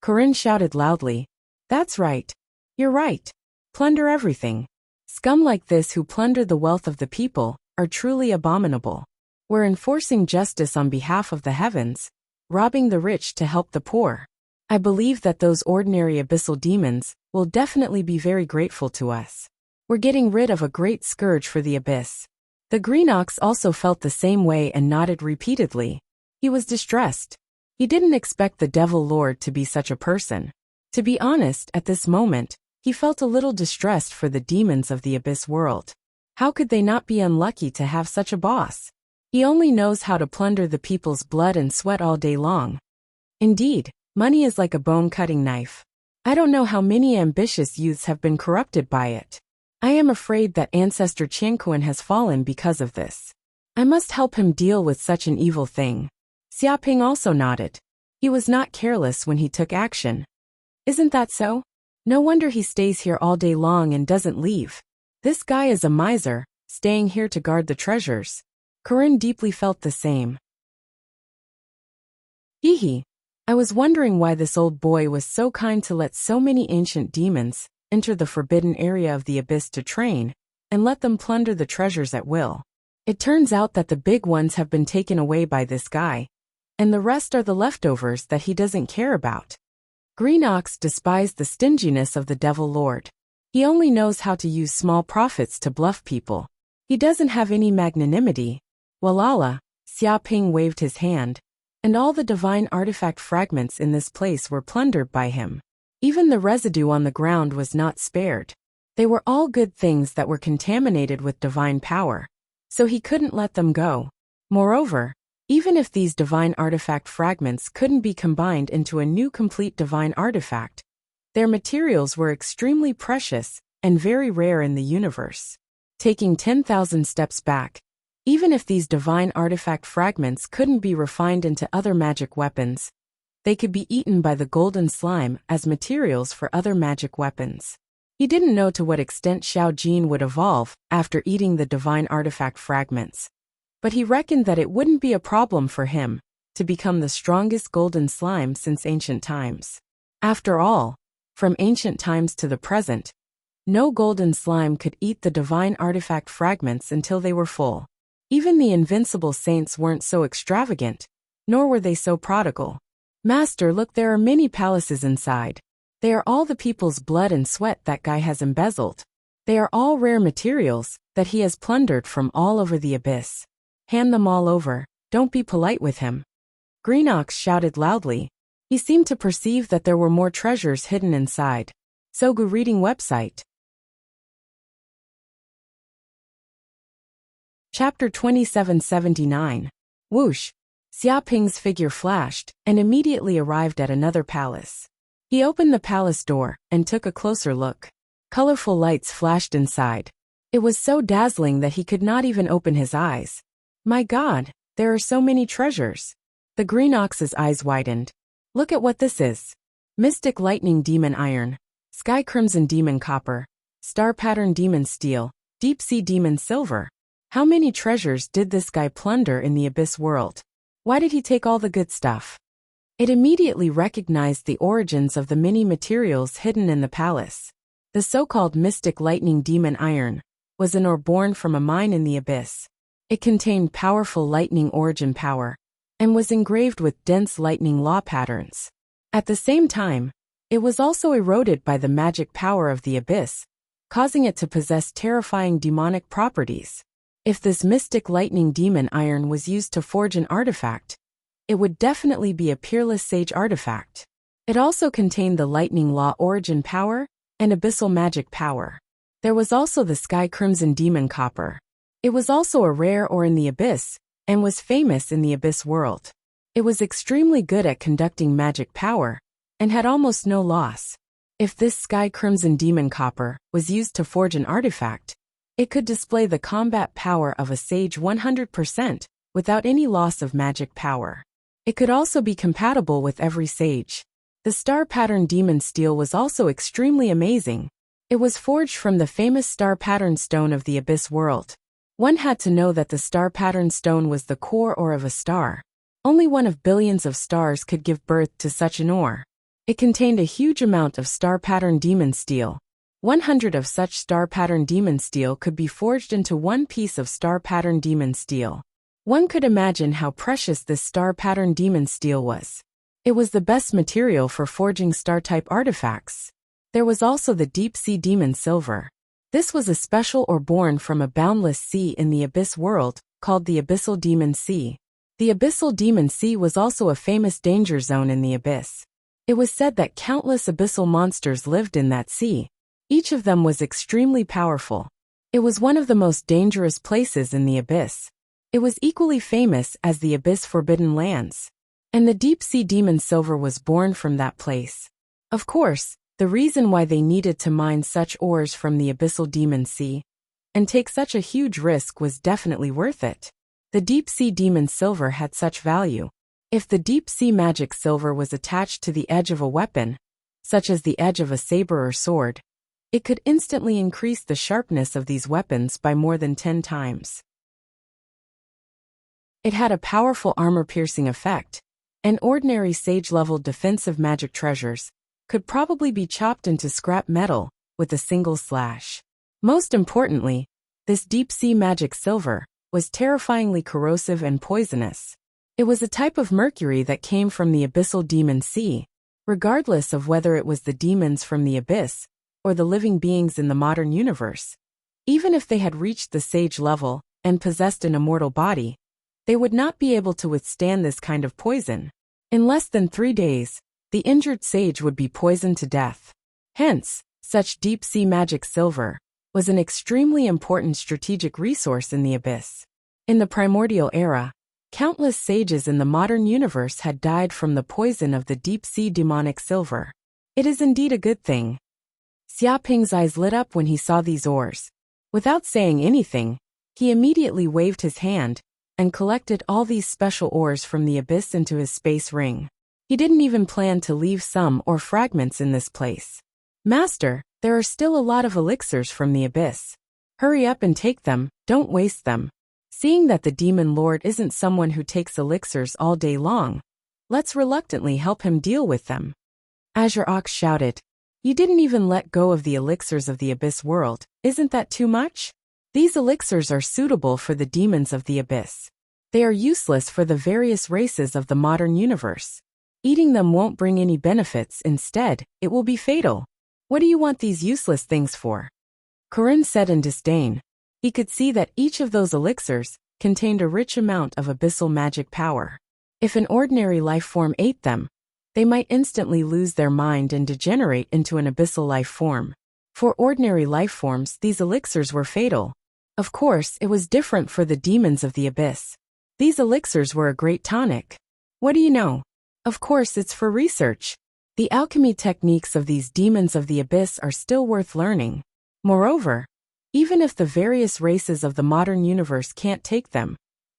Speaker 1: Corinne shouted loudly. That's right. You're right. Plunder everything. Scum like this who plunder the wealth of the people are truly abominable. We're enforcing justice on behalf of the heavens, robbing the rich to help the poor. I believe that those ordinary abyssal demons will definitely be very grateful to us. We're getting rid of a great scourge for the abyss. The Green Ox also felt the same way and nodded repeatedly. He was distressed. He didn't expect the Devil Lord to be such a person. To be honest, at this moment, he felt a little distressed for the demons of the abyss world. How could they not be unlucky to have such a boss? He only knows how to plunder the people's blood and sweat all day long. Indeed, money is like a bone-cutting knife. I don't know how many ambitious youths have been corrupted by it. I am afraid that Ancestor Qianquan has fallen because of this. I must help him deal with such an evil thing. Xia Ping also nodded. He was not careless when he took action. Isn't that so? No wonder he stays here all day long and doesn't leave. This guy is a miser, staying here to guard the treasures. Corinne deeply felt the same. Hee. I was wondering why this old boy was so kind to let so many ancient demons enter the forbidden area of the abyss to train, and let them plunder the treasures at will. It turns out that the big ones have been taken away by this guy, and the rest are the leftovers that he doesn't care about. Green Ox despised the stinginess of the Devil Lord. He only knows how to use small profits to bluff people. He doesn't have any magnanimity. Walala, Xia Ping waved his hand, and all the divine artifact fragments in this place were plundered by him. Even the residue on the ground was not spared. They were all good things that were contaminated with divine power, so he couldn't let them go. Moreover, Even if these divine artifact fragments couldn't be combined into a new complete divine artifact, their materials were extremely precious and very rare in the universe. Taking 10,000 steps back, even if these divine artifact fragments couldn't be refined into other magic weapons, they could be eaten by the golden slime as materials for other magic weapons. He didn't know to what extent Xiao Jin would evolve after eating the divine artifact fragments, but he reckoned that it wouldn't be a problem for him to become the strongest golden slime since ancient times. After all, from ancient times to the present, no golden slime could eat the divine artifact fragments until they were full. Even the invincible saints weren't so extravagant, nor were they so prodigal. Master, look, there are many palaces inside. They are all the people's blood and sweat that guy has embezzled. They are all rare materials that he has plundered from all over the abyss. Hand them all over, don't be polite with him. Greenox shouted loudly. He seemed to perceive that there were more treasures hidden inside. Sogu reading website. Chapter 2779. Whoosh! Xiaoping's figure flashed and immediately arrived at another palace. He opened the palace door and took a closer look. Colorful lights flashed inside. It was so dazzling that he could not even open his eyes. My God, there are so many treasures. The Greenox's eyes widened. Look at what this is. Mystic Lightning Demon Iron, Sky Crimson Demon Copper, Star Pattern Demon Steel, Deep Sea Demon Silver. How many treasures did this guy plunder in the Abyss world? Why did he take all the good stuff? It immediately recognized the origins of the many materials hidden in the palace. The so-called Mystic Lightning Demon Iron was an ore born from a mine in the Abyss. It contained powerful lightning origin power and was engraved with dense lightning law patterns. At the same time, it was also eroded by the magic power of the Abyss, causing it to possess terrifying demonic properties. If this Mystic Lightning Demon Iron was used to forge an artifact, it would definitely be a peerless sage artifact. It also contained the lightning law origin power and abyssal magic power. There was also the Sky Crimson Demon Copper. It was also a rare ore in the Abyss and was famous in the Abyss world. It was extremely good at conducting magic power and had almost no loss. If this Sky Crimson Demon Copper was used to forge an artifact, it could display the combat power of a sage 100% without any loss of magic power. It could also be compatible with every sage. The Star Pattern Demon Steel was also extremely amazing. It was forged from the famous Star Pattern Stone of the Abyss world. One had to know that the Star Pattern Stone was the core ore of a star. Only one of billions of stars could give birth to such an ore. It contained a huge amount of Star Pattern Demon Steel. 100 of such Star Pattern Demon Steel could be forged into one piece of Star Pattern Demon Steel. One could imagine how precious this Star Pattern Demon Steel was. It was the best material for forging star-type artifacts. There was also the Deep Sea Demon Silver. This was a special ore born from a boundless sea in the Abyss world, called the Abyssal Demon Sea. The Abyssal Demon Sea was also a famous danger zone in the Abyss. It was said that countless abyssal monsters lived in that sea. Each of them was extremely powerful. It was one of the most dangerous places in the Abyss. It was equally famous as the Abyss Forbidden Lands. And the Deep Sea Demon Silver was born from that place. Of course, the reason why they needed to mine such ores from the Abyssal Demon Sea and take such a huge risk was definitely worth it. The Deep Sea Demon Silver had such value. If the Deep Sea Magic Silver was attached to the edge of a weapon, such as the edge of a saber or sword, it could instantly increase the sharpness of these weapons by more than 10 times. It had a powerful armor-piercing effect, and ordinary sage-level defensive magic treasures could probably be chopped into scrap metal with a single slash. Most importantly, this deep-sea magic silver was terrifyingly corrosive and poisonous. It was a type of mercury that came from the Abyssal Demon Sea, regardless of whether it was the demons from the Abyss or the living beings in the modern universe. Even if they had reached the sage level and possessed an immortal body, they would not be able to withstand this kind of poison. In less than 3 days, the injured sage would be poisoned to death. Hence, such deep-sea magic silver was an extremely important strategic resource in the Abyss. In the primordial era, Countless sages in the modern universe had died from the poison of the deep-sea demonic silver. It is indeed a good thing. Xiaoping's eyes lit up when he saw these ores. Without saying anything, he immediately waved his hand and collected all these special ores from the abyss into his space ring. He didn't even plan to leave some or fragments in this place. Master, there are still a lot of elixirs from the abyss. Hurry up and take them, don't waste them. Seeing that the demon lord isn't someone who takes elixirs all day long, let's reluctantly help him deal with them. Azure Ox shouted. You didn't even let go of the elixirs of the abyss world, isn't that too much? These elixirs are suitable for the demons of the abyss. They are useless for the various races of the modern universe. Eating them won't bring any benefits, instead, it will be fatal. What do you want these useless things for? Corinne said in disdain. He could see that each of those elixirs contained a rich amount of abyssal magic power. If an ordinary life form ate them, they might instantly lose their mind and degenerate into an abyssal life form. For ordinary life forms, these elixirs were fatal. Of course, it was different for the demons of the abyss. These elixirs were a great tonic. What do you know? Of course, it's for research. The alchemy techniques of these demons of the abyss are still worth learning. Moreover, even if the various races of the modern universe can't take them,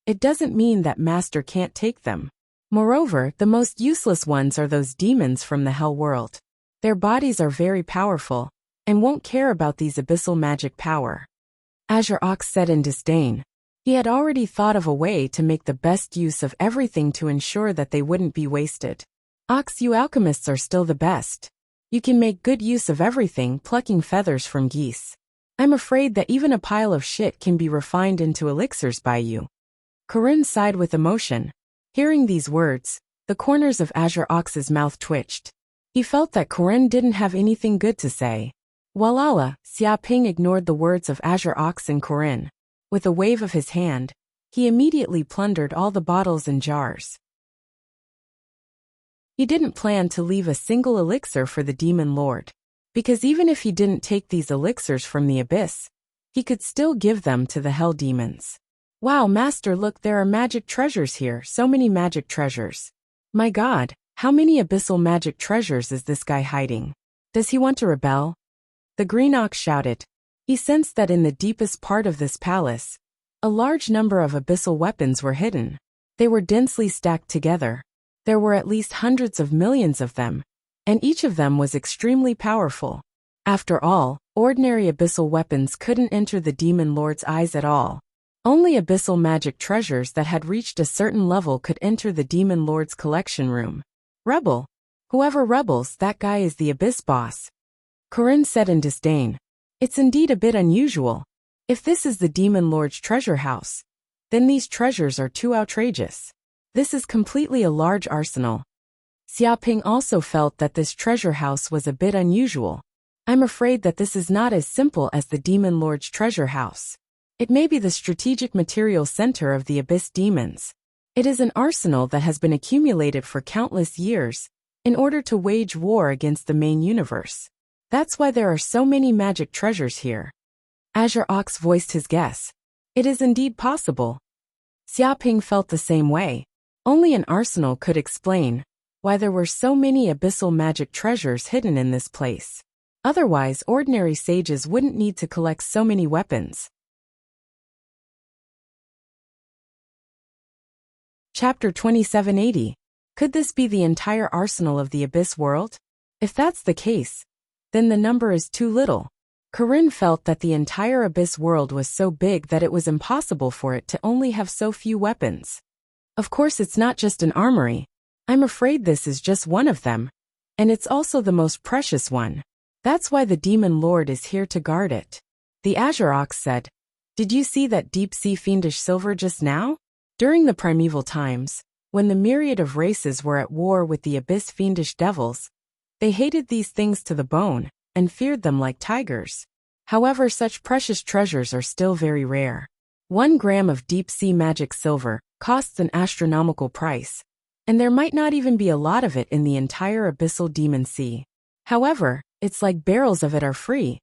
Speaker 1: it doesn't mean that Master can't take them. Moreover, the most useless ones are those demons from the hell world. Their bodies are very powerful, and won't care about these abyssal magic power. Azure Ox said in disdain. He had already thought of a way to make the best use of everything to ensure that they wouldn't be wasted. Ox, you alchemists are still the best. You can make good use of everything, plucking feathers from geese. I'm afraid that even a pile of shit can be refined into elixirs by you. Corinne sighed with emotion. Hearing these words, the corners of Azure Ox's mouth twitched. He felt that Corinne didn't have anything good to say. Walala, Xiaoping ignored the words of Azure Ox and Corinne. With a wave of his hand, he immediately plundered all the bottles and jars. He didn't plan to leave a single elixir for the demon lord, because even if he didn't take these elixirs from the abyss, he could still give them to the hell demons. Wow, Master, look, there are magic treasures here, so many magic treasures. My God, how many abyssal magic treasures is this guy hiding? Does he want to rebel? The Green Ox shouted. He sensed that in the deepest part of this palace, a large number of abyssal weapons were hidden. They were densely stacked together. There were at least hundreds of millions of them, and each of them was extremely powerful. After all, ordinary abyssal weapons couldn't enter the demon lord's eyes at all. Only abyssal magic treasures that had reached a certain level could enter the demon lord's collection room. Rebel. Whoever rebels, that guy is the abyss boss. Corinne said in disdain. It's indeed a bit unusual. If this is the demon lord's treasure house, then these treasures are too outrageous. This is completely a large arsenal. Xiaoping also felt that this treasure house was a bit unusual. I'm afraid that this is not as simple as the demon lord's treasure house. It may be the strategic material center of the abyss demons. It is an arsenal that has been accumulated for countless years in order to wage war against the main universe. That's why there are so many magic treasures here. Azure Ox voiced his guess. It is indeed possible. Xiaoping felt the same way. Only an arsenal could explain why there were so many abyssal magic treasures hidden in this place. Otherwise, ordinary sages wouldn't need to collect so many weapons. Chapter 2780. Could this be the entire arsenal of the abyss world? If that's the case, then the number is too little. Corinne felt that the entire abyss world was so big that it was impossible for it to only have so few weapons. Of course, it's not just an armory. I'm afraid this is just one of them, and it's also the most precious one. That's why the demon lord is here to guard it. The Azure Ox said. Did you see that deep-sea fiendish silver just now? During the primeval times, when the myriad of races were at war with the abyss fiendish devils, they hated these things to the bone and feared them like tigers. However, such precious treasures are still very rare. 1 gram of deep-sea magic silver costs an astronomical price, and there might not even be a lot of it in the entire abyssal demon sea. However, it's like barrels of it are free.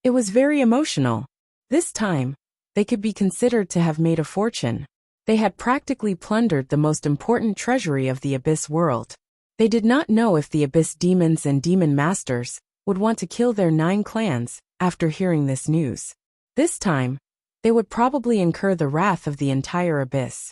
Speaker 1: It was very emotional. This time, they could be considered to have made a fortune. They had practically plundered the most important treasury of the Abyss world. They did not know if the Abyss demons and demon masters would want to kill their 9 clans after hearing this news. This time, they would probably incur the wrath of the entire Abyss.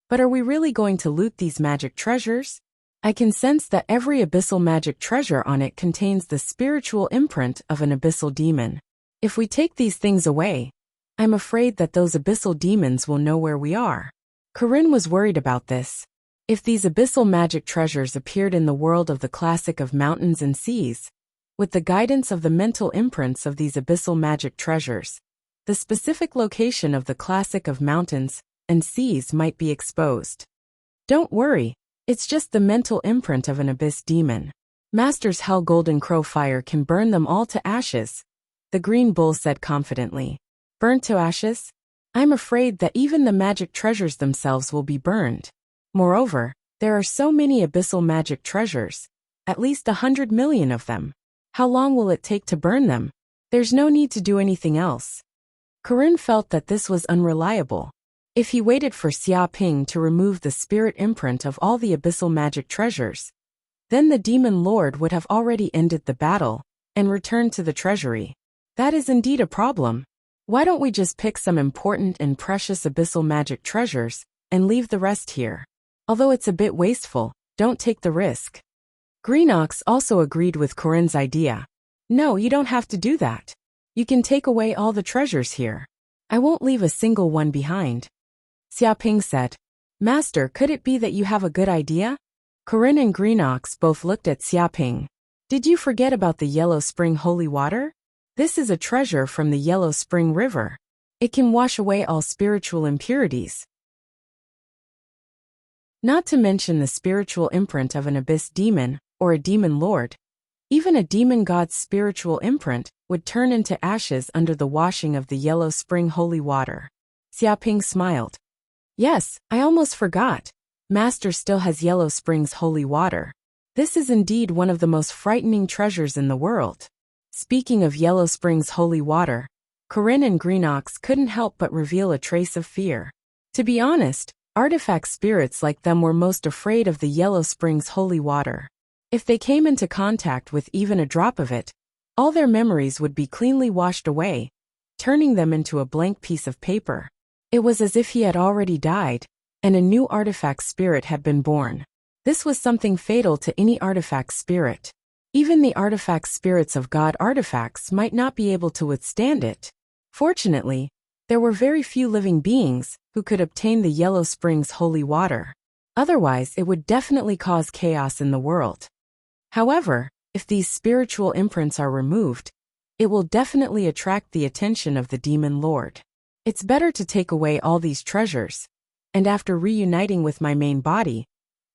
Speaker 1: But are we really going to loot these magic treasures? I can sense that every abyssal magic treasure on it contains the spiritual imprint of an abyssal demon. If we take these things away, I'm afraid that those abyssal demons will know where we are. Corinne was worried about this. If these abyssal magic treasures appeared in the world of the classic of mountains and seas, with the guidance of the mental imprints of these abyssal magic treasures, the specific location of the classic of mountains and seas might be exposed. Don't worry, it's just the mental imprint of an abyss demon. Master's Hell Golden Crow Fire can burn them all to ashes, the Green Bull said confidently. Burnt to ashes? I'm afraid that even the magic treasures themselves will be burned. Moreover, there are so many abyssal magic treasures, at least 100 million of them. How long will it take to burn them? There's no need to do anything else. Corinne felt that this was unreliable. If he waited for Xia Ping to remove the spirit imprint of all the abyssal magic treasures, then the demon lord would have already ended the battle and returned to the treasury. That is indeed a problem. Why don't we just pick some important and precious abyssal magic treasures and leave the rest here? Although it's a bit wasteful, don't take the risk. Greenox also agreed with Corinne's idea. No, you don't have to do that. You can take away all the treasures here. I won't leave a single one behind. Xia Ping said. Master, could it be that you have a good idea? Corinne and Greenox both looked at Xia Ping. Did you forget about the Yellow Spring holy water? This is a treasure from the Yellow Spring River. It can wash away all spiritual impurities. Not to mention the spiritual imprint of an abyss demon or a demon lord. Even a demon god's spiritual imprint would turn into ashes under the washing of the Yellow Spring holy water. Xia Ping smiled. Yes, I almost forgot. Master still has Yellow Spring's holy water. This is indeed one of the most frightening treasures in the world. Speaking of Yellow Spring's holy water, Corinne and Greenox couldn't help but reveal a trace of fear. To be honest, artifact spirits like them were most afraid of the Yellow Spring's holy water. If they came into contact with even a drop of it, all their memories would be cleanly washed away, turning them into a blank piece of paper. It was as if he had already died, and a new artifact spirit had been born. This was something fatal to any artifact spirit. Even the artifact spirits of God artifacts might not be able to withstand it. Fortunately, there were very few living beings who could obtain the Yellow Spring's holy water. Otherwise, it would definitely cause chaos in the world. However, if these spiritual imprints are removed, it will definitely attract the attention of the demon lord. It's better to take away all these treasures, and after reuniting with my main body,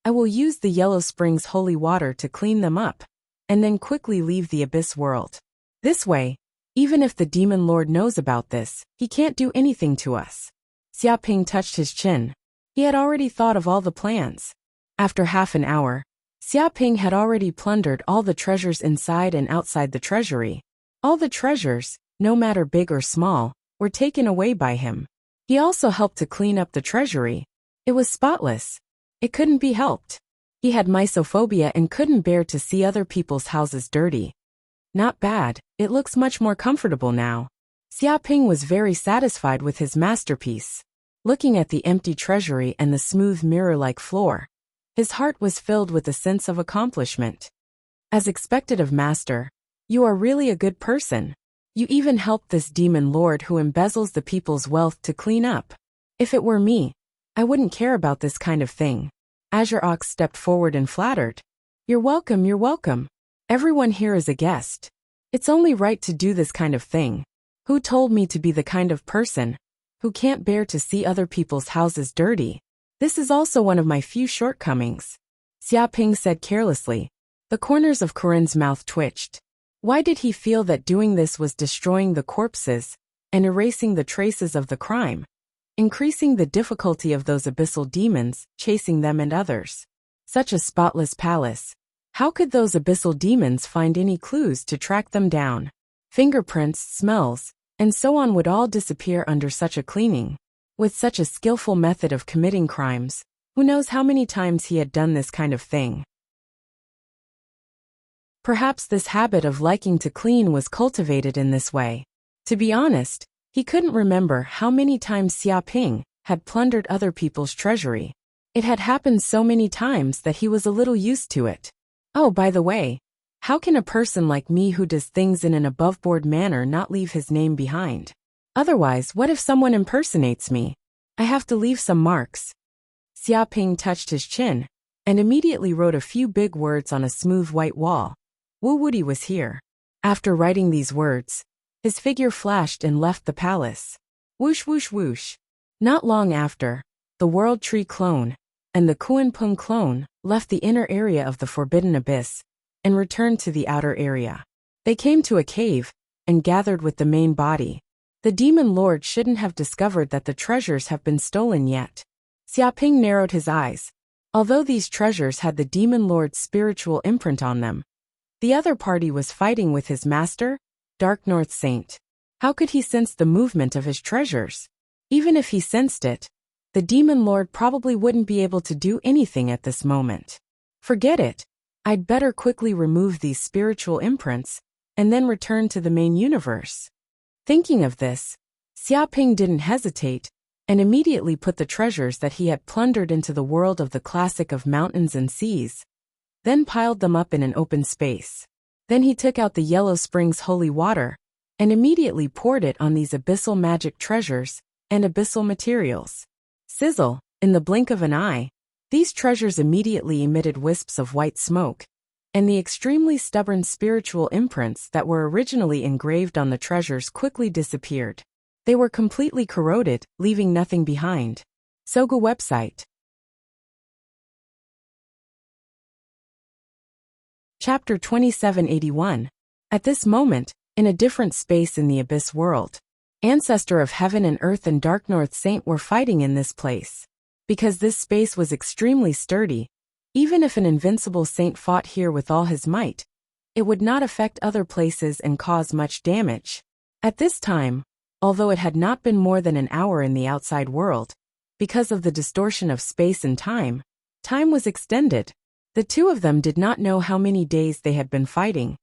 Speaker 1: I will use the Yellow Spring's holy water to clean them up, and then quickly leave the abyss world. This way, even if the demon lord knows about this, he can't do anything to us. Xia Ping touched his chin. He had already thought of all the plans. After half an hour, Xia Ping had already plundered all the treasures inside and outside the treasury. All the treasures, no matter big or small, were taken away by him. He also helped to clean up the treasury. It was spotless. It couldn't be helped. He had mysophobia and couldn't bear to see other people's houses dirty. Not bad, it looks much more comfortable now. Xia Ping was very satisfied with his masterpiece. Looking at the empty treasury and the smooth mirror-like floor, his heart was filled with a sense of accomplishment. As expected of Master, you are really a good person. You even helped this demon lord who embezzles the people's wealth to clean up. If it were me, I wouldn't care about this kind of thing. Azure Ox stepped forward and flattered. You're welcome, you're welcome. Everyone here is a guest. It's only right to do this kind of thing. Who told me to be the kind of person who can't bear to see other people's houses dirty? This is also one of my few shortcomings. Xia Ping said carelessly. The corners of Corinne's mouth twitched. Why did he feel that doing this was destroying the corpses and erasing the traces of the crime, increasing the difficulty of those abyssal demons chasing them and others? Such a spotless palace. How could those abyssal demons find any clues to track them down? Fingerprints, smells, and so on would all disappear under such a cleaning. With such a skillful method of committing crimes, who knows how many times he had done this kind of thing. Perhaps this habit of liking to clean was cultivated in this way. To be honest, he couldn't remember how many times Xia Ping had plundered other people's treasury. It had happened so many times that he was a little used to it. Oh, by the way, how can a person like me who does things in an above-board manner not leave his name behind? Otherwise, what if someone impersonates me? I have to leave some marks. Xia Ping touched his chin and immediately wrote a few big words on a smooth white wall. Wu Wudi was here. After writing these words, his figure flashed and left the palace. Whoosh whoosh whoosh. Not long after, the World Tree clone and the Kuan-Pung clone left the inner area of the Forbidden Abyss and returned to the outer area. They came to a cave and gathered with the main body. The demon lord shouldn't have discovered that the treasures have been stolen yet. Xia Ping narrowed his eyes. Although these treasures had the demon lord's spiritual imprint on them, the other party was fighting with his master, Dark North Saint. How could he sense the movement of his treasures? Even if he sensed it, the demon lord probably wouldn't be able to do anything at this moment. Forget it. I'd better quickly remove these spiritual imprints and then return to the main universe. Thinking of this, Xia Ping didn't hesitate and immediately put the treasures that he had plundered into the world of the classic of mountains and seas, then piled them up in an open space. Then he took out the Yellow Springs holy water and immediately poured it on these abyssal magic treasures and abyssal materials. Sizzle, in the blink of an eye, these treasures immediately emitted wisps of white smoke, and the extremely stubborn spiritual imprints that were originally engraved on the treasures quickly disappeared. They were completely corroded, leaving nothing behind. Sogu website. Chapter 2781. At this moment, in a different space in the Abyss world, Ancestor of Heaven and Earth and Dark North Saint were fighting in this place. Because this space was extremely sturdy, even if an invincible saint fought here with all his might, it would not affect other places and cause much damage. At this time, although it had not been more than an hour in the outside world, because of the distortion of space and time, time was extended. The two of them did not know how many days they had been fighting,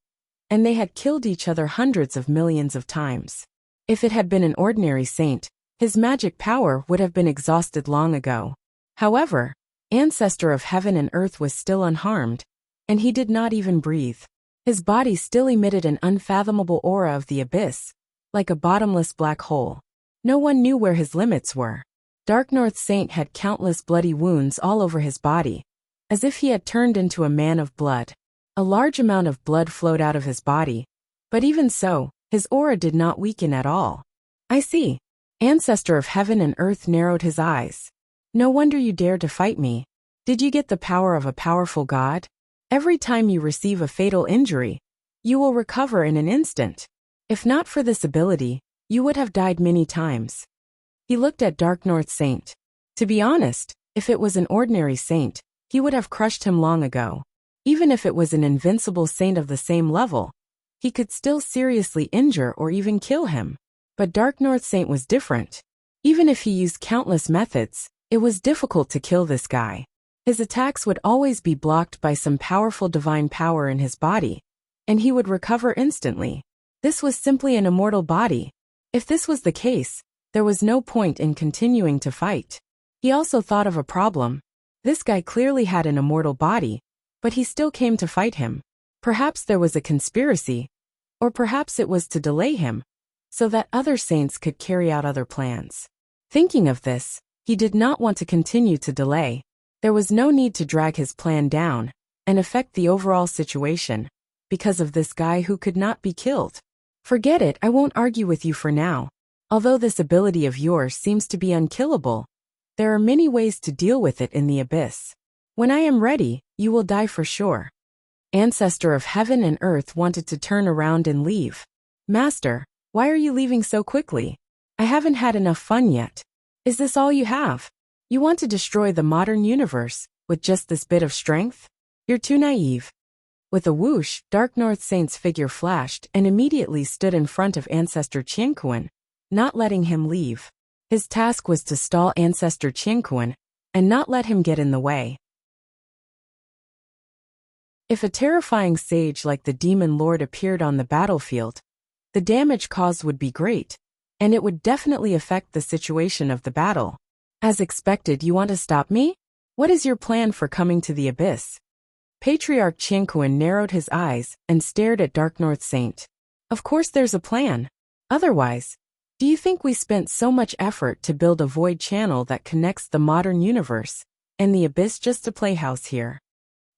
Speaker 1: and they had killed each other hundreds of millions of times. If it had been an ordinary saint, his magic power would have been exhausted long ago. However, Ancestor of Heaven and Earth was still unharmed, and he did not even breathe. His body still emitted an unfathomable aura of the abyss, like a bottomless black hole. No one knew where his limits were. Dark North Saint had countless bloody wounds all over his body, as if he had turned into a man of blood. A large amount of blood flowed out of his body, but even so, his aura did not weaken at all. I see. Ancestor of Heaven and Earth narrowed his eyes. No wonder you dared to fight me. Did you get the power of a powerful god? Every time you receive a fatal injury, you will recover in an instant. If not for this ability, you would have died many times. He looked at Dark North Saint. To be honest, if it was an ordinary saint, he would have crushed him long ago. Even if it was an invincible saint of the same level, he could still seriously injure or even kill him. But Dark North Saint was different. Even if he used countless methods, it was difficult to kill this guy. His attacks would always be blocked by some powerful divine power in his body, and he would recover instantly. This was simply an immortal body. If this was the case, there was no point in continuing to fight. He also thought of a problem. This guy clearly had an immortal body, but he still came to fight him. Perhaps there was a conspiracy, or perhaps it was to delay him, so that other saints could carry out other plans. Thinking of this, he did not want to continue to delay. There was no need to drag his plan down and affect the overall situation because of this guy who could not be killed. Forget it, I won't argue with you for now. Although this ability of yours seems to be unkillable, there are many ways to deal with it in the abyss. When I am ready, you will die for sure. Ancestor of Heaven and Earth wanted to turn around and leave. Master, why are you leaving so quickly? I haven't had enough fun yet. Is this all you have? You want to destroy the modern universe with just this bit of strength? You're too naive. With a whoosh, Dark North Saint's figure flashed and immediately stood in front of Ancestor Qianquan, not letting him leave. His task was to stall Ancestor Qianquan and not let him get in the way. If a terrifying sage like the Demon Lord appeared on the battlefield, the damage caused would be great, and it would definitely affect the situation of the battle. As expected, you want to stop me? What is your plan for coming to the abyss? Patriarch Qianquan narrowed his eyes and stared at Dark North Saint. Of course there's a plan. Otherwise, do you think we spent so much effort to build a void channel that connects the modern universe and the abyss just to play house here?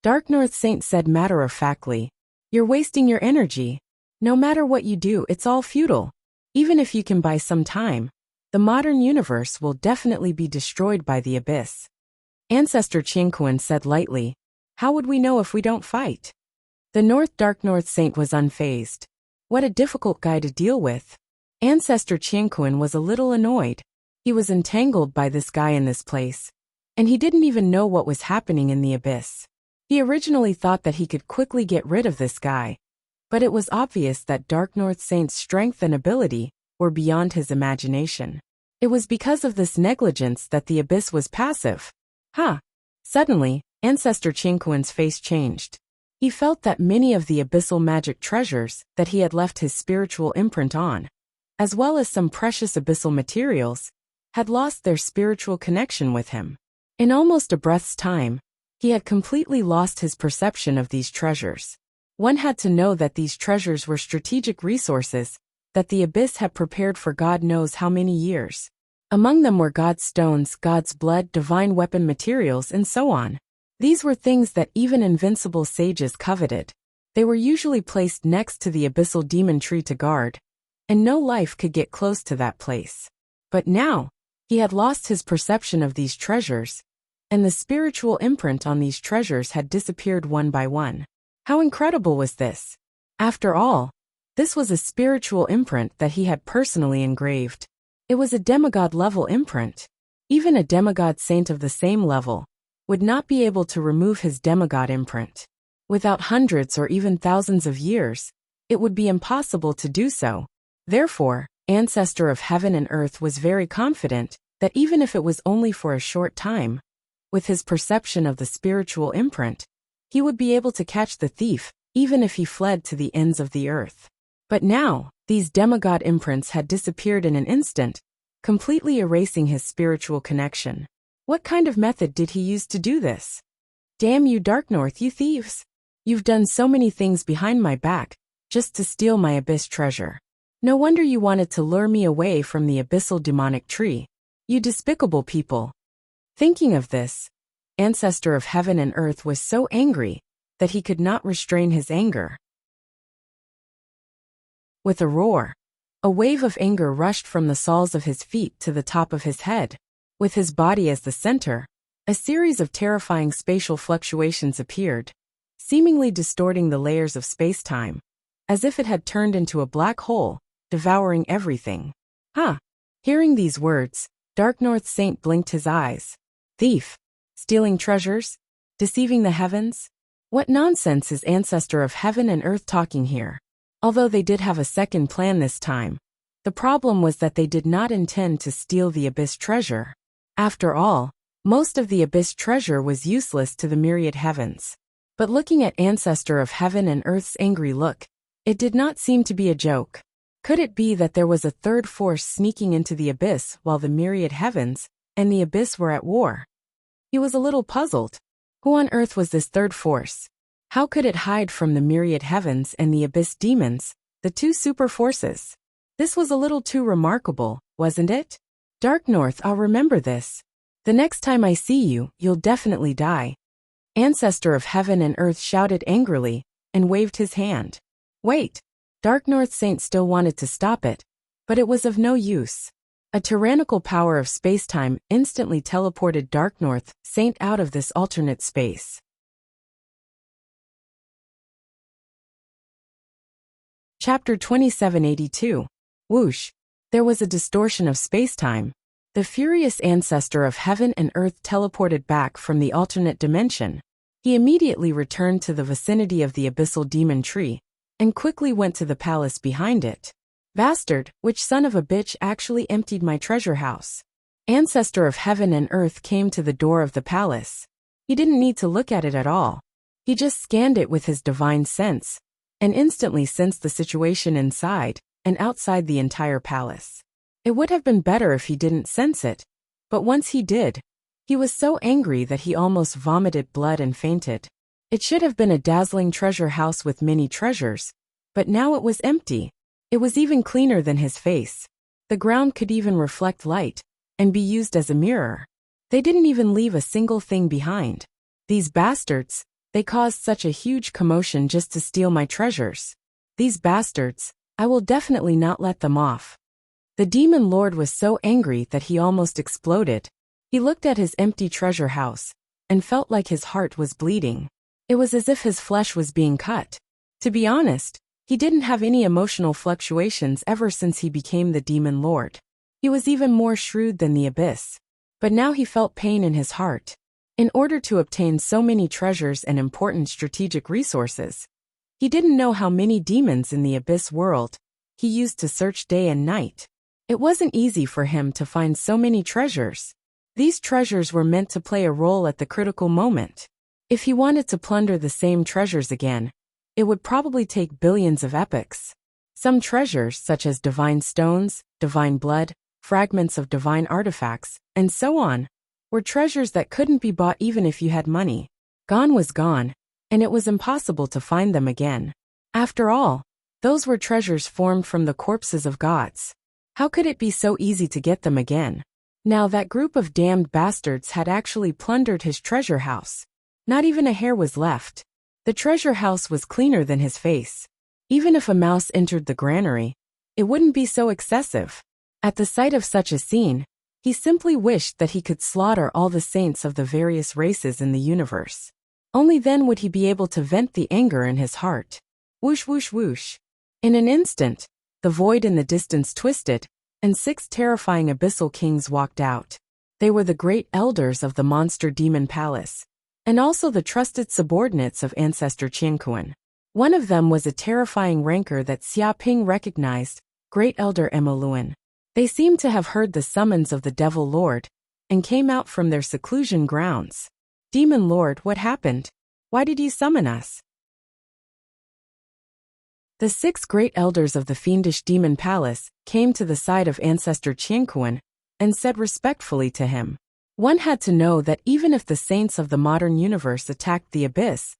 Speaker 1: Dark North Saint said matter-of-factly, "You're wasting your energy. No matter what you do, it's all futile. Even if you can buy some time, the modern universe will definitely be destroyed by the abyss." Ancestor Qianquan said lightly, "How would we know if we don't fight?" The Dark North Saint was unfazed. What a difficult guy to deal with. Ancestor Qianquan was a little annoyed. He was entangled by this guy in this place, and he didn't even know what was happening in the abyss. He originally thought that he could quickly get rid of this guy, but it was obvious that Dark North Saint's strength and ability were beyond his imagination. It was because of this negligence that the abyss was passive. Suddenly, Ancestor Qianquan's face changed. He felt that many of the abyssal magic treasures that he had left his spiritual imprint on, as well as some precious abyssal materials, had lost their spiritual connection with him. In almost a breath's time, he had completely lost his perception of these treasures. One had to know that these treasures were strategic resources that the abyss had prepared for God knows how many years. Among them were God's stones, God's blood, divine weapon materials, and so on. These were things that even invincible sages coveted. They were usually placed next to the abyssal demon tree to guard, and no life could get close to that place. But now, he had lost his perception of these treasures, and the spiritual imprint on these treasures had disappeared one by one. How incredible was this? After all, this was a spiritual imprint that he had personally engraved. It was a demigod-level imprint. Even a demigod saint of the same level would not be able to remove his demigod imprint. Without hundreds or even thousands of years, it would be impossible to do so. Therefore, Ancestor of Heaven and Earth was very confident that even if it was only for a short time, with his perception of the spiritual imprint, he would be able to catch the thief, even if he fled to the ends of the earth. But now, these demigod imprints had disappeared in an instant, completely erasing his spiritual connection. What kind of method did he use to do this? Damn you, Dark North, you thieves! You've done so many things behind my back, just to steal my abyss treasure. No wonder you wanted to lure me away from the abyssal demonic tree. You despicable people. Thinking of this, Ancestor of Heaven and Earth was so angry that he could not restrain his anger. With a roar, a wave of anger rushed from the soles of his feet to the top of his head. With his body as the center, a series of terrifying spatial fluctuations appeared, seemingly distorting the layers of space-time, as if it had turned into a black hole, devouring everything. Hearing these words, Dark North Saint blinked his eyes. Thief? Stealing treasures? Deceiving the heavens? What nonsense is Ancestor of Heaven and Earth talking here? Although they did have a second plan this time, the problem was that they did not intend to steal the abyss treasure. After all, most of the abyss treasure was useless to the myriad heavens. But looking at Ancestor of Heaven and Earth's angry look, it did not seem to be a joke. Could it be that there was a third force sneaking into the abyss while the myriad heavens and the abyss were at war? He was a little puzzled. Who on earth was this third force? How could it hide from the myriad heavens and the abyss demons, the two super forces? This was a little too remarkable, wasn't it? Dark North, I'll remember this. The next time I see you, you'll definitely die. Ancestor of Heaven and Earth shouted angrily and waved his hand. Wait! Dark North Saint still wanted to stop it, but it was of no use. A tyrannical power of space-time instantly teleported Dark North Saint out of this alternate space. Chapter 2782. Whoosh! There was a distortion of space-time. The furious Ancestor of Heaven and Earth teleported back from the alternate dimension. He immediately returned to the vicinity of the abyssal demon tree, and quickly went to the palace behind it. Bastard, which son of a bitch actually emptied my treasure house? Ancestor of heaven and earth came to the door of the palace. He didn't need to look at it at all. He just scanned it with his divine sense, and instantly sensed the situation inside and outside the entire palace. It would have been better if he didn't sense it, but once he did, he was so angry that he almost vomited blood and fainted. It should have been a dazzling treasure house with many treasures, but now it was empty. It was even cleaner than his face. The ground could even reflect light and be used as a mirror. They didn't even leave a single thing behind. These bastards, they caused such a huge commotion just to steal my treasures. These bastards, I will definitely not let them off. The demon lord was so angry that he almost exploded. He looked at his empty treasure house and felt like his heart was bleeding. It was as if his flesh was being cut. To be honest, he didn't have any emotional fluctuations ever since he became the demon lord. He was even more shrewd than the abyss. But now he felt pain in his heart. In order to obtain so many treasures and important strategic resources, he didn't know how many demons in the abyss world he used to search day and night. It wasn't easy for him to find so many treasures. These treasures were meant to play a role at the critical moment. If he wanted to plunder the same treasures again, it would probably take billions of epochs. Some treasures, such as divine stones, divine blood, fragments of divine artifacts, and so on, were treasures that couldn't be bought even if you had money. Gone was gone, and it was impossible to find them again. After all, those were treasures formed from the corpses of gods. How could it be so easy to get them again? Now that group of damned bastards had actually plundered his treasure house. Not even a hair was left. The treasure house was cleaner than his face. Even if a mouse entered the granary, it wouldn't be so excessive. At the sight of such a scene, he simply wished that he could slaughter all the saints of the various races in the universe. Only then would he be able to vent the anger in his heart. Whoosh whoosh whoosh. In an instant, the void in the distance twisted, and 6 terrifying abyssal kings walked out. They were the great elders of the monster demon palace, and also the trusted subordinates of Ancestor Qianquan. One of them was a terrifying rancor that Xia Ping recognized, Great Elder Emoluan. They seemed to have heard the summons of the Devil Lord, and came out from their seclusion grounds. Demon Lord, what happened? Why did you summon us? The 6 great elders of the fiendish demon palace came to the side of Ancestor Qianquan and said respectfully to him. One had to know that even if the saints of the modern universe attacked the abyss,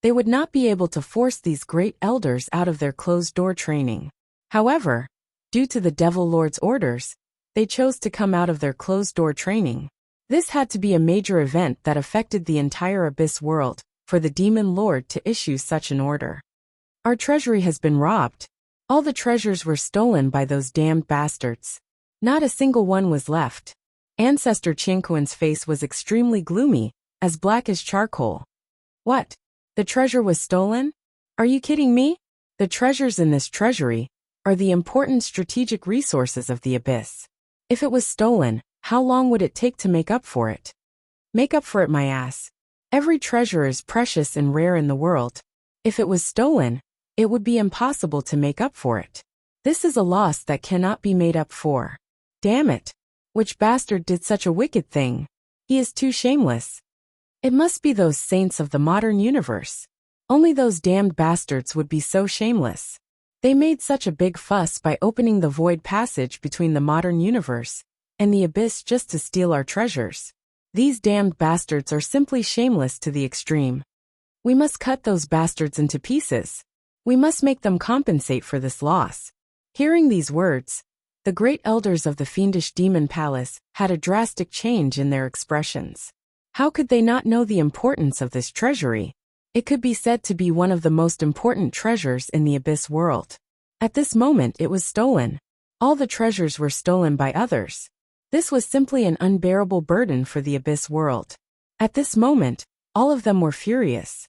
Speaker 1: they would not be able to force these great elders out of their closed-door training. However, due to the Devil Lord's orders, they chose to come out of their closed-door training. This had to be a major event that affected the entire abyss world for the Demon Lord to issue such an order. Our treasury has been robbed. All the treasures were stolen by those damned bastards. Not a single one was left. Ancestor Qianquan's face was extremely gloomy, as black as charcoal. What? The treasure was stolen? Are you kidding me? The treasures in this treasury are the important strategic resources of the abyss. If it was stolen, how long would it take to make up for it? Make up for it, my ass. Every treasure is precious and rare in the world. If it was stolen, it would be impossible to make up for it. This is a loss that cannot be made up for. Damn it. Which bastard did such a wicked thing? He is too shameless. It must be those saints of the modern universe. Only those damned bastards would be so shameless. They made such a big fuss by opening the void passage between the modern universe and the abyss just to steal our treasures. These damned bastards are simply shameless to the extreme. We must cut those bastards into pieces. We must make them compensate for this loss. Hearing these words, the great elders of the fiendish demon palace had a drastic change in their expressions. How could they not know the importance of this treasury? It could be said to be one of the most important treasures in the abyss world. At this moment it was stolen. All the treasures were stolen by others. This was simply an unbearable burden for the abyss world. At this moment, all of them were furious.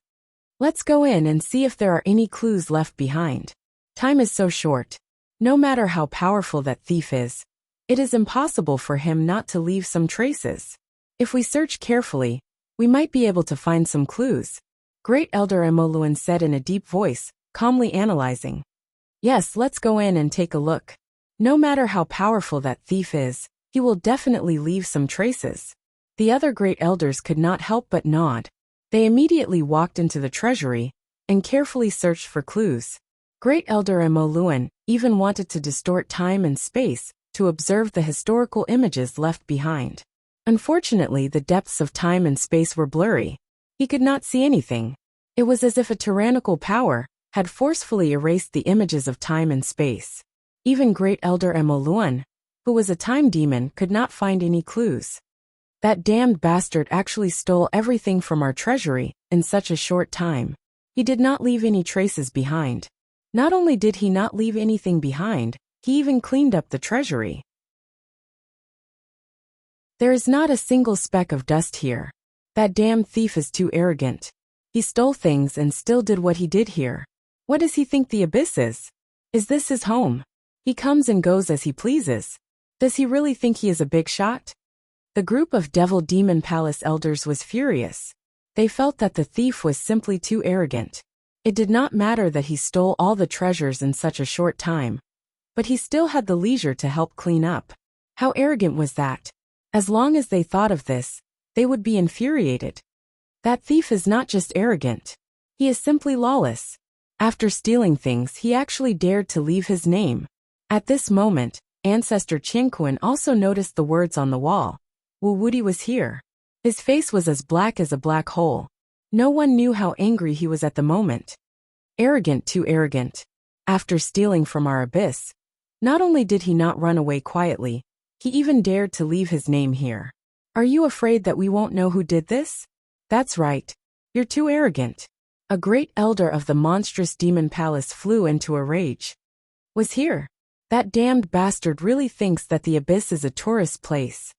Speaker 1: Let's go in and see if there are any clues left behind. Time is so short. No matter how powerful that thief is, it is impossible for him not to leave some traces. If we search carefully, we might be able to find some clues. Great Elder Emoluan said in a deep voice, calmly analyzing. Yes, let's go in and take a look. No matter how powerful that thief is, he will definitely leave some traces. The other great elders could not help but nod. They immediately walked into the treasury and carefully searched for clues. Great Elder Emoluan even wanted to distort time and space to observe the historical images left behind. Unfortunately, the depths of time and space were blurry. He could not see anything. It was as if a tyrannical power had forcefully erased the images of time and space. Even Great Elder Emoluan, who was a time demon, could not find any clues. That damned bastard actually stole everything from our treasury in such a short time. He did not leave any traces behind. Not only did he not leave anything behind, he even cleaned up the treasury. There is not a single speck of dust here. That damned thief is too arrogant. He stole things and still did what he did here. What does he think the abyss is? Is this his home? He comes and goes as he pleases. Does he really think he is a big shot? The group of Devil Demon Palace elders was furious. They felt that the thief was simply too arrogant. It did not matter that he stole all the treasures in such a short time, but he still had the leisure to help clean up. How arrogant was that? As long as they thought of this, they would be infuriated. That thief is not just arrogant. He is simply lawless. After stealing things, he actually dared to leave his name. At this moment, Ancestor Qingquan also noticed the words on the wall. Wu Wudi was here. His face was as black as a black hole. No one knew how angry he was at the moment. Arrogant, too arrogant. After stealing from our abyss, not only did he not run away quietly, he even dared to leave his name here. Are you afraid that we won't know who did this? That's right. You're too arrogant. A great elder of the monstrous demon palace flew into a rage. Was here. That damned bastard really thinks that the abyss is a tourist place.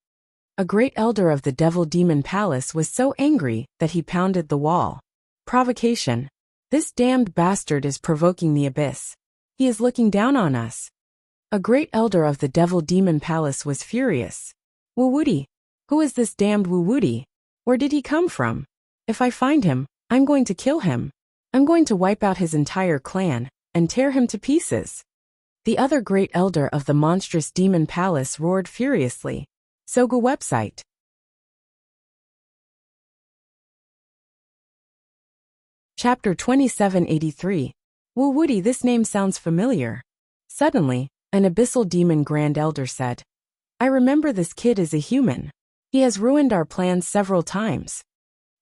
Speaker 1: A great elder of the Devil Demon Palace was so angry that he pounded the wall. Provocation. This damned bastard is provoking the abyss. He is looking down on us. A great elder of the Devil Demon Palace was furious. Wu Wudi. Who is this damned Wu Wudi? Where did he come from? If I find him, I'm going to kill him. I'm going to wipe out his entire clan and tear him to pieces. The other great elder of the monstrous demon palace roared furiously. Sogu website. Chapter 2783. Wu Wudi, this name sounds familiar. Suddenly, an abyssal demon grand elder said, I remember this kid is a human. He has ruined our plans several times.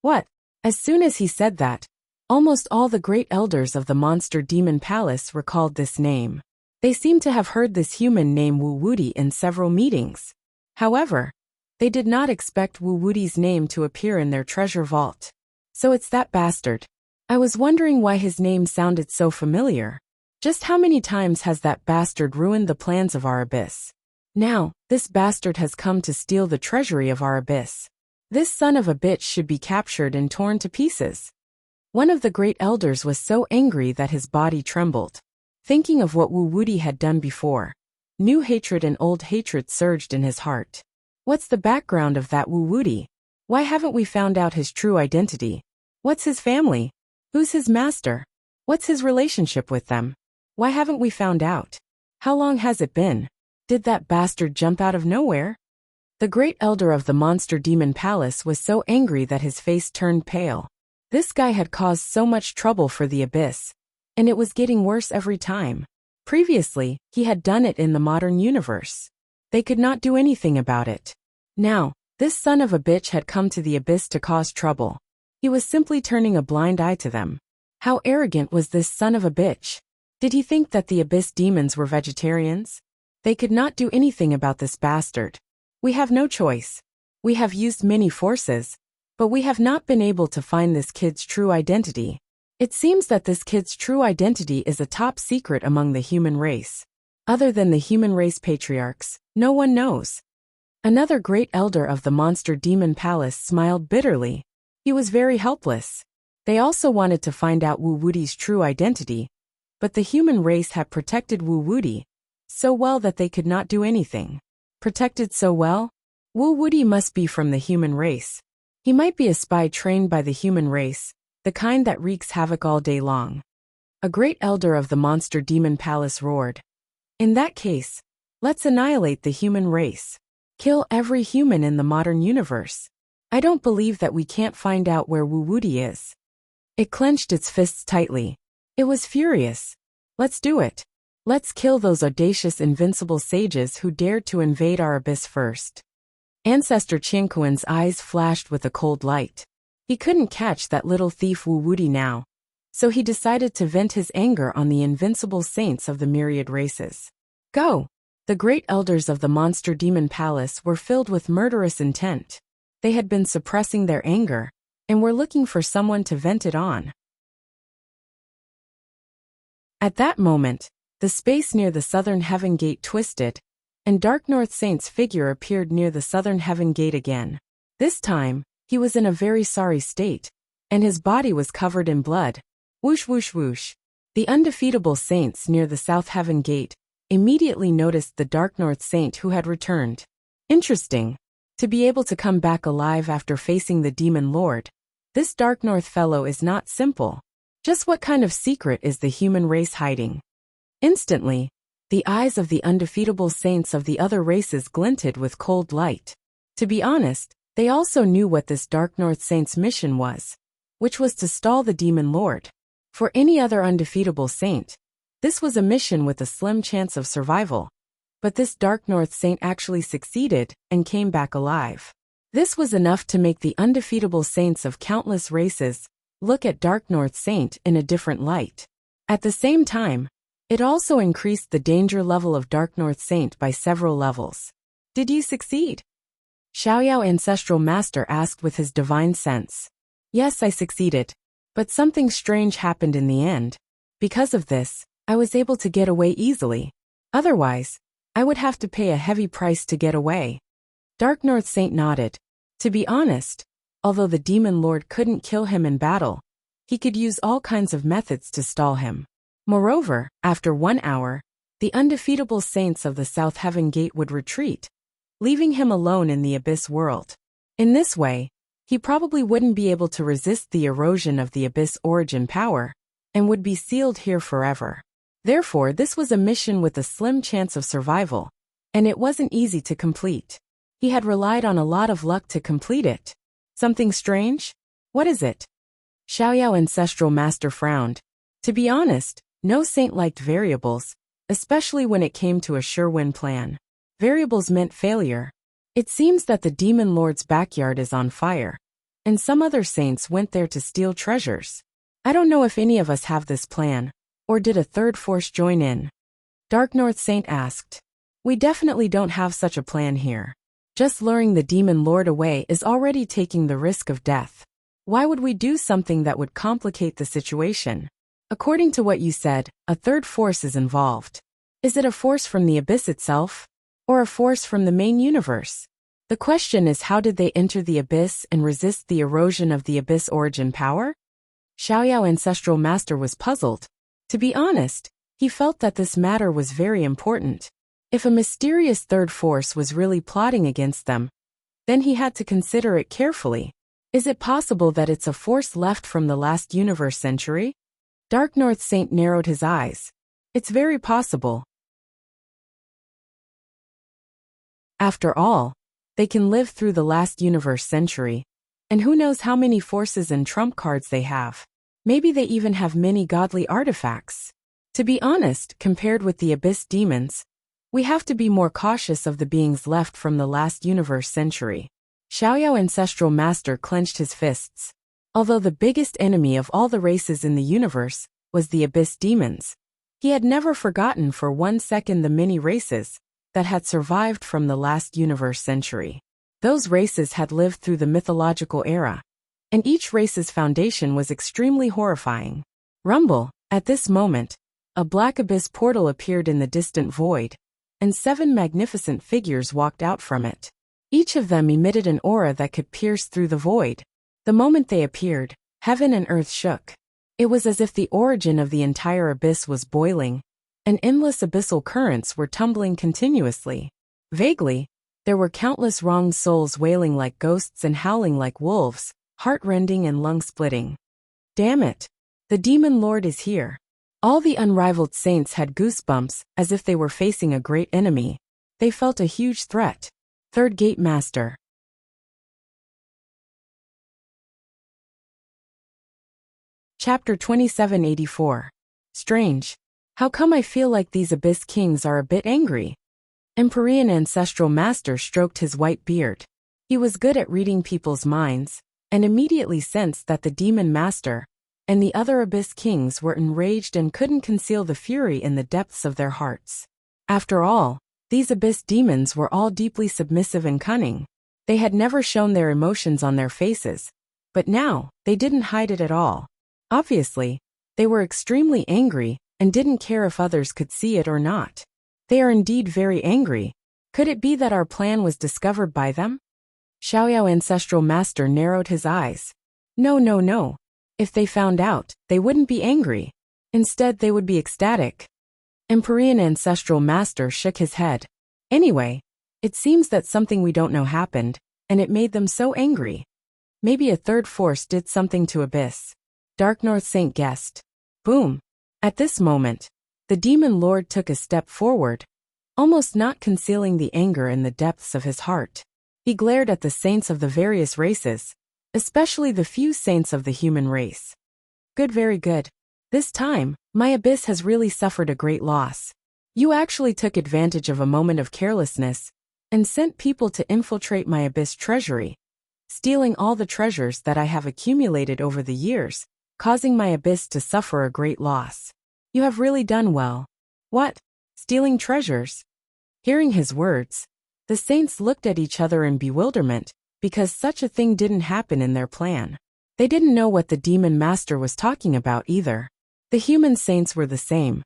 Speaker 1: What? As soon as he said that, almost all the great elders of the monster demon palace recalled this name. They seemed to have heard this human name Wu Wudi in several meetings. However, they did not expect Wu Wudi's name to appear in their treasure vault. So it's that bastard. I was wondering why his name sounded so familiar. Just how many times has that bastard ruined the plans of our abyss? Now, this bastard has come to steal the treasury of our abyss. This son of a bitch should be captured and torn to pieces. One of the great elders was so angry that his body trembled. Thinking of what Wu Wudi had done before, new hatred and old hatred surged in his heart. What's the background of that Wu Wudi? Why haven't we found out his true identity? What's his family? Who's his master? What's his relationship with them? Why haven't we found out? How long has it been? Did that bastard jump out of nowhere? The great elder of the monster demon palace was so angry that his face turned pale. This guy had caused so much trouble for the abyss, and it was getting worse every time. Previously, he had done it in the modern universe. They could not do anything about it. Now, this son of a bitch had come to the abyss to cause trouble. He was simply turning a blind eye to them. How arrogant was this son of a bitch? Did he think that the abyss demons were vegetarians? They could not do anything about this bastard. We have no choice. We have used many forces, but we have not been able to find this kid's true identity. It seems that this kid's true identity is a top secret among the human race. Other than the human race patriarchs, no one knows. Another great elder of the monster demon palace smiled bitterly. He was very helpless. They also wanted to find out Wu Wudi's true identity, but the human race had protected Wu Wudi so well that they could not do anything. Protected so well? Wu Wudi must be from the human race. He might be a spy trained by the human race, the kind that wreaks havoc all day long. A great elder of the monster demon palace roared. In that case, let's annihilate the human race. Kill every human in the modern universe. I don't believe that we can't find out where Wuwudi is. It clenched its fists tightly. It was furious. Let's do it. Let's kill those audacious invincible sages who dared to invade our abyss first. Ancestor Qianquan's eyes flashed with a cold light. He couldn't catch that little thief Wuwudi now, so he decided to vent his anger on the invincible saints of the myriad races. Go! The great elders of the monster demon palace were filled with murderous intent. They had been suppressing their anger, and were looking for someone to vent it on. At that moment, the space near the southern heaven gate twisted, and Dark North Saint's figure appeared near the southern heaven gate again. This time, he was in a very sorry state, and his body was covered in blood. Whoosh whoosh whoosh. The undefeatable saints near the south heaven gate immediately noticed the Dark North Saint who had returned. Interesting. To be able to come back alive after facing the demon lord. This Dark North fellow is not simple. Just what kind of secret is the human race hiding? Instantly, the eyes of the undefeatable saints of the other races glinted with cold light. To be honest, they also knew what this Dark North Saint's mission was, which was to stall the demon lord. For any other undefeatable saint, this was a mission with a slim chance of survival. But this Dark North Saint actually succeeded and came back alive. This was enough to make the undefeatable saints of countless races look at Dark North Saint in a different light. At the same time, it also increased the danger level of Dark North Saint by several levels. Did you succeed? Xiaoyao Ancestral Master asked with his divine sense. Yes, I succeeded. But something strange happened in the end. Because of this, I was able to get away easily. Otherwise, I would have to pay a heavy price to get away. Dark North Saint nodded. To be honest, although the demon lord couldn't kill him in battle, he could use all kinds of methods to stall him. Moreover, after 1 hour, the undefeatable saints of the South Heaven Gate would retreat, leaving him alone in the Abyss world. In this way, he probably wouldn't be able to resist the erosion of the Abyss origin power, and would be sealed here forever. Therefore, this was a mission with a slim chance of survival, and it wasn't easy to complete. He had relied on a lot of luck to complete it. Something strange? What is it? Xiaoyao Ancestral Master frowned. To be honest, no saint liked variables, especially when it came to a sure-win plan. Variables meant failure. It seems that the demon lord's backyard is on fire, and some other saints went there to steal treasures. I don't know if any of us have this plan, or did a third force join in? Dark North Saint asked. We definitely don't have such a plan here. Just luring the demon lord away is already taking the risk of death. Why would we do something that would complicate the situation? According to what you said, a third force is involved. Is it a force from the abyss itself? Or a force from the main universe? The question is, how did they enter the abyss and resist the erosion of the abyss origin power? Xiaoyao Ancestral Master was puzzled. To be honest, he felt that this matter was very important. If a mysterious third force was really plotting against them, then he had to consider it carefully. Is it possible that it's a force left from the last universe century? Dark North Saint narrowed his eyes. It's very possible. After all, they can live through the last universe century, and who knows how many forces and trump cards they have. Maybe they even have many godly artifacts. To be honest, compared with the abyss demons, we have to be more cautious of the beings left from the last universe century. Xiaoyao Ancestral Master clenched his fists. Although the biggest enemy of all the races in the universe was the abyss demons, he had never forgotten for 1 second the many races that had survived from the last universe century. Those races had lived through the mythological era, and each race's foundation was extremely horrifying. Rumble, at this moment, a black abyss portal appeared in the distant void, and 7 magnificent figures walked out from it. Each of them emitted an aura that could pierce through the void. The moment they appeared, heaven and earth shook. It was as if the origin of the entire abyss was boiling, and endless abyssal currents were tumbling continuously. Vaguely, there were countless wronged souls wailing like ghosts and howling like wolves, heart-rending and lung-splitting. Damn it! The demon lord is here. All the unrivaled saints had goosebumps, as if they were facing a great enemy. They felt a huge threat. Third Gate Master. Chapter 2784. Strange. How come I feel like these Abyss Kings are a bit angry? Empyrean Ancestral Master stroked his white beard. He was good at reading people's minds, and immediately sensed that the Demon Master and the other Abyss Kings were enraged and couldn't conceal the fury in the depths of their hearts. After all, these Abyss Demons were all deeply submissive and cunning. They had never shown their emotions on their faces, but now, they didn't hide it at all. Obviously, they were extremely angry and didn't care if others could see it or not. They are indeed very angry. Could it be that our plan was discovered by them? Xiaoyao Ancestral Master narrowed his eyes. No, no, no. If they found out, they wouldn't be angry. Instead, they would be ecstatic. Empyrean Ancestral Master shook his head. Anyway, it seems that something we don't know happened, and it made them so angry. Maybe a third force did something to Abyss. Dark North Saint guessed. Boom. At this moment, the Demon Lord took a step forward, almost not concealing the anger in the depths of his heart. He glared at the saints of the various races, especially the few saints of the human race. Good, very good. This time, my Abyss has really suffered a great loss. You actually took advantage of a moment of carelessness and sent people to infiltrate my Abyss treasury, stealing all the treasures that I have accumulated over the years, causing my Abyss to suffer a great loss. You have really done well. What? Stealing treasures? Hearing his words, the saints looked at each other in bewilderment, because such a thing didn't happen in their plan. They didn't know what the Demon Master was talking about either. The human saints were the same.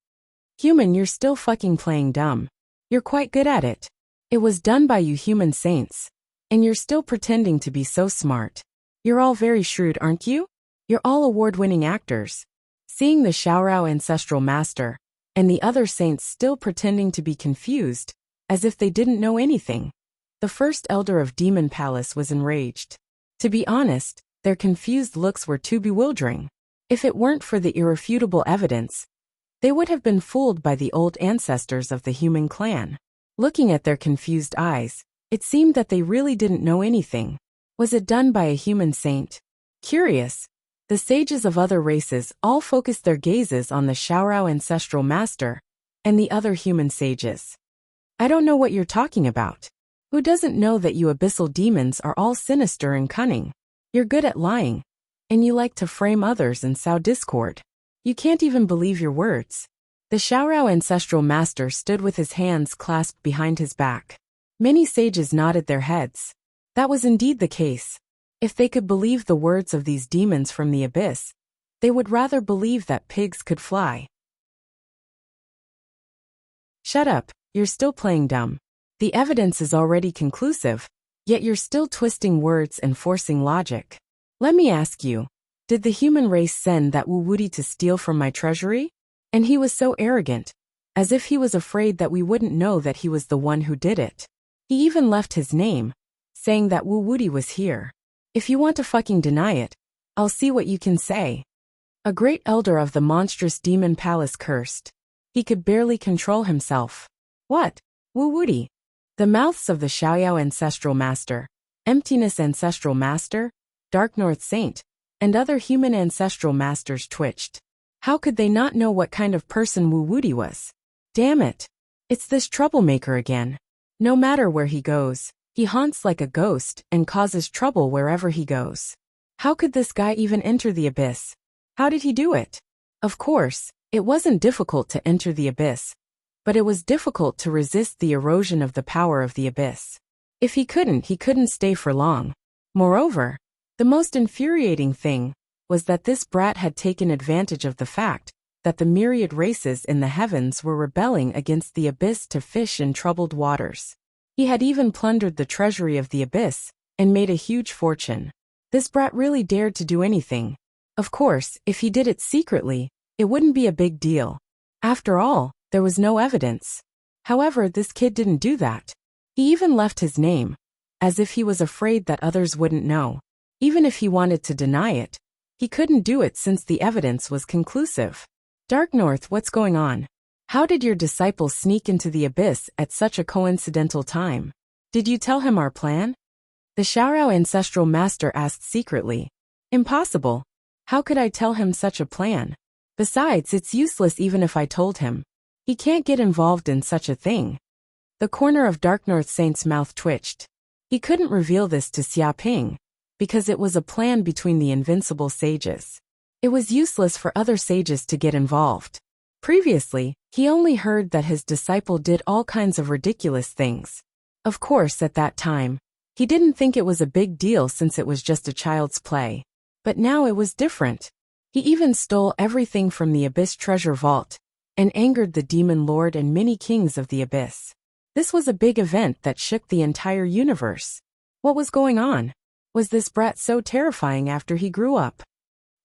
Speaker 1: Human, you're still fucking playing dumb. You're quite good at it. It was done by you human saints. And you're still pretending to be so smart. You're all very shrewd, aren't you? You're all award-winning actors. Seeing the Xiaorao Ancestral Master and the other saints still pretending to be confused, as if they didn't know anything, the first elder of Demon Palace was enraged. To be honest, their confused looks were too bewildering. If it weren't for the irrefutable evidence, they would have been fooled by the old ancestors of the human clan. Looking at their confused eyes, it seemed that they really didn't know anything. Was it done by a human saint? Curious, the sages of other races all focused their gazes on the Xiaorao Ancestral Master and the other human sages. I don't know what you're talking about. Who doesn't know that you abyssal demons are all sinister and cunning? You're good at lying, and you like to frame others and sow discord. You can't even believe your words. The Xiaorao Ancestral Master stood with his hands clasped behind his back. Many sages nodded their heads. That was indeed the case. If they could believe the words of these demons from the abyss, they would rather believe that pigs could fly. Shut up, you're still playing dumb. The evidence is already conclusive, yet you're still twisting words and forcing logic. Let me ask you, did the human race send that Wuwudi to steal from my treasury? And he was so arrogant, as if he was afraid that we wouldn't know that he was the one who did it. He even left his name, saying that Wuwudi was here. If you want to fucking deny it, I'll see what you can say. A great elder of the monstrous demon palace cursed. He could barely control himself. What? Wuwudi? The mouths of the Xiaoyao Ancestral Master, Emptiness Ancestral Master, Dark North Saint, and other human ancestral masters twitched. How could they not know what kind of person Wuwudi was? Damn it. It's this troublemaker again. No matter where he goes, he haunts like a ghost and causes trouble wherever he goes. How could this guy even enter the abyss? How did he do it? Of course, it wasn't difficult to enter the abyss, but it was difficult to resist the erosion of the power of the abyss. If he couldn't stay for long. Moreover, the most infuriating thing was that this brat had taken advantage of the fact that the myriad races in the heavens were rebelling against the abyss to fish in troubled waters. He had even plundered the treasury of the abyss and made a huge fortune. This brat really dared to do anything. Of course, if he did it secretly, it wouldn't be a big deal. After all, there was no evidence. However, this kid didn't do that. He even left his name, as if he was afraid that others wouldn't know. Even if he wanted to deny it, he couldn't do it since the evidence was conclusive. Dark North, what's going on? How did your disciple sneak into the abyss at such a coincidental time? Did you tell him our plan? The Xiaorao ancestral master asked secretly. Impossible. How could I tell him such a plan? Besides, it's useless even if I told him. He can't get involved in such a thing. The corner of Dark North Saint's mouth twitched. He couldn't reveal this to Xia Ping, because it was a plan between the invincible sages. It was useless for other sages to get involved. Previously, he only heard that his disciple did all kinds of ridiculous things. Of course, at that time, he didn't think it was a big deal since it was just a child's play. But now it was different. He even stole everything from the Abyss treasure vault, and angered the demon lord and many kings of the Abyss. This was a big event that shook the entire universe. What was going on? Was this brat so terrifying after he grew up?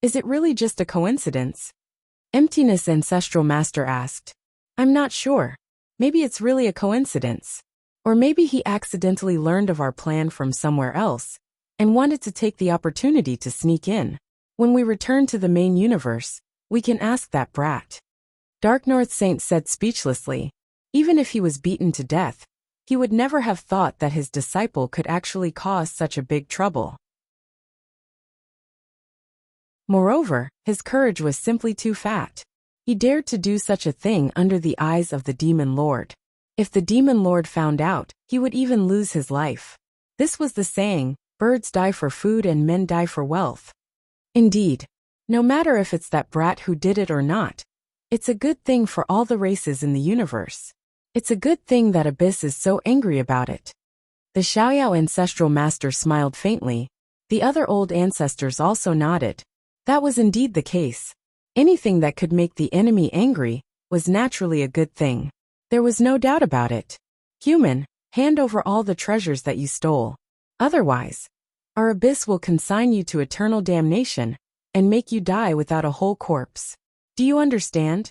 Speaker 1: Is it really just a coincidence? Emptiness Ancestral Master asked. I'm not sure. Maybe it's really a coincidence. Or maybe he accidentally learned of our plan from somewhere else, and wanted to take the opportunity to sneak in. When we return to the main universe, we can ask that brat. Dark North Saint said speechlessly. Even if he was beaten to death, he would never have thought that his disciple could actually cause such a big trouble. Moreover, his courage was simply too fat. He dared to do such a thing under the eyes of the demon lord. If the demon lord found out, he would even lose his life. This was the saying, birds die for food and men die for wealth. Indeed, no matter if it's that brat who did it or not, it's a good thing for all the races in the universe. It's a good thing that Abyss is so angry about it. The Xiaoyao ancestral master smiled faintly. The other old ancestors also nodded. That was indeed the case. Anything that could make the enemy angry was naturally a good thing. There was no doubt about it. Human, hand over all the treasures that you stole. Otherwise, our Abyss will consign you to eternal damnation and make you die without a whole corpse. Do you understand?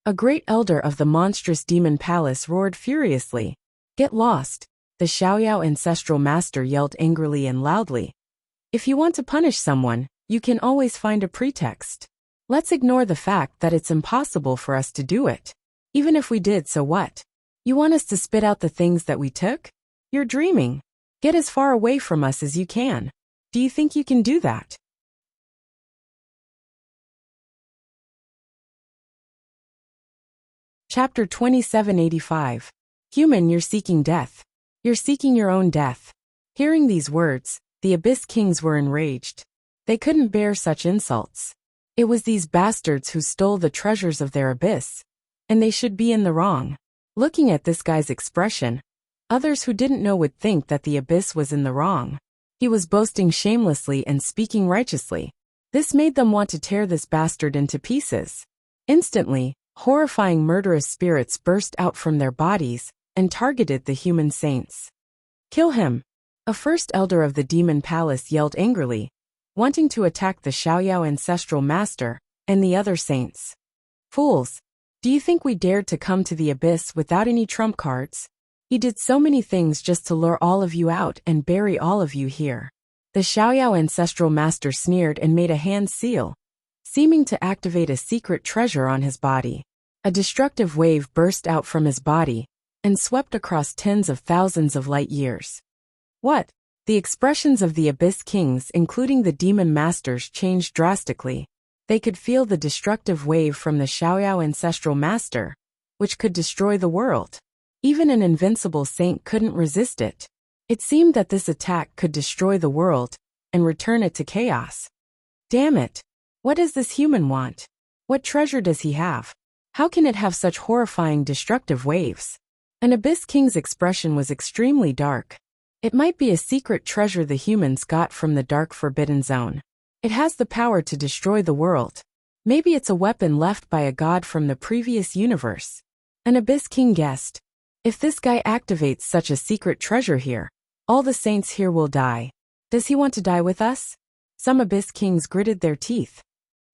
Speaker 1: A great elder of the monstrous demon palace roared furiously. Get lost, the Xiaoyao ancestral master yelled angrily and loudly. If you want to punish someone, you can always find a pretext. Let's ignore the fact that it's impossible for us to do it. Even if we did, so what? You want us to spit out the things that we took? You're dreaming. Get as far away from us as you can. Do you think you can do that? Chapter 2785. Human, you're seeking death. You're seeking your own death. Hearing these words, the Abyss Kings were enraged. They couldn't bear such insults. It was these bastards who stole the treasures of their Abyss, and they should be in the wrong. Looking at this guy's expression, others who didn't know would think that the Abyss was in the wrong. He was boasting shamelessly and speaking righteously. This made them want to tear this bastard into pieces. Instantly, horrifying murderous spirits burst out from their bodies and targeted the human saints. Kill him! A first elder of the demon palace yelled angrily, wanting to attack the Xiaoyao ancestral master and the other saints. Fools! Do you think we dared to come to the Abyss without any trump cards? He did so many things just to lure all of you out and bury all of you here. The Xiaoyao ancestral master sneered and made a hand seal, seeming to activate a secret treasure on his body. A destructive wave burst out from his body and swept across tens of thousands of light years. What? The expressions of the Abyss Kings, including the demon masters, changed drastically. They could feel the destructive wave from the Xiaoyao ancestral master, which could destroy the world. Even an invincible saint couldn't resist it. It seemed that this attack could destroy the world and return it to chaos. Damn it! What does this human want? What treasure does he have? How can it have such horrifying destructive waves? An Abyss King's expression was extremely dark. It might be a secret treasure the humans got from the dark forbidden zone. It has the power to destroy the world. Maybe it's a weapon left by a god from the previous universe. An Abyss King guessed. If this guy activates such a secret treasure here, all the saints here will die. Does he want to die with us? Some Abyss Kings gritted their teeth.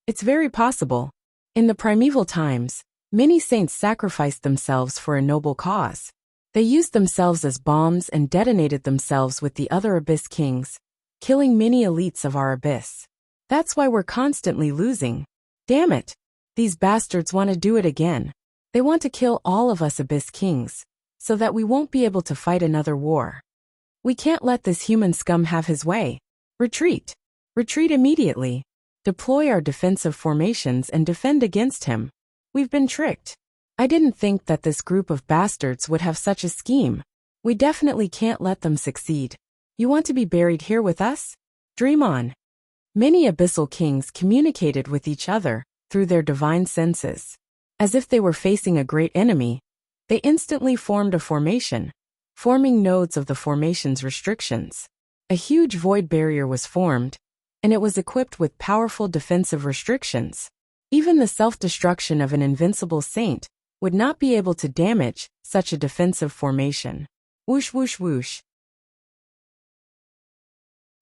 Speaker 1: It's very possible. In the primeval times, many saints sacrificed themselves for a noble cause. They used themselves as bombs and detonated themselves with the other Abyss Kings, killing many elites of our Abyss. That's why we're constantly losing. Damn it! These bastards want to do it again. They want to kill all of us Abyss Kings, so that we won't be able to fight another war. We can't let this human scum have his way. Retreat. Retreat immediately. Deploy our defensive formations and defend against him. We've been tricked. I didn't think that this group of bastards would have such a scheme. We definitely can't let them succeed. You want to be buried here with us? Dream on. Many abyssal kings communicated with each other through their divine senses. As if they were facing a great enemy, they instantly formed a formation, forming nodes of the formation's restrictions. A huge void barrier was formed, and it was equipped with powerful defensive restrictions. Even the self-destruction of an invincible saint would not be able to damage such a defensive formation. Whoosh whoosh whoosh.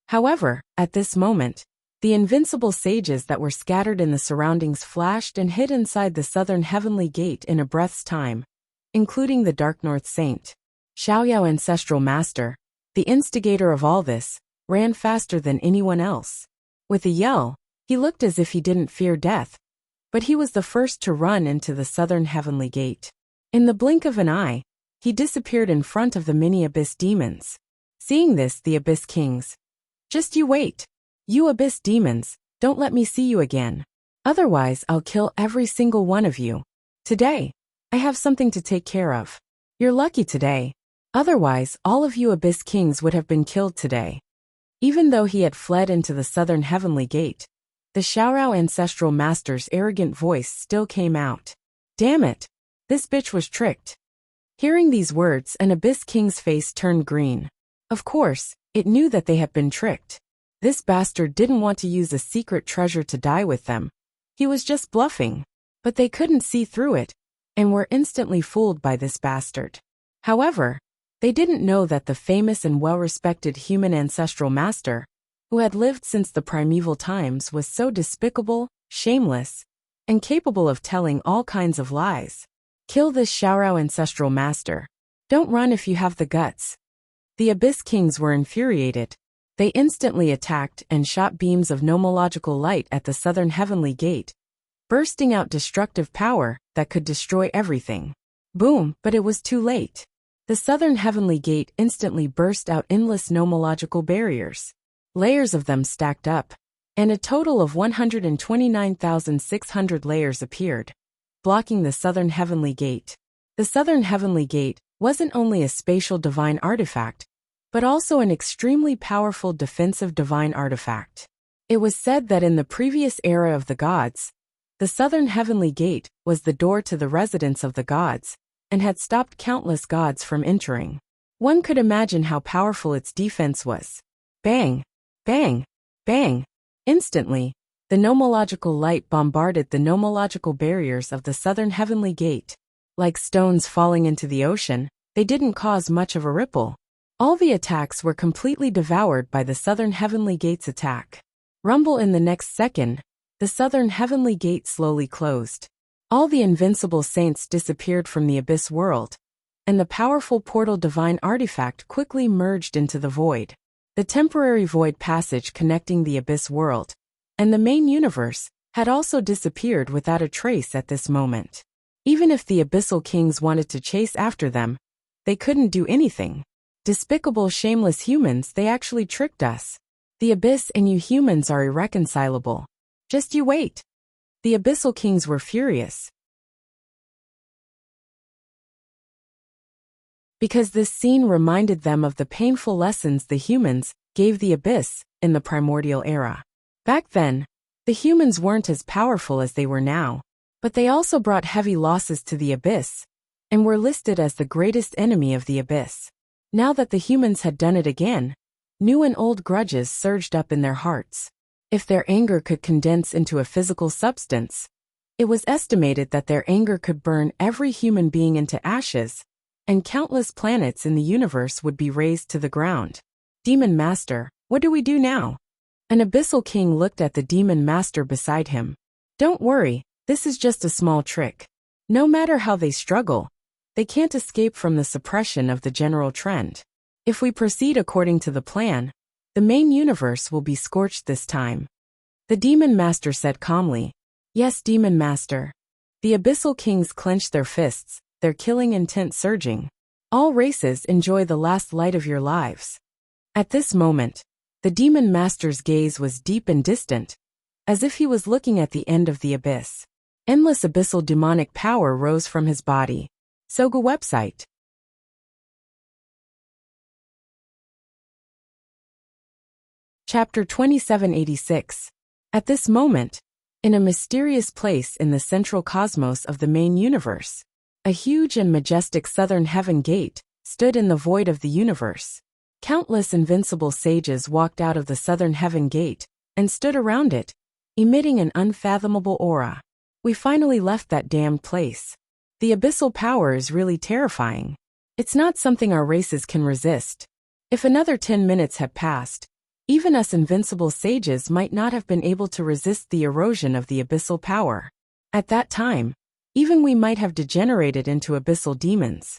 Speaker 1: However, at this moment, the invincible sages that were scattered in the surroundings flashed and hid inside the southern heavenly gate in a breath's time, including the Dark North Saint. Xiaoyao Ancestral Master, the instigator of all this, ran faster than anyone else. With a yell, he looked as if he didn't fear death, but he was the first to run into the southern heavenly gate. In the blink of an eye, he disappeared in front of the many Abyss demons. Seeing this, the Abyss Kings, "Just you wait. You Abyss demons, don't let me see you again. Otherwise, I'll kill every single one of you. Today, I have something to take care of. You're lucky today. Otherwise, all of you Abyss Kings would have been killed today." Even though he had fled into the southern heavenly gate, the Xiaorao Ancestral Master's arrogant voice still came out. Damn it! This bitch was tricked. Hearing these words, an Abyss King's face turned green. Of course, it knew that they had been tricked. This bastard didn't want to use a secret treasure to die with them. He was just bluffing. But they couldn't see through it, and were instantly fooled by this bastard. However, they didn't know that the famous and well-respected human ancestral master, who had lived since the primeval times, was so despicable, shameless, and capable of telling all kinds of lies. Kill this Xiaorao Ancestral Master. Don't run if you have the guts. The Abyss Kings were infuriated. They instantly attacked and shot beams of nomological light at the southern heavenly gate, bursting out destructive power that could destroy everything. Boom, but it was too late. The southern heavenly gate instantly burst out endless nomological barriers. Layers of them stacked up, and a total of 129,600 layers appeared, blocking the southern heavenly gate. The southern heavenly gate wasn't only a spatial divine artifact, but also an extremely powerful defensive divine artifact. It was said that in the previous era of the gods, the southern heavenly gate was the door to the residence of the gods, and had stopped countless gods from entering. One could imagine how powerful its defense was. Bang! Bang! Bang! Instantly, the nomological light bombarded the nomological barriers of the southern heavenly gate. Like stones falling into the ocean, they didn't cause much of a ripple. All the attacks were completely devoured by the southern heavenly gate's attack. Rumble in the next second, the southern heavenly gate slowly closed. All the invincible saints disappeared from the abyss world, and the powerful portal divine artifact quickly merged into the void. The temporary void passage connecting the abyss world and the main universe had also disappeared without a trace at this moment. Even if the abyssal kings wanted to chase after them, they couldn't do anything. Despicable, shameless humans, they actually tricked us. The abyss and you humans are irreconcilable. Just you wait. The abyssal kings were furious, because this scene reminded them of the painful lessons the humans gave the abyss in the primordial era. Back then, the humans weren't as powerful as they were now, but they also brought heavy losses to the abyss, and were listed as the greatest enemy of the abyss. Now that the humans had done it again, new and old grudges surged up in their hearts. If their anger could condense into a physical substance, it was estimated that their anger could burn every human being into ashes, and countless planets in the universe would be razed to the ground. Demon Master, what do we do now? An abyssal king looked at the demon master beside him. Don't worry, this is just a small trick. No matter how they struggle, they can't escape from the suppression of the general trend. If we proceed according to the plan, the main universe will be scorched this time. The demon master said calmly. Yes, Demon Master. The Abyssal Kings clenched their fists, their killing intent surging. All races enjoy the last light of your lives. At this moment, the Demon Master's gaze was deep and distant, as if he was looking at the end of the abyss. Endless abyssal demonic power rose from his body. Soga website. Chapter 2786. At this moment, in a mysterious place in the central cosmos of the main universe, a huge and majestic southern heaven gate stood in the void of the universe. Countless invincible sages walked out of the southern heaven gate and stood around it, emitting an unfathomable aura. We finally left that damned place. The abyssal power is really terrifying. It's not something our races can resist. If another 10 minutes had passed, even us invincible sages might not have been able to resist the erosion of the abyssal power. At that time, even we might have degenerated into abyssal demons.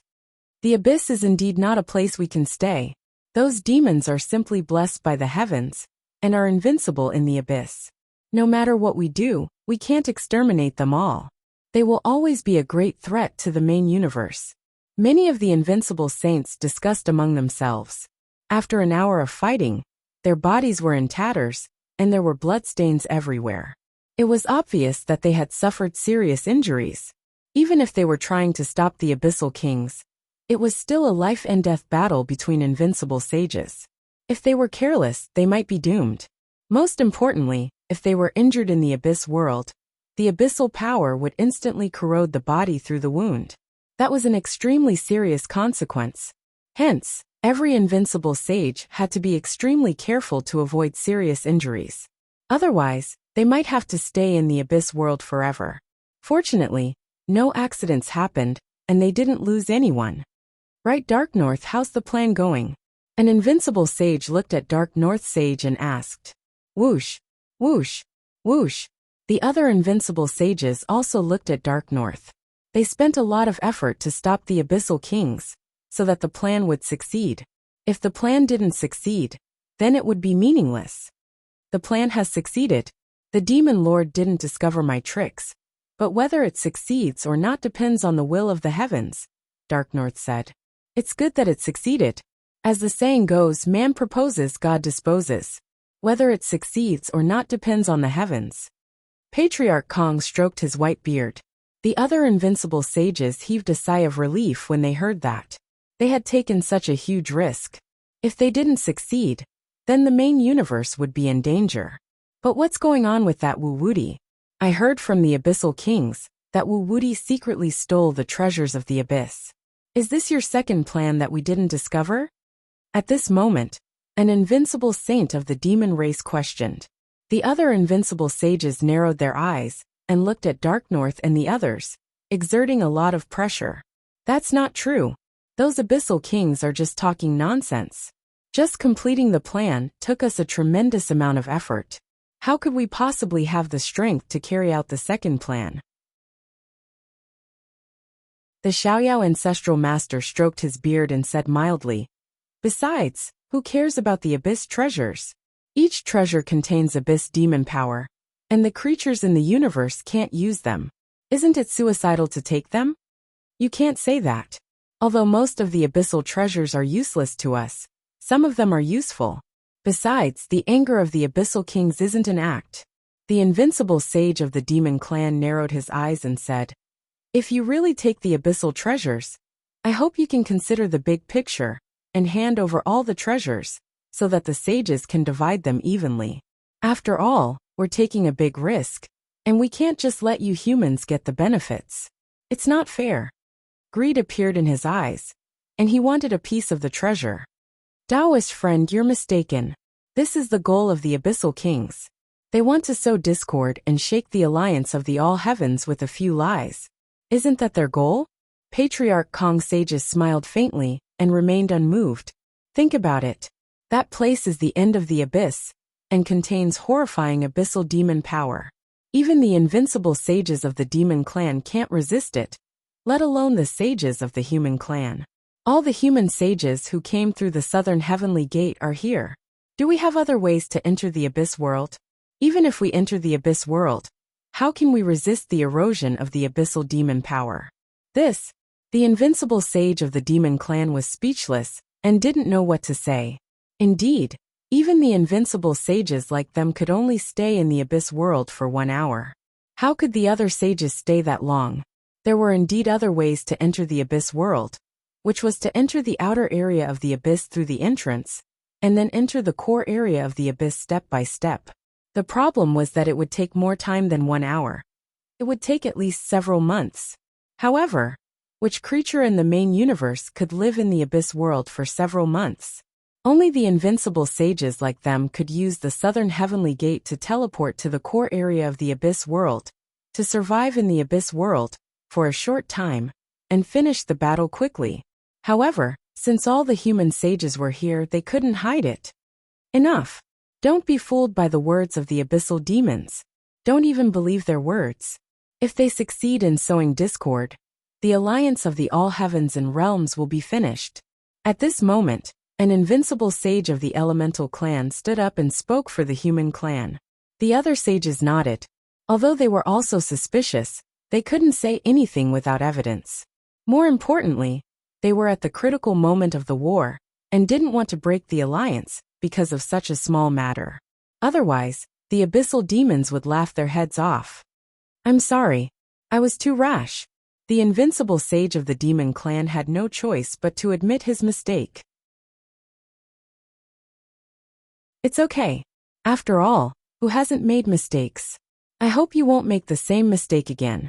Speaker 1: The abyss is indeed not a place we can stay. Those demons are simply blessed by the heavens, and are invincible in the abyss. No matter what we do, we can't exterminate them all. They will always be a great threat to the main universe. Many of the invincible saints discussed among themselves. After an hour of fighting, their bodies were in tatters, and there were bloodstains everywhere. It was obvious that they had suffered serious injuries. Even if they were trying to stop the Abyssal Kings, it was still a life-and-death battle between invincible sages. If they were careless, they might be doomed. Most importantly, if they were injured in the Abyss world, the abyssal power would instantly corrode the body through the wound. That was an extremely serious consequence. Hence, every invincible sage had to be extremely careful to avoid serious injuries. Otherwise, they might have to stay in the Abyss world forever. Fortunately, no accidents happened, and they didn't lose anyone. Right, Dark North, how's the plan going? An invincible sage looked at Dark North Sage and asked. Whoosh, whoosh, whoosh. The other invincible sages also looked at Dark North. They spent a lot of effort to stop the Abyssal Kings, so that the plan would succeed. If the plan didn't succeed, then it would be meaningless. The plan has succeeded. The Demon Lord didn't discover my tricks, but whether it succeeds or not depends on the will of the heavens, Dark North said. It's good that it succeeded. As the saying goes, man proposes, God disposes. Whether it succeeds or not depends on the heavens. Patriarch Kong stroked his white beard. The other invincible sages heaved a sigh of relief when they heard that. They had taken such a huge risk. If they didn't succeed, then the main universe would be in danger. But what's going on with that Wu Wuti? I heard from the Abyssal Kings that Wu Wuti secretly stole the treasures of the Abyss. Is this your second plan that we didn't discover? At this moment, an invincible saint of the demon race questioned. The other invincible sages narrowed their eyes and looked at Dark North and the others, exerting a lot of pressure. That's not true. Those Abyssal Kings are just talking nonsense. Just completing the plan took us a tremendous amount of effort. How could we possibly have the strength to carry out the second plan? The Xiaoyao ancestral master stroked his beard and said mildly, Besides, who cares about the Abyss treasures? Each treasure contains Abyss demon power, and the creatures in the universe can't use them. Isn't it suicidal to take them? You can't say that. Although most of the abyssal treasures are useless to us, some of them are useful. Besides, the anger of the Abyssal Kings isn't an act. The invincible sage of the demon clan narrowed his eyes and said, If you really take the abyssal treasures, I hope you can consider the big picture, and hand over all the treasures, so that the sages can divide them evenly. After all, we're taking a big risk, and we can't just let you humans get the benefits. It's not fair. Greed appeared in his eyes, and he wanted a piece of the treasure. Taoist friend, you're mistaken. This is the goal of the Abyssal Kings. They want to sow discord and shake the alliance of the all heavens with a few lies. Isn't that their goal? Patriarch Kong sages smiled faintly and remained unmoved. Think about it. That place is the end of the abyss, and contains horrifying abyssal demon power. Even the invincible sages of the demon clan can't resist it, let alone the sages of the human clan. All the human sages who came through the southern heavenly gate are here. Do we have other ways to enter the abyss world? Even if we enter the abyss world, How can we resist the erosion of the abyssal demon power? The invincible sage of the demon clan was speechless and didn't know what to say. Indeed, even the invincible sages like them could only stay in the abyss world for 1 hour. How could the other sages stay that long? There were indeed other ways to enter the abyss world, which was to enter the outer area of the abyss through the entrance, and then enter the core area of the abyss step by step. The problem was that it would take more time than 1 hour. It would take at least several months. However, which creature in the main universe could live in the abyss world for several months? Only the invincible sages like them could use the southern heavenly gate to teleport to the core area of the abyss world, to survive in the abyss world for a short time, and finish the battle quickly. However, since all the human sages were here, they couldn't hide it. Enough. Don't be fooled by the words of the abyssal demons. Don't even believe their words. If they succeed in sowing discord, the alliance of the all heavens and realms will be finished. At this moment, an invincible sage of the elemental clan stood up and spoke for the human clan. The other sages nodded. Although they were also suspicious, they couldn't say anything without evidence. More importantly, they were at the critical moment of the war, and didn't want to break the alliance because of such a small matter. Otherwise, the abyssal demons would laugh their heads off. I'm sorry. I was too rash. The invincible sage of the demon clan had no choice but to admit his mistake. It's okay. After all, who hasn't made mistakes? I hope you won't make the same mistake again.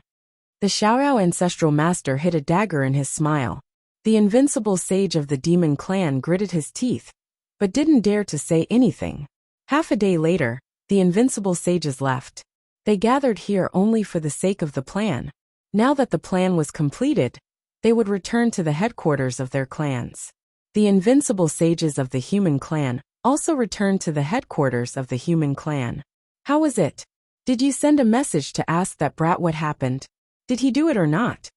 Speaker 1: The Xiaoyao ancestral master hid a dagger in his smile. The invincible sage of the demon clan gritted his teeth, but didn't dare to say anything. Half a day later, the invincible sages left. They gathered here only for the sake of the plan. Now that the plan was completed, they would return to the headquarters of their clans. The invincible sages of the human clan also returned to the headquarters of the human clan. How was it? Did you send a message to ask that brat what happened? Did he do it or not?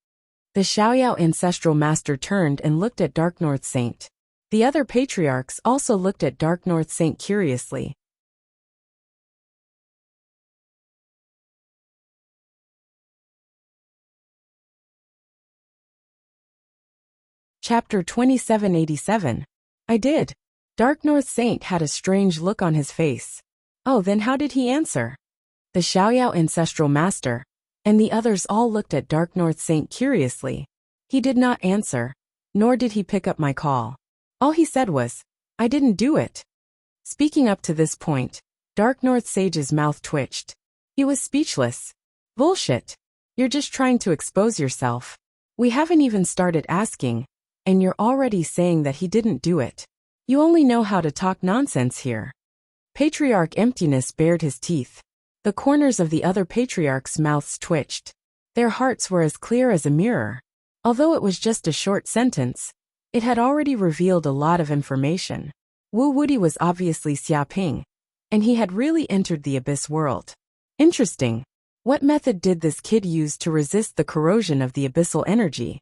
Speaker 1: The Xiaoyao ancestral master turned and looked at Dark North Saint. The other patriarchs also looked at Dark North Saint curiously. Chapter 2787. I did. Dark North Saint had a strange look on his face. Oh, then how did he answer? The Xiaoyao ancestral master and the others all looked at Dark North Saint curiously. He did not answer, nor did he pick up my call. All he said was, I didn't do it. Speaking up to this point, Dark North Sage's mouth twitched. He was speechless. Bullshit. You're just trying to expose yourself. We haven't even started asking, and you're already saying that he didn't do it. You only know how to talk nonsense here. Patriarch Emptiness bared his teeth. The corners of the other patriarchs' mouths twitched. Their hearts were as clear as a mirror. Although it was just a short sentence, it had already revealed a lot of information. Wu Wudi was obviously Xia Ping, and he had really entered the abyss world. Interesting. What method did this kid use to resist the corrosion of the abyssal energy?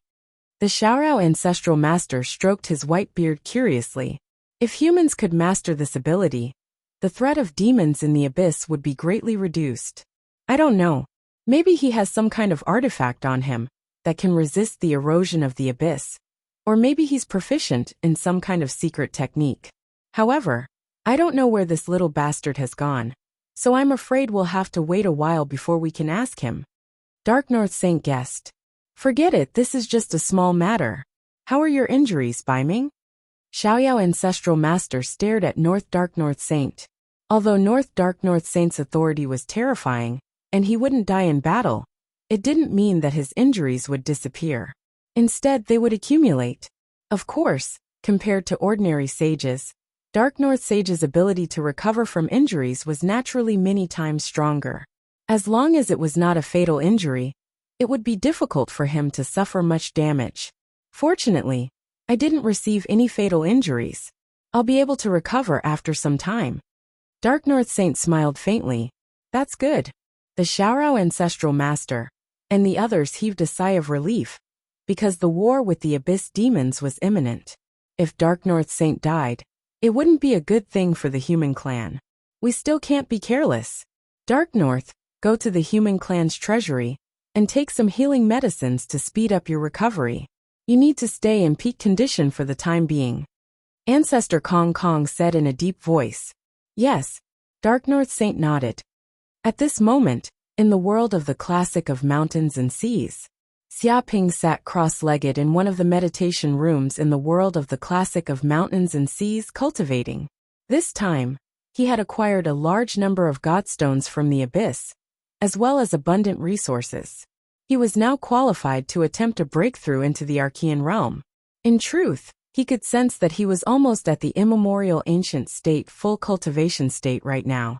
Speaker 1: The Xiaorao ancestral master stroked his white beard curiously. If humans could master this ability, the threat of demons in the abyss would be greatly reduced. I don't know. Maybe he has some kind of artifact on him that can resist the erosion of the abyss. Or maybe he's proficient in some kind of secret technique. However, I don't know where this little bastard has gone, so I'm afraid we'll have to wait a while before we can ask him. Dark North Saint guessed. Forget it, this is just a small matter. How are your injuries, Baiming? Xiaoyao ancestral master stared at Dark North Saint. Although Dark North Saint's authority was terrifying, and he wouldn't die in battle, it didn't mean that his injuries would disappear. Instead, they would accumulate. Of course, compared to ordinary sages, Dark North Sage's ability to recover from injuries was naturally many times stronger. As long as it was not a fatal injury, it would be difficult for him to suffer much damage. Fortunately, I didn't receive any fatal injuries. I'll be able to recover after some time. Dark North Saint smiled faintly. That's good. The Xiaorao ancestral master and the others heaved a sigh of relief, because the war with the abyss demons was imminent. If Dark North Saint died, it wouldn't be a good thing for the human clan. We still can't be careless. Dark North, go to the human clan's treasury, and take some healing medicines to speed up your recovery. You need to stay in peak condition for the time being. Ancestor Kong Kong said in a deep voice. Yes, Dark North Saint nodded. At this moment, in the world of the classic of mountains and seas, Xiaoping sat cross-legged in one of the meditation rooms in the world of the classic of mountains and seas, cultivating. This time, he had acquired a large number of godstones from the abyss, as well as abundant resources. He was now qualified to attempt a breakthrough into the Archean realm. In truth, he could sense that he was almost at the immemorial ancient state, full cultivation state right now.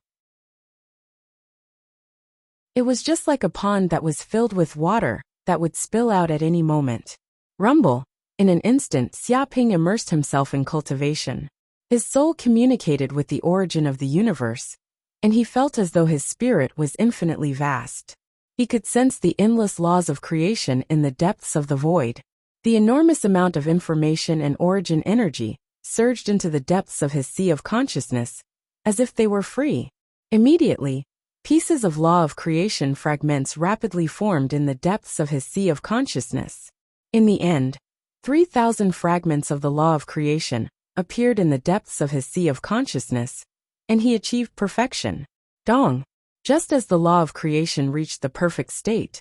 Speaker 1: It was just like a pond that was filled with water, that would spill out at any moment. Rumble. In an instant, Xiaoping immersed himself in cultivation. His soul communicated with the origin of the universe, and he felt as though his spirit was infinitely vast. He could sense the endless laws of creation in the depths of the void. The enormous amount of information and origin energy surged into the depths of his sea of consciousness, as if they were free. Immediately, pieces of law of creation fragments rapidly formed in the depths of his sea of consciousness. In the end, 3,000 fragments of the law of creation appeared in the depths of his sea of consciousness, and he achieved perfection. Dong. Just as the law of creation reached the perfect state,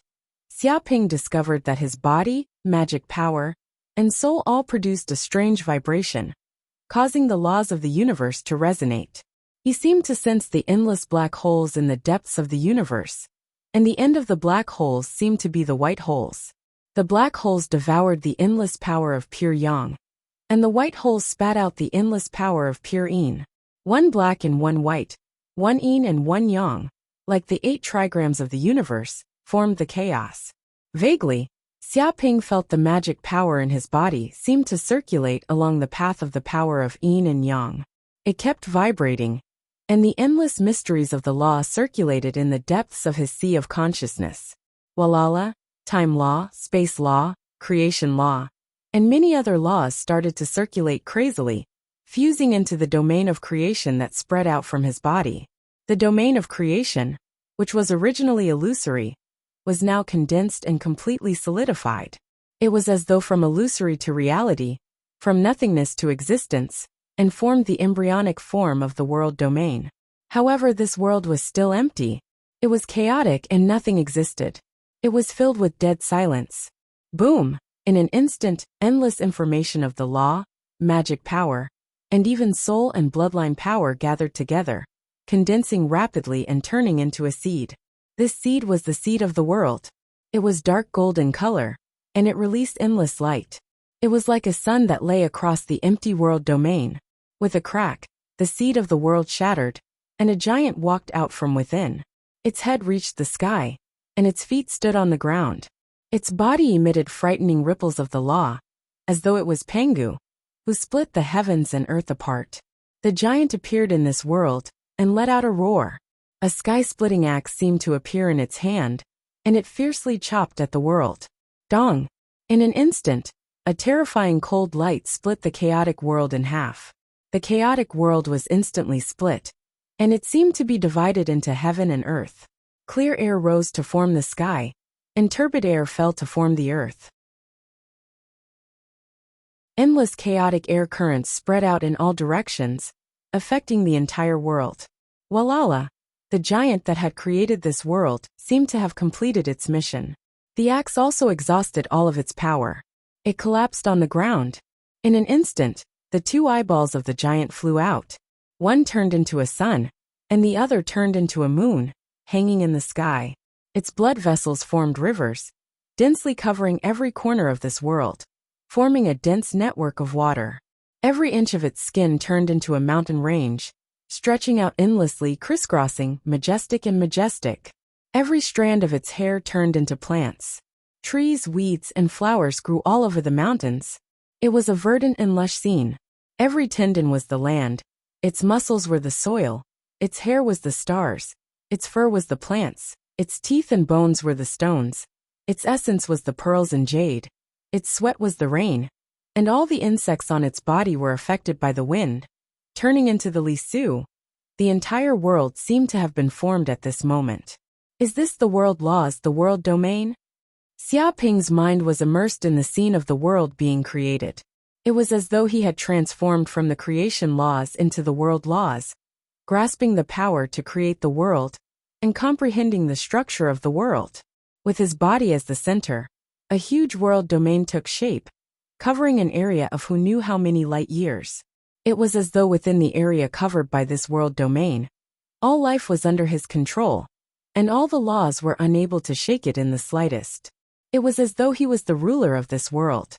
Speaker 1: Xiaoping discovered that his body, magic power, and soul all produced a strange vibration, causing the laws of the universe to resonate. He seemed to sense the endless black holes in the depths of the universe, and the end of the black holes seemed to be the white holes. The black holes devoured the endless power of pure yang, and the white holes spat out the endless power of pure yin. One black and one white, one yin and one yang, like the 8 trigrams of the universe, formed the chaos. Vaguely, Xiaoping felt the magic power in his body seemed to circulate along the path of the power of yin and yang. It kept vibrating, and the endless mysteries of the law circulated in the depths of his sea of consciousness. Walala, time law, space law, creation law, and many other laws started to circulate crazily, fusing into the domain of creation that spread out from his body. The domain of creation, which was originally illusory, was now condensed and completely solidified. It was as though from illusory to reality, from nothingness to existence, and formed the embryonic form of the world domain. However, this world was still empty. It was chaotic and nothing existed. It was filled with dead silence. Boom! In an instant, endless information of the law, magic power, and even soul and bloodline power gathered together, condensing rapidly and turning into a seed. This seed was the seed of the world. It was dark golden color, and it released endless light. It was like a sun that lay across the empty world domain. With a crack, the seed of the world shattered, and a giant walked out from within. Its head reached the sky, and its feet stood on the ground. Its body emitted frightening ripples of the law, as though it was Pangu, who split the heavens and earth apart. The giant appeared in this world, and let out a roar. A sky-splitting axe seemed to appear in its hand, and it fiercely chopped at the world. Dong! In an instant, a terrifying cold light split the chaotic world in half. The chaotic world was instantly split, and it seemed to be divided into heaven and earth. Clear air rose to form the sky, and turbid air fell to form the earth. Endless chaotic air currents spread out in all directions, affecting the entire world. Walala, the giant that had created this world, seemed to have completed its mission. The axe also exhausted all of its power. It collapsed on the ground. In an instant, the 2 eyeballs of the giant flew out. One turned into a sun, and the other turned into a moon, hanging in the sky. Its blood vessels formed rivers, densely covering every corner of this world, forming a dense network of water. Every inch of its skin turned into a mountain range, stretching out endlessly, crisscrossing, majestic and majestic. Every strand of its hair turned into plants. Trees, weeds, and flowers grew all over the mountains. It was a verdant and lush scene. Every tendon was the land. Its muscles were the soil. Its hair was the stars. Its fur was the plants. Its teeth and bones were the stones. Its essence was the pearls and jade. Its sweat was the rain. And all the insects on its body were affected by the wind, turning into the Li Su. The entire world seemed to have been formed at this moment. Is this the world laws, the world domain? Xiaoping's mind was immersed in the scene of the world being created. It was as though he had transformed from the creation laws into the world laws, grasping the power to create the world, and comprehending the structure of the world. With his body as the center, a huge world domain took shape, covering an area of who knew how many light years. It was as though within the area covered by this world domain, all life was under his control, and all the laws were unable to shake it in the slightest. It was as though he was the ruler of this world.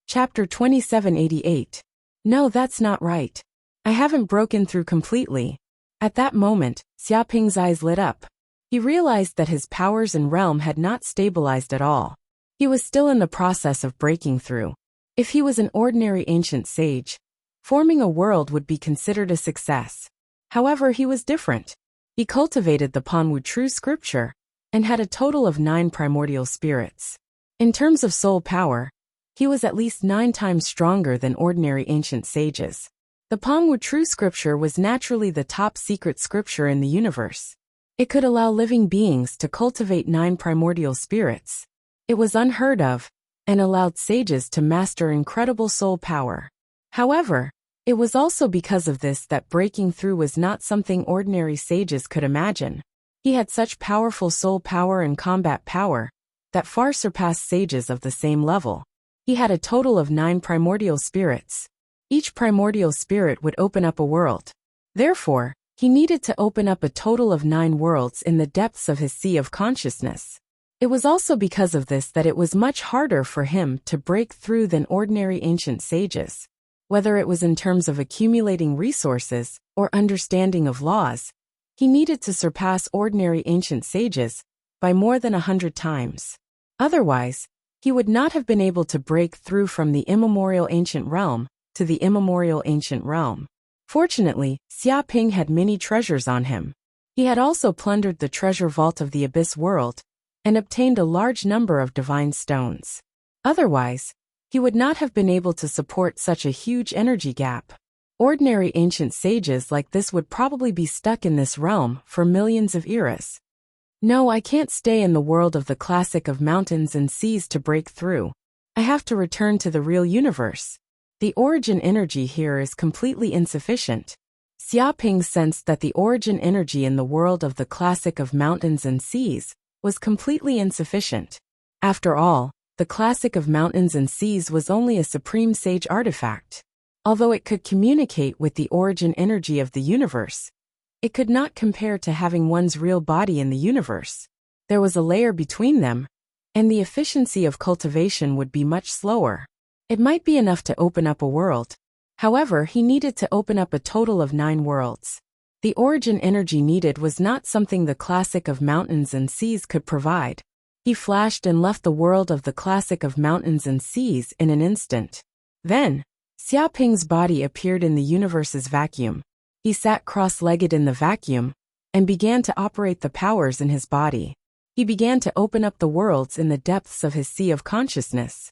Speaker 1: Chapter 2788. No, that's not right. I haven't broken through completely. At that moment, Xiaoping's eyes lit up. He realized that his powers and realm had not stabilized at all. He was still in the process of breaking through. If he was an ordinary ancient sage, forming a world would be considered a success. However, he was different. He cultivated the Panwu true scripture, and had a total of 9 primordial spirits. In terms of soul power, he was at least 9 times stronger than ordinary ancient sages. The Panwu true scripture was naturally the top secret scripture in the universe. It could allow living beings to cultivate 9 primordial spirits. It was unheard of, and allowed sages to master incredible soul power. However, it was also because of this that breaking through was not something ordinary sages could imagine. He had such powerful soul power and combat power that far surpassed sages of the same level. He had a total of 9 primordial spirits. Each primordial spirit would open up a world. Therefore, he needed to open up a total of 9 worlds in the depths of his sea of consciousness. It was also because of this that it was much harder for him to break through than ordinary ancient sages. Whether it was in terms of accumulating resources or understanding of laws, he needed to surpass ordinary ancient sages by more than 100 times. Otherwise, he would not have been able to break through from the immemorial ancient realm to the immemorial ancient realm. Fortunately, Xiaoping had many treasures on him. He had also plundered the treasure vault of the abyss world and obtained a large number of divine stones. Otherwise, he would not have been able to support such a huge energy gap. Ordinary ancient sages like this would probably be stuck in this realm for millions of eras. No, I can't stay in the world of the classic of mountains and seas to break through. I have to return to the real universe. The origin energy here is completely insufficient. Xiaoping sensed that the origin energy in the world of the classic of mountains and seas was completely insufficient. After all, the classic of mountains and seas was only a supreme sage artifact. Although it could communicate with the origin energy of the universe, it could not compare to having one's real body in the universe. There was a layer between them, and the efficiency of cultivation would be much slower. It might be enough to open up a world. However, he needed to open up a total of 9 worlds. The origin energy needed was not something the classic of mountains and seas could provide. He flashed and left the world of the classic of mountains and seas in an instant. Then, Xiaoping's body appeared in the universe's vacuum. He sat cross-legged in the vacuum and began to operate the powers in his body. He began to open up the worlds in the depths of his sea of consciousness.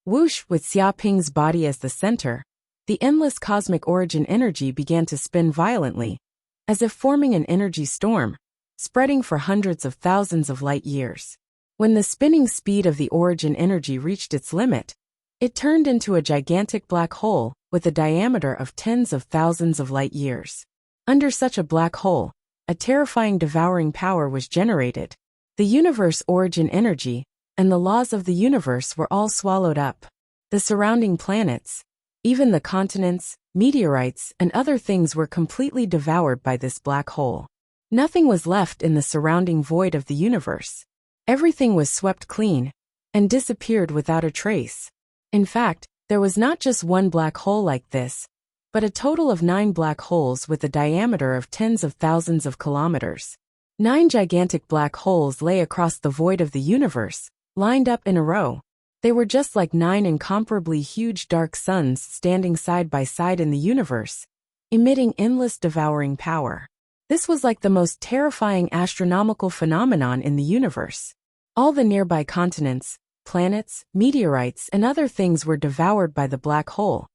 Speaker 1: Whoosh, with Xiaoping's body as the center, the endless cosmic origin energy began to spin violently, as if forming an energy storm, spreading for hundreds of thousands of light years. When the spinning speed of the origin energy reached its limit, it turned into a gigantic black hole with a diameter of tens of thousands of light years. Under such a black hole, a terrifying devouring power was generated. The universe origin energy and the laws of the universe were all swallowed up. The surrounding planets, even the continents, meteorites, and other things were completely devoured by this black hole. Nothing was left in the surrounding void of the universe. Everything was swept clean and disappeared without a trace. In fact, there was not just one black hole like this, but a total of 9 black holes with a diameter of tens of thousands of kilometers. 9 gigantic black holes lay across the void of the universe, lined up in a row. They were just like 9 incomparably huge dark suns standing side by side in the universe, emitting endless devouring power. This was like the most terrifying astronomical phenomenon in the universe. All the nearby continents, planets, meteorites, and other things were devoured by the black hole,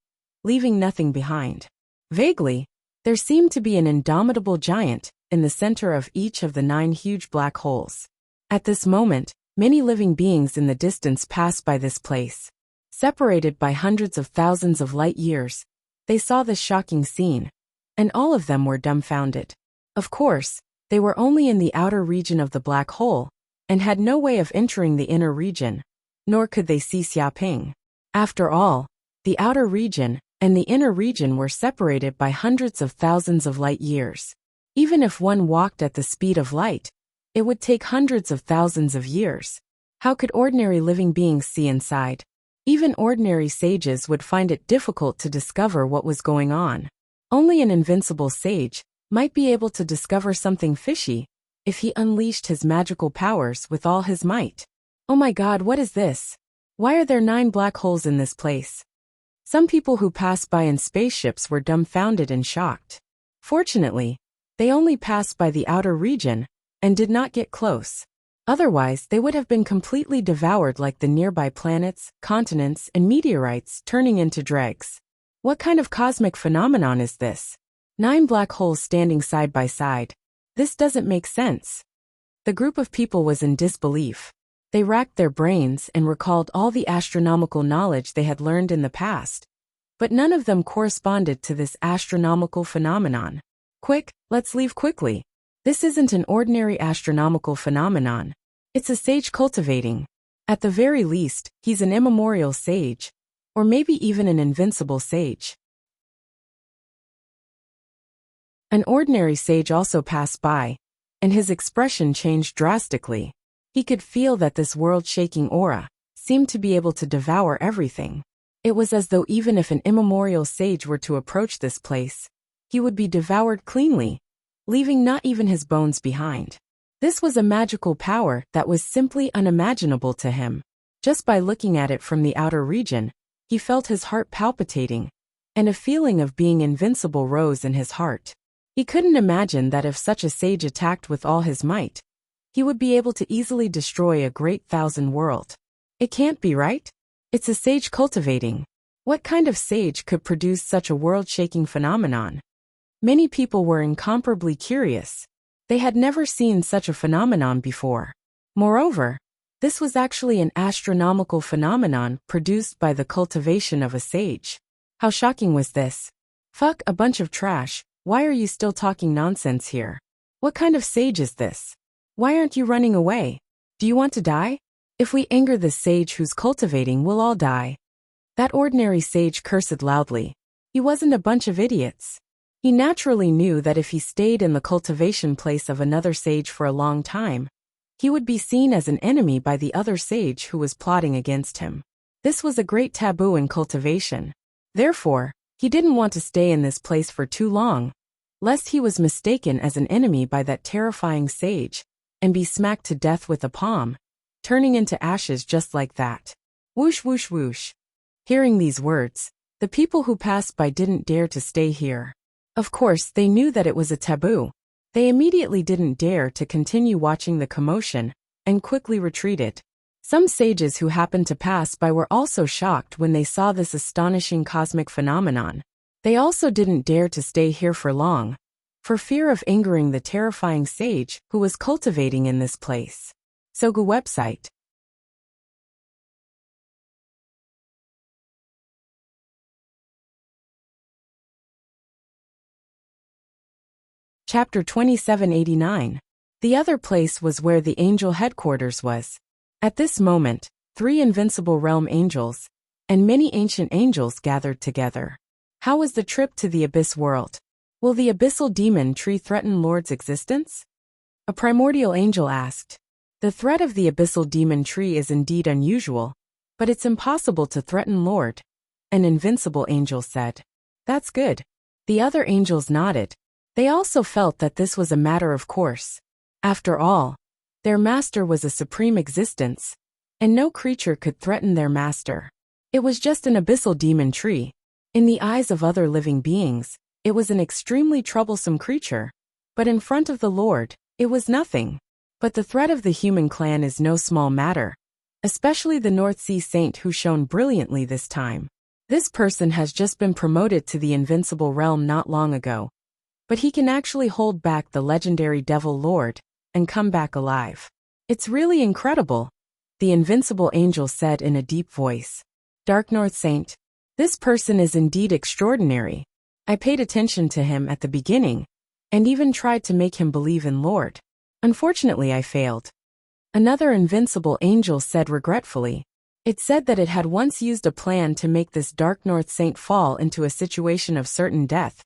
Speaker 1: leaving nothing behind. Vaguely, there seemed to be an indomitable giant in the center of each of the 9 huge black holes. At this moment, many living beings in the distance passed by this place. Separated by hundreds of thousands of light years, they saw this shocking scene, and all of them were dumbfounded. Of course, they were only in the outer region of the black hole, and had no way of entering the inner region, nor could they see Xiaoping. After all, the outer region and the inner region were separated by hundreds of thousands of light years. Even if one walked at the speed of light, it would take hundreds of thousands of years. How could ordinary living beings see inside? Even ordinary sages would find it difficult to discover what was going on. Only an invincible sage might be able to discover something fishy if he unleashed his magical powers with all his might. Oh my God, what is this? Why are there 9 black holes in this place? Some people who passed by in spaceships were dumbfounded and shocked. Fortunately, they only passed by the outer region and did not get close. Otherwise, they would have been completely devoured like the nearby planets, continents, and meteorites turning into dregs. What kind of cosmic phenomenon is this? 9 black holes standing side by side. This doesn't make sense. The group of people was in disbelief. They racked their brains and recalled all the astronomical knowledge they had learned in the past. But none of them corresponded to this astronomical phenomenon. Quick, let's leave quickly. This isn't an ordinary astronomical phenomenon. It's a sage cultivating. At the very least, he's an immemorial sage. Or maybe even an invincible sage. An ordinary sage also passed by, and his expression changed drastically. He could feel that this world-shaking aura seemed to be able to devour everything. It was as though even if an immemorial sage were to approach this place, he would be devoured cleanly, leaving not even his bones behind. This was a magical power that was simply unimaginable to him. Just by looking at it from the outer region, he felt his heart palpitating, and a feeling of being invincible rose in his heart. He couldn't imagine that if such a sage attacked with all his might, he would be able to easily destroy a great 1,000 world. It can't be right? It's a sage cultivating. What kind of sage could produce such a world-shaking phenomenon? Many people were incomparably curious. They had never seen such a phenomenon before. Moreover, this was actually an astronomical phenomenon produced by the cultivation of a sage. How shocking was this? Fuck a bunch of trash, why are you still talking nonsense here? What kind of sage is this? Why aren't you running away? Do you want to die? If we anger this sage who's cultivating, we'll all die. That ordinary sage cursed loudly. He wasn't a bunch of idiots. He naturally knew that if he stayed in the cultivation place of another sage for a long time, he would be seen as an enemy by the other sage who was plotting against him. This was a great taboo in cultivation. Therefore, he didn't want to stay in this place for too long, lest he was mistaken as an enemy by that terrifying sage, and be smacked to death with a palm, turning into ashes just like that. Whoosh whoosh whoosh. Hearing these words, the people who passed by didn't dare to stay here. Of course, they knew that it was a taboo. They immediately didn't dare to continue watching the commotion, and quickly retreated. Some sages who happened to pass by were also shocked when they saw this astonishing cosmic phenomenon. They also didn't dare to stay here for long, for fear of angering the terrifying sage who was cultivating in this place. Sogu website. Chapter 2789. The other place was where the angel headquarters was. At this moment, 3 invincible realm angels and many ancient angels gathered together. How was the trip to the abyss world? Will the abyssal demon tree threaten Lord's existence? A primordial angel asked. The threat of the abyssal demon tree is indeed unusual, but it's impossible to threaten Lord, an invincible angel said. That's good. The other angels nodded. They also felt that this was a matter of course. After all, their master was a supreme existence, and no creature could threaten their master. It was just an abyssal demon tree. In the eyes of other living beings, it was an extremely troublesome creature, but in front of the Lord, it was nothing. But the threat of the human clan is no small matter. especially the North Sea Saint who shone brilliantly this time. This person has just been promoted to the invincible realm not long ago, but he can actually hold back the legendary Devil Lord and come back alive. It's really incredible, the invincible angel said in a deep voice. Dark North Saint. This person is indeed extraordinary. I paid attention to him at the beginning, and even tried to make him believe in Lord. Unfortunately, I failed. Another invincible angel said regretfully. It said that it had once used a plan to make this Dark North Saint fall into a situation of certain death,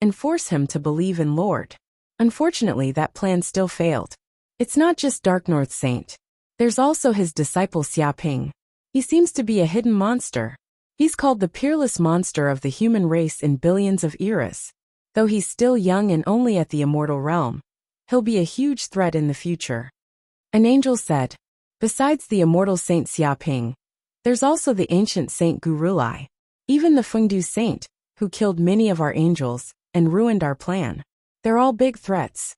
Speaker 1: and force him to believe in Lord. Unfortunately, that plan still failed. It's not just Dark North Saint. There's also his disciple Xia Ping. He seems to be a hidden monster. He's called the peerless monster of the human race in billions of eras. Though he's still young and only at the immortal realm, he'll be a huge threat in the future. An angel said. Besides the immortal Saint Xia Ping, there's also the ancient Saint Gurulai, even the Fengdu Saint, who killed many of our angels and ruined our plan. They're all big threats.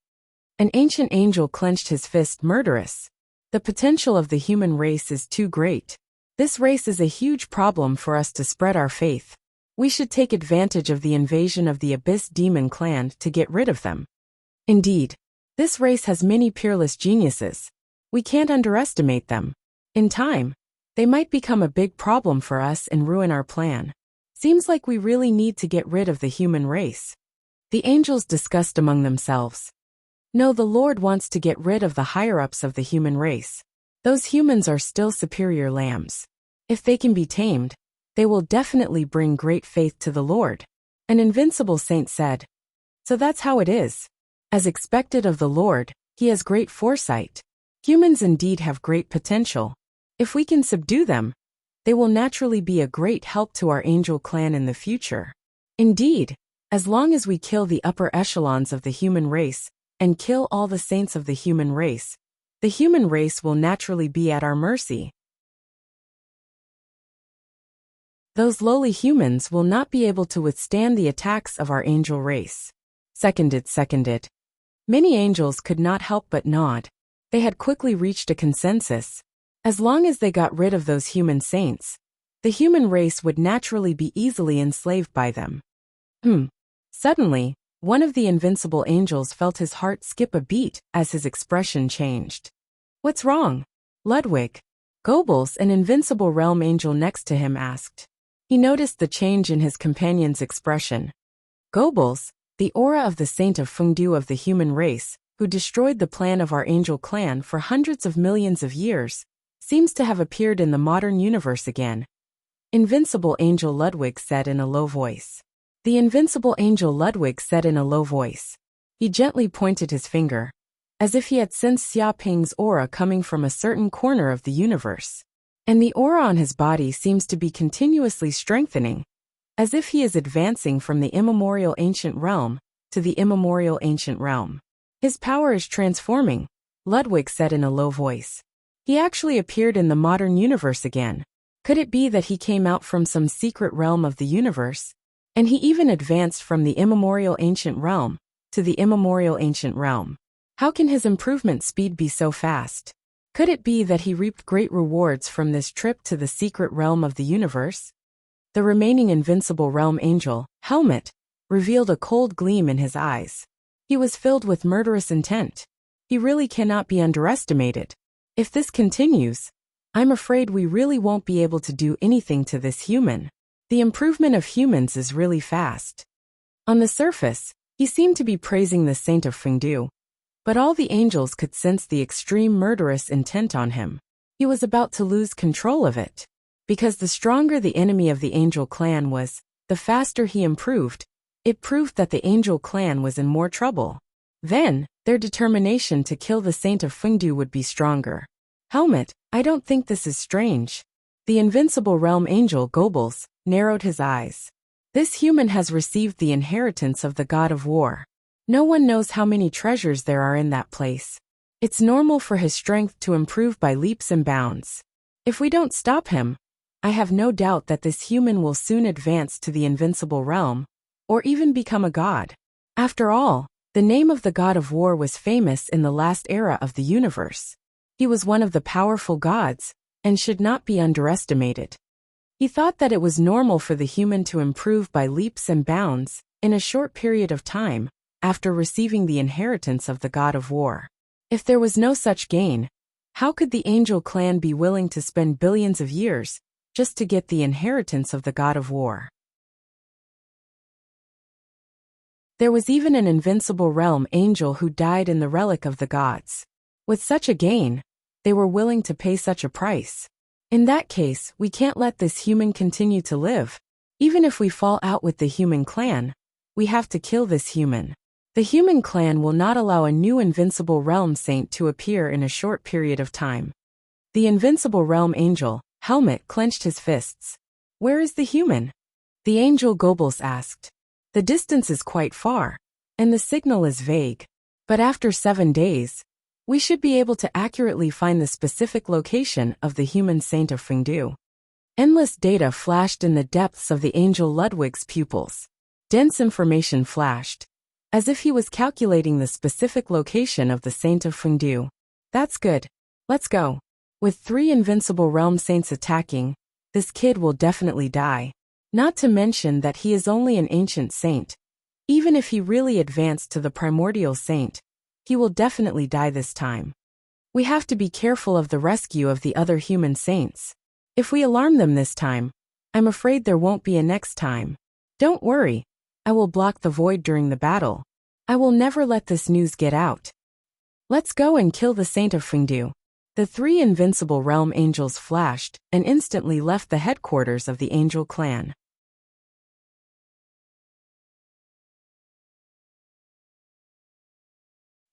Speaker 1: An ancient angel clenched his fist murderous. The potential of the human race is too great. This race is a huge problem for us to spread our faith. We should take advantage of the invasion of the Abyss Demon clan to get rid of them. Indeed, this race has many peerless geniuses. We can't underestimate them. In time, they might become a big problem for us and ruin our plan. Seems like we really need to get rid of the human race. The angels discussed among themselves. No, the Lord wants to get rid of the higher-ups of the human race. Those humans are still superior lambs. If they can be tamed, they will definitely bring great faith to the Lord. An invincible saint said. So that's how it is. As expected of the Lord, he has great foresight. Humans indeed have great potential. If we can subdue them, they will naturally be a great help to our angel clan in the future. Indeed, as long as we kill the upper echelons of the human race and kill all the saints of the human race will naturally be at our mercy. Those lowly humans will not be able to withstand the attacks of our angel race. Seconded. Many angels could not help but nod. They had quickly reached a consensus. As long as they got rid of those human saints, the human race would naturally be easily enslaved by them. Suddenly, one of the invincible angels felt his heart skip a beat as his expression changed. What's wrong? Ludwig. Goebbels, an invincible realm angel next to him, asked. He noticed the change in his companion's expression. Goebbels, the aura of the saint of Fengdu of the human race, who destroyed the plan of our angel clan for hundreds of millions of years, seems to have appeared in the modern universe again. Invincible Angel Ludwig said in a low voice. The invincible Angel Ludwig said in a low voice. He gently pointed his finger, as if he had sensed Xia Ping's aura coming from a certain corner of the universe. And the aura on his body seems to be continuously strengthening, as if he is advancing from the immemorial ancient realm to the immemorial ancient realm. His power is transforming, Ludwig said in a low voice. He actually appeared in the modern universe again. Could it be that he came out from some secret realm of the universe? And he even advanced from the immemorial ancient realm to the immemorial ancient realm. How can his improvement speed be so fast? Could it be that he reaped great rewards from this trip to the secret realm of the universe? The remaining invincible realm angel, Helmut, revealed a cold gleam in his eyes. He was filled with murderous intent. He really cannot be underestimated. If this continues, I'm afraid we really won't be able to do anything to this human. The improvement of humans is really fast. On the surface, he seemed to be praising the saint of Fengdu, but all the angels could sense the extreme murderous intent on him. He was about to lose control of it. Because the stronger the enemy of the angel clan was, the faster he improved. It proved that the angel clan was in more trouble. Then, their determination to kill the saint of Fengdu would be stronger. Helmut, I don't think this is strange. The invincible realm angel Goebbels narrowed his eyes. This human has received the inheritance of the god of war. No one knows how many treasures there are in that place. It's normal for his strength to improve by leaps and bounds. If we don't stop him, I have no doubt that this human will soon advance to the invincible realm, or even become a god. After all, the name of the god of war was famous in the last era of the universe. He was one of the powerful gods, and should not be underestimated. He thought that it was normal for the human to improve by leaps and bounds, in a short period of time, after receiving the inheritance of the god of war. If there was no such gain, how could the angel clan be willing to spend billions of years, just to get the inheritance of the god of war? There was even an invincible realm angel who died in the relic of the gods. With such a gain, they were willing to pay such a price. In that case, we can't let this human continue to live. Even if we fall out with the human clan, we have to kill this human. The human clan will not allow a new invincible realm saint to appear in a short period of time. The invincible realm angel, Helmet, clenched his fists. Where is the human? The angel Goebbels asked. The distance is quite far, and the signal is vague. But after 7 days, we should be able to accurately find the specific location of the human saint of Fengdu. Endless data flashed in the depths of the angel Ludwig's pupils. Dense information flashed, as if he was calculating the specific location of the saint of Fengdu. That's good. Let's go. With 3 invincible realm saints attacking, this kid will definitely die. Not to mention that he is only an ancient saint. Even if he really advanced to the primordial saint, he will definitely die this time. We have to be careful of the rescue of the other human saints. If we alarm them this time, I'm afraid there won't be a next time. Don't worry, I will block the void during the battle. I will never let this news get out. Let's go and kill the saint of Fengdu. The 3 invincible realm angels flashed and instantly left the headquarters of the angel clan.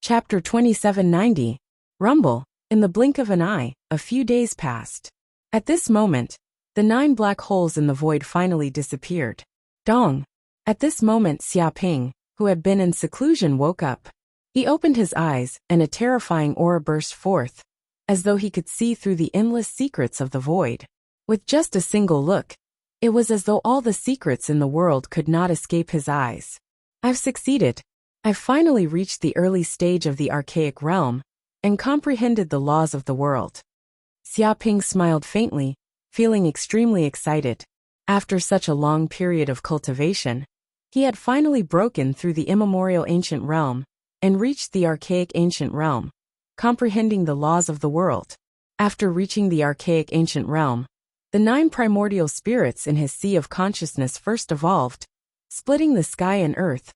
Speaker 1: Chapter 2790. Rumble. In the blink of an eye, a few days passed. At this moment, the 9 black holes in the void finally disappeared. Dong. At this moment Xiaoping, who had been in seclusion, woke up. He opened his eyes, and a terrifying aura burst forth, as though he could see through the endless secrets of the void. With just a single look, it was as though all the secrets in the world could not escape his eyes. I've succeeded. I've finally reached the early stage of the archaic realm, and comprehended the laws of the world. Xiaoping smiled faintly, feeling extremely excited. After such a long period of cultivation, he had finally broken through the immemorial ancient realm, and reached the archaic ancient realm, comprehending the laws of the world. After reaching the archaic ancient realm, the 9 primordial spirits in his sea of consciousness first evolved, splitting the sky and earth,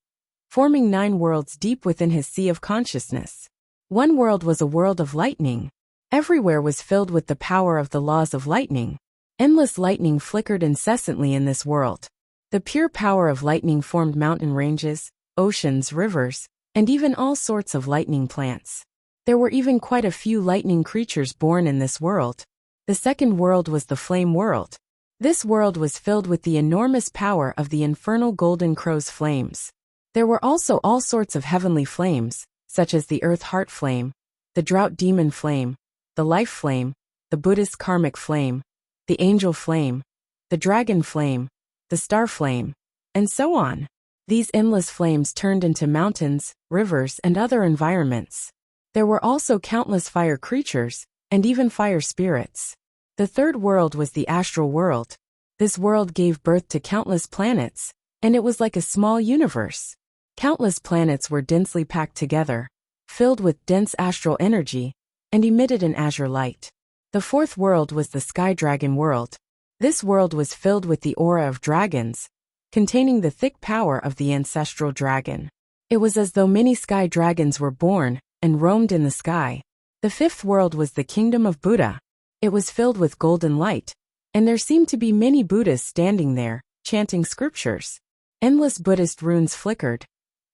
Speaker 1: forming 9 worlds deep within his sea of consciousness. One world was a world of lightning. Everywhere was filled with the power of the laws of lightning. Endless lightning flickered incessantly in this world. The pure power of lightning formed mountain ranges, oceans, rivers, and even all sorts of lightning plants. There were even quite a few lightning creatures born in this world. The second world was the flame world. This world was filled with the enormous power of the infernal golden crow's flames. There were also all sorts of heavenly flames, such as the earth heart flame, the drought demon flame, the life flame, the Buddhist karmic flame, the angel flame, the dragon flame, the star flame, and so on. These endless flames turned into mountains, rivers, and other environments. There were also countless fire creatures, and even fire spirits. The third world was the astral world. This world gave birth to countless planets, and it was like a small universe. Countless planets were densely packed together, filled with dense astral energy, and emitted an azure light. The fourth world was the sky dragon world. This world was filled with the aura of dragons, containing the thick power of the ancestral dragon. It was as though many sky dragons were born and roamed in the sky. The fifth world was the kingdom of Buddha. It was filled with golden light, and there seemed to be many Buddhas standing there, chanting scriptures. Endless Buddhist runes flickered,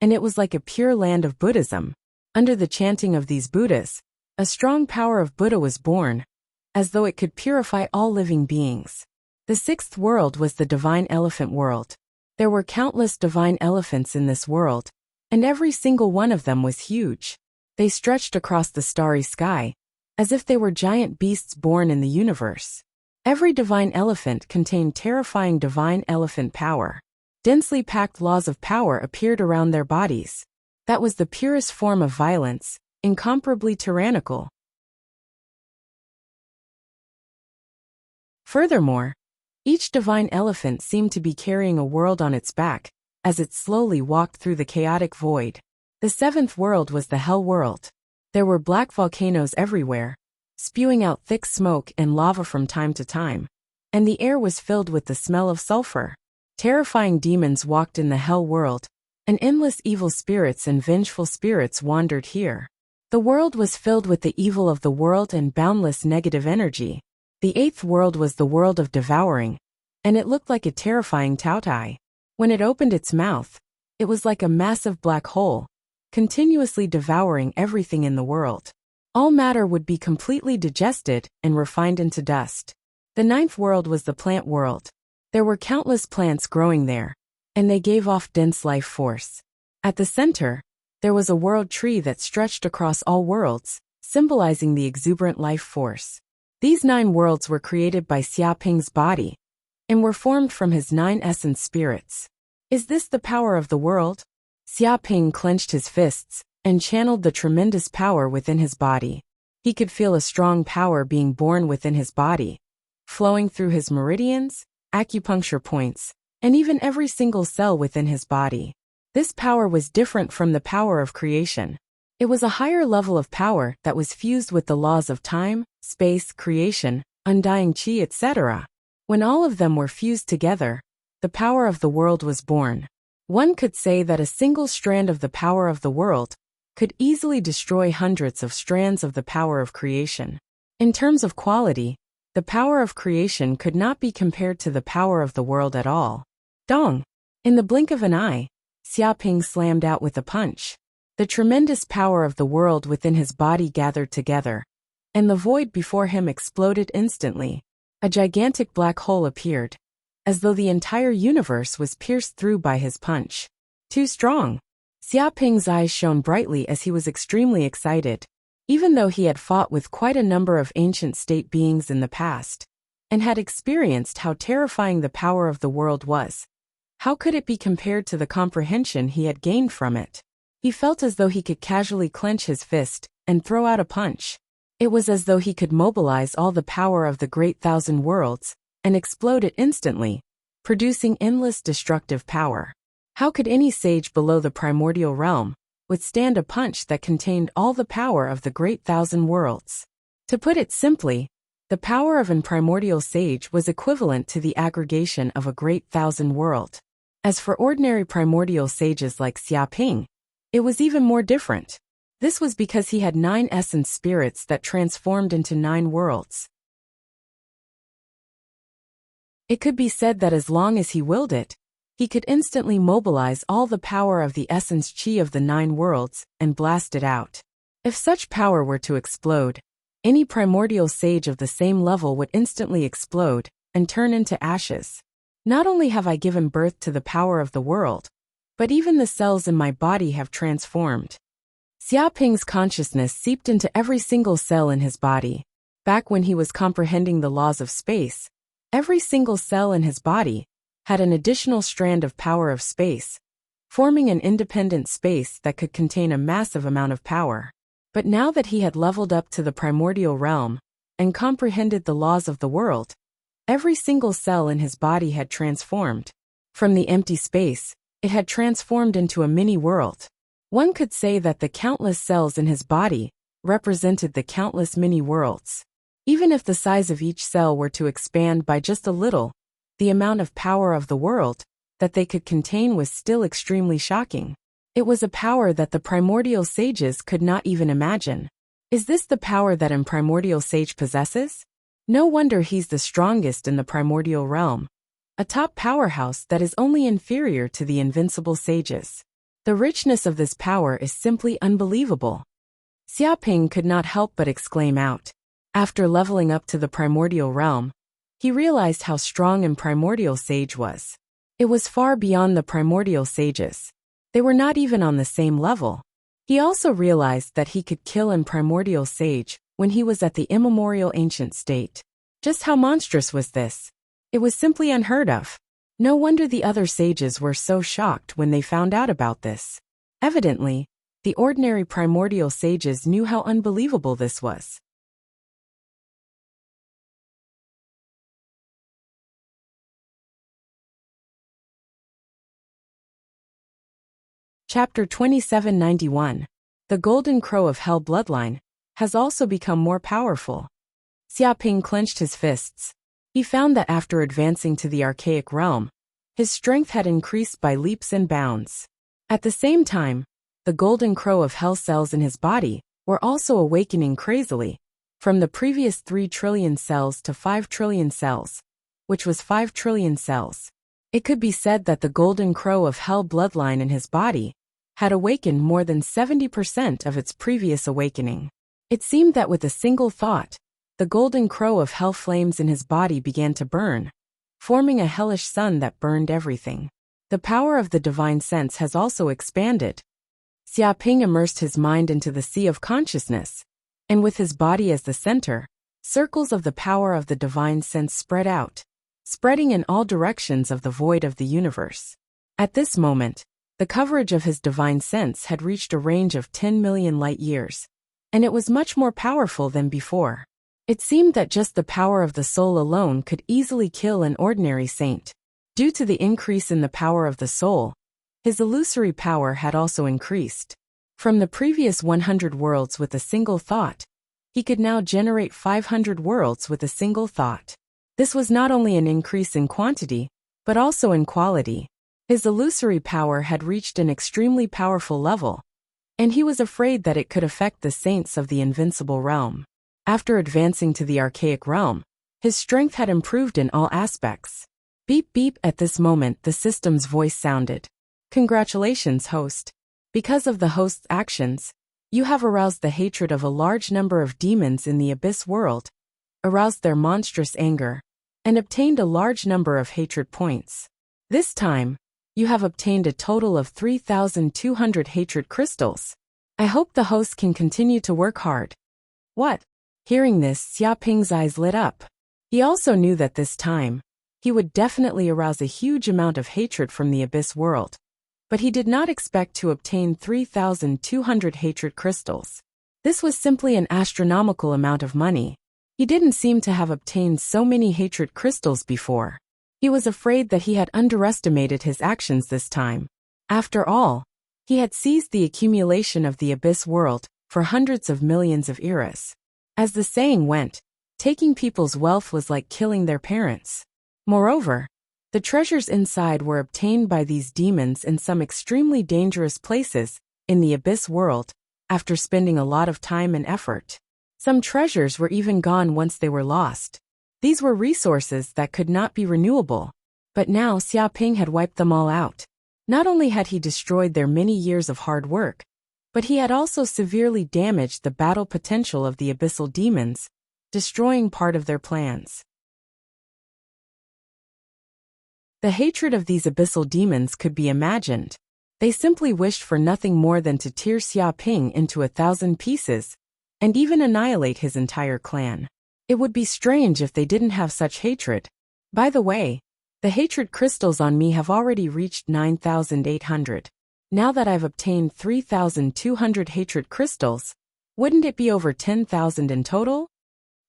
Speaker 1: and it was like a pure land of Buddhism. Under the chanting of these Buddhas, a strong power of Buddha was born, as though it could purify all living beings. The sixth world was the divine elephant world. There were countless divine elephants in this world, and every single one of them was huge. They stretched across the starry sky, as if they were giant beasts born in the universe. Every divine elephant contained terrifying divine elephant power. Densely packed laws of power appeared around their bodies. That was the purest form of violence, incomparably tyrannical. Furthermore, each divine elephant seemed to be carrying a world on its back, as it slowly walked through the chaotic void. The seventh world was the Hell World. There were black volcanoes everywhere, spewing out thick smoke and lava from time to time, and the air was filled with the smell of sulfur. Terrifying demons walked in the Hell World, and endless evil spirits and vengeful spirits wandered here. The world was filled with the evil of the world and boundless negative energy. The eighth world was the world of devouring, and it looked like a terrifying Taotai. When it opened its mouth, it was like a massive black hole, continuously devouring everything in the world. All matter would be completely digested and refined into dust. The ninth world was the plant world. There were countless plants growing there, and they gave off dense life force. At the center, there was a world tree that stretched across all worlds, symbolizing the exuberant life force. These 9 worlds were created by Xia Ping's body, and were formed from his 9 essence spirits. Is this the power of the world? Xia Ping clenched his fists and channeled the tremendous power within his body. He could feel a strong power being born within his body, flowing through his meridians, acupuncture points, and even every single cell within his body. This power was different from the power of creation. It was a higher level of power that was fused with the laws of time, space, creation, undying qi, etc. When all of them were fused together, the power of the world was born. One could say that a single strand of the power of the world could easily destroy hundreds of strands of the power of creation. In terms of quality, the power of creation could not be compared to the power of the world at all. Dong! In the blink of an eye, Xia Ping slammed out with a punch. The tremendous power of the world within his body gathered together, and the void before him exploded instantly. A gigantic black hole appeared, as though the entire universe was pierced through by his punch. Too strong. Xia Ping's eyes shone brightly as he was extremely excited. Even though he had fought with quite a number of ancient state beings in the past, and had experienced how terrifying the power of the world was, how could it be compared to the comprehension he had gained from it? He felt as though he could casually clench his fist and throw out a punch. It was as though he could mobilize all the power of the great thousand worlds and explode it instantly, producing endless destructive power. How could any sage below the primordial realm withstand a punch that contained all the power of the great thousand worlds? To put it simply, the power of an primordial sage was equivalent to the aggregation of a great thousand world. As for ordinary primordial sages like Xia Ping, it was even more different. This was because he had 9 essence spirits that transformed into 9 worlds. It could be said that as long as he willed it, he could instantly mobilize all the power of the essence qi of the 9 worlds and blast it out. If such power were to explode, any primordial sage of the same level would instantly explode and turn into ashes. Not only have I given birth to the power of the world, but even the cells in my body have transformed. Xia Ping's consciousness seeped into every single cell in his body. Back when he was comprehending the laws of space, every single cell in his body had an additional strand of power of space, forming an independent space that could contain a massive amount of power. But now that he had leveled up to the primordial realm and comprehended the laws of the world, every single cell in his body had transformed. From the empty space, it had transformed into a mini-world. One could say that the countless cells in his body represented the countless mini-worlds. Even if the size of each cell were to expand by just a little, the amount of power of the world that they could contain was still extremely shocking. It was a power that the primordial sages could not even imagine. Is this the power that a primordial sage possesses? No wonder he's the strongest in the primordial realm, a top powerhouse that is only inferior to the invincible sages. The richness of this power is simply unbelievable. Xia Ping could not help but exclaim out. After leveling up to the primordial realm, he realized how strong a primordial sage was. It was far beyond the primordial sages. They were not even on the same level. He also realized that he could kill a primordial sage when he was at the immemorial ancient state. Just how monstrous was this? It was simply unheard of. No wonder the other sages were so shocked when they found out about this. Evidently, the ordinary primordial sages knew how unbelievable this was. Chapter 2791. The Golden Crow of Hell Bloodline has also become more powerful. Xia Ping clenched his fists. He found that after advancing to the archaic realm, his strength had increased by leaps and bounds. At the same time, the Golden Crow of Hell cells in his body were also awakening crazily, from the previous 3 trillion cells to 5 trillion cells, which was 5 trillion cells. It could be said that the Golden Crow of Hell bloodline in his body had awakened more than 70% of its previous awakening. It seemed that with a single thought, the Golden Crow of Hell flames in his body began to burn, forming a hellish sun that burned everything. The power of the divine sense has also expanded. Xia Ping immersed his mind into the sea of consciousness, and with his body as the center, circles of the power of the divine sense spread out, spreading in all directions of the void of the universe. At this moment, the coverage of his divine sense had reached a range of 10 million light years, and it was much more powerful than before. It seemed that just the power of the soul alone could easily kill an ordinary saint. Due to the increase in the power of the soul, his illusory power had also increased. From the previous 100 worlds with a single thought, he could now generate 500 worlds with a single thought. This was not only an increase in quantity, but also in quality. His illusory power had reached an extremely powerful level, and he was afraid that it could affect the saints of the invincible realm. After advancing to the archaic realm, his strength had improved in all aspects. Beep beep. At this moment the system's voice sounded. Congratulations, host. Because of the host's actions, you have aroused the hatred of a large number of demons in the abyss world, aroused their monstrous anger, and obtained a large number of hatred points. This time, you have obtained a total of 3,200 hatred crystals. I hope the host can continue to work hard. What? Hearing this, Xia Ping's eyes lit up. He also knew that this time, he would definitely arouse a huge amount of hatred from the abyss world. But he did not expect to obtain 3,200 hatred crystals. This was simply an astronomical amount of money. He didn't seem to have obtained so many hatred crystals before. He was afraid that he had underestimated his actions this time. After all, he had seized the accumulation of the abyss world for hundreds of millions of eras. As the saying went, taking people's wealth was like killing their parents. Moreover, the treasures inside were obtained by these demons in some extremely dangerous places in the abyss world, after spending a lot of time and effort. Some treasures were even gone once they were lost. These were resources that could not be renewable. But now Xia Ping had wiped them all out. Not only had he destroyed their many years of hard work, but he had also severely damaged the battle potential of the abyssal demons, destroying part of their plans. The hatred of these abyssal demons could be imagined. They simply wished for nothing more than to tear Xia Ping into 1,000 pieces, and even annihilate his entire clan. It would be strange if they didn't have such hatred. By the way, the hatred crystals on me have already reached 9,800. Now that I've obtained 3,200 hatred crystals, wouldn't it be over 10,000 in total?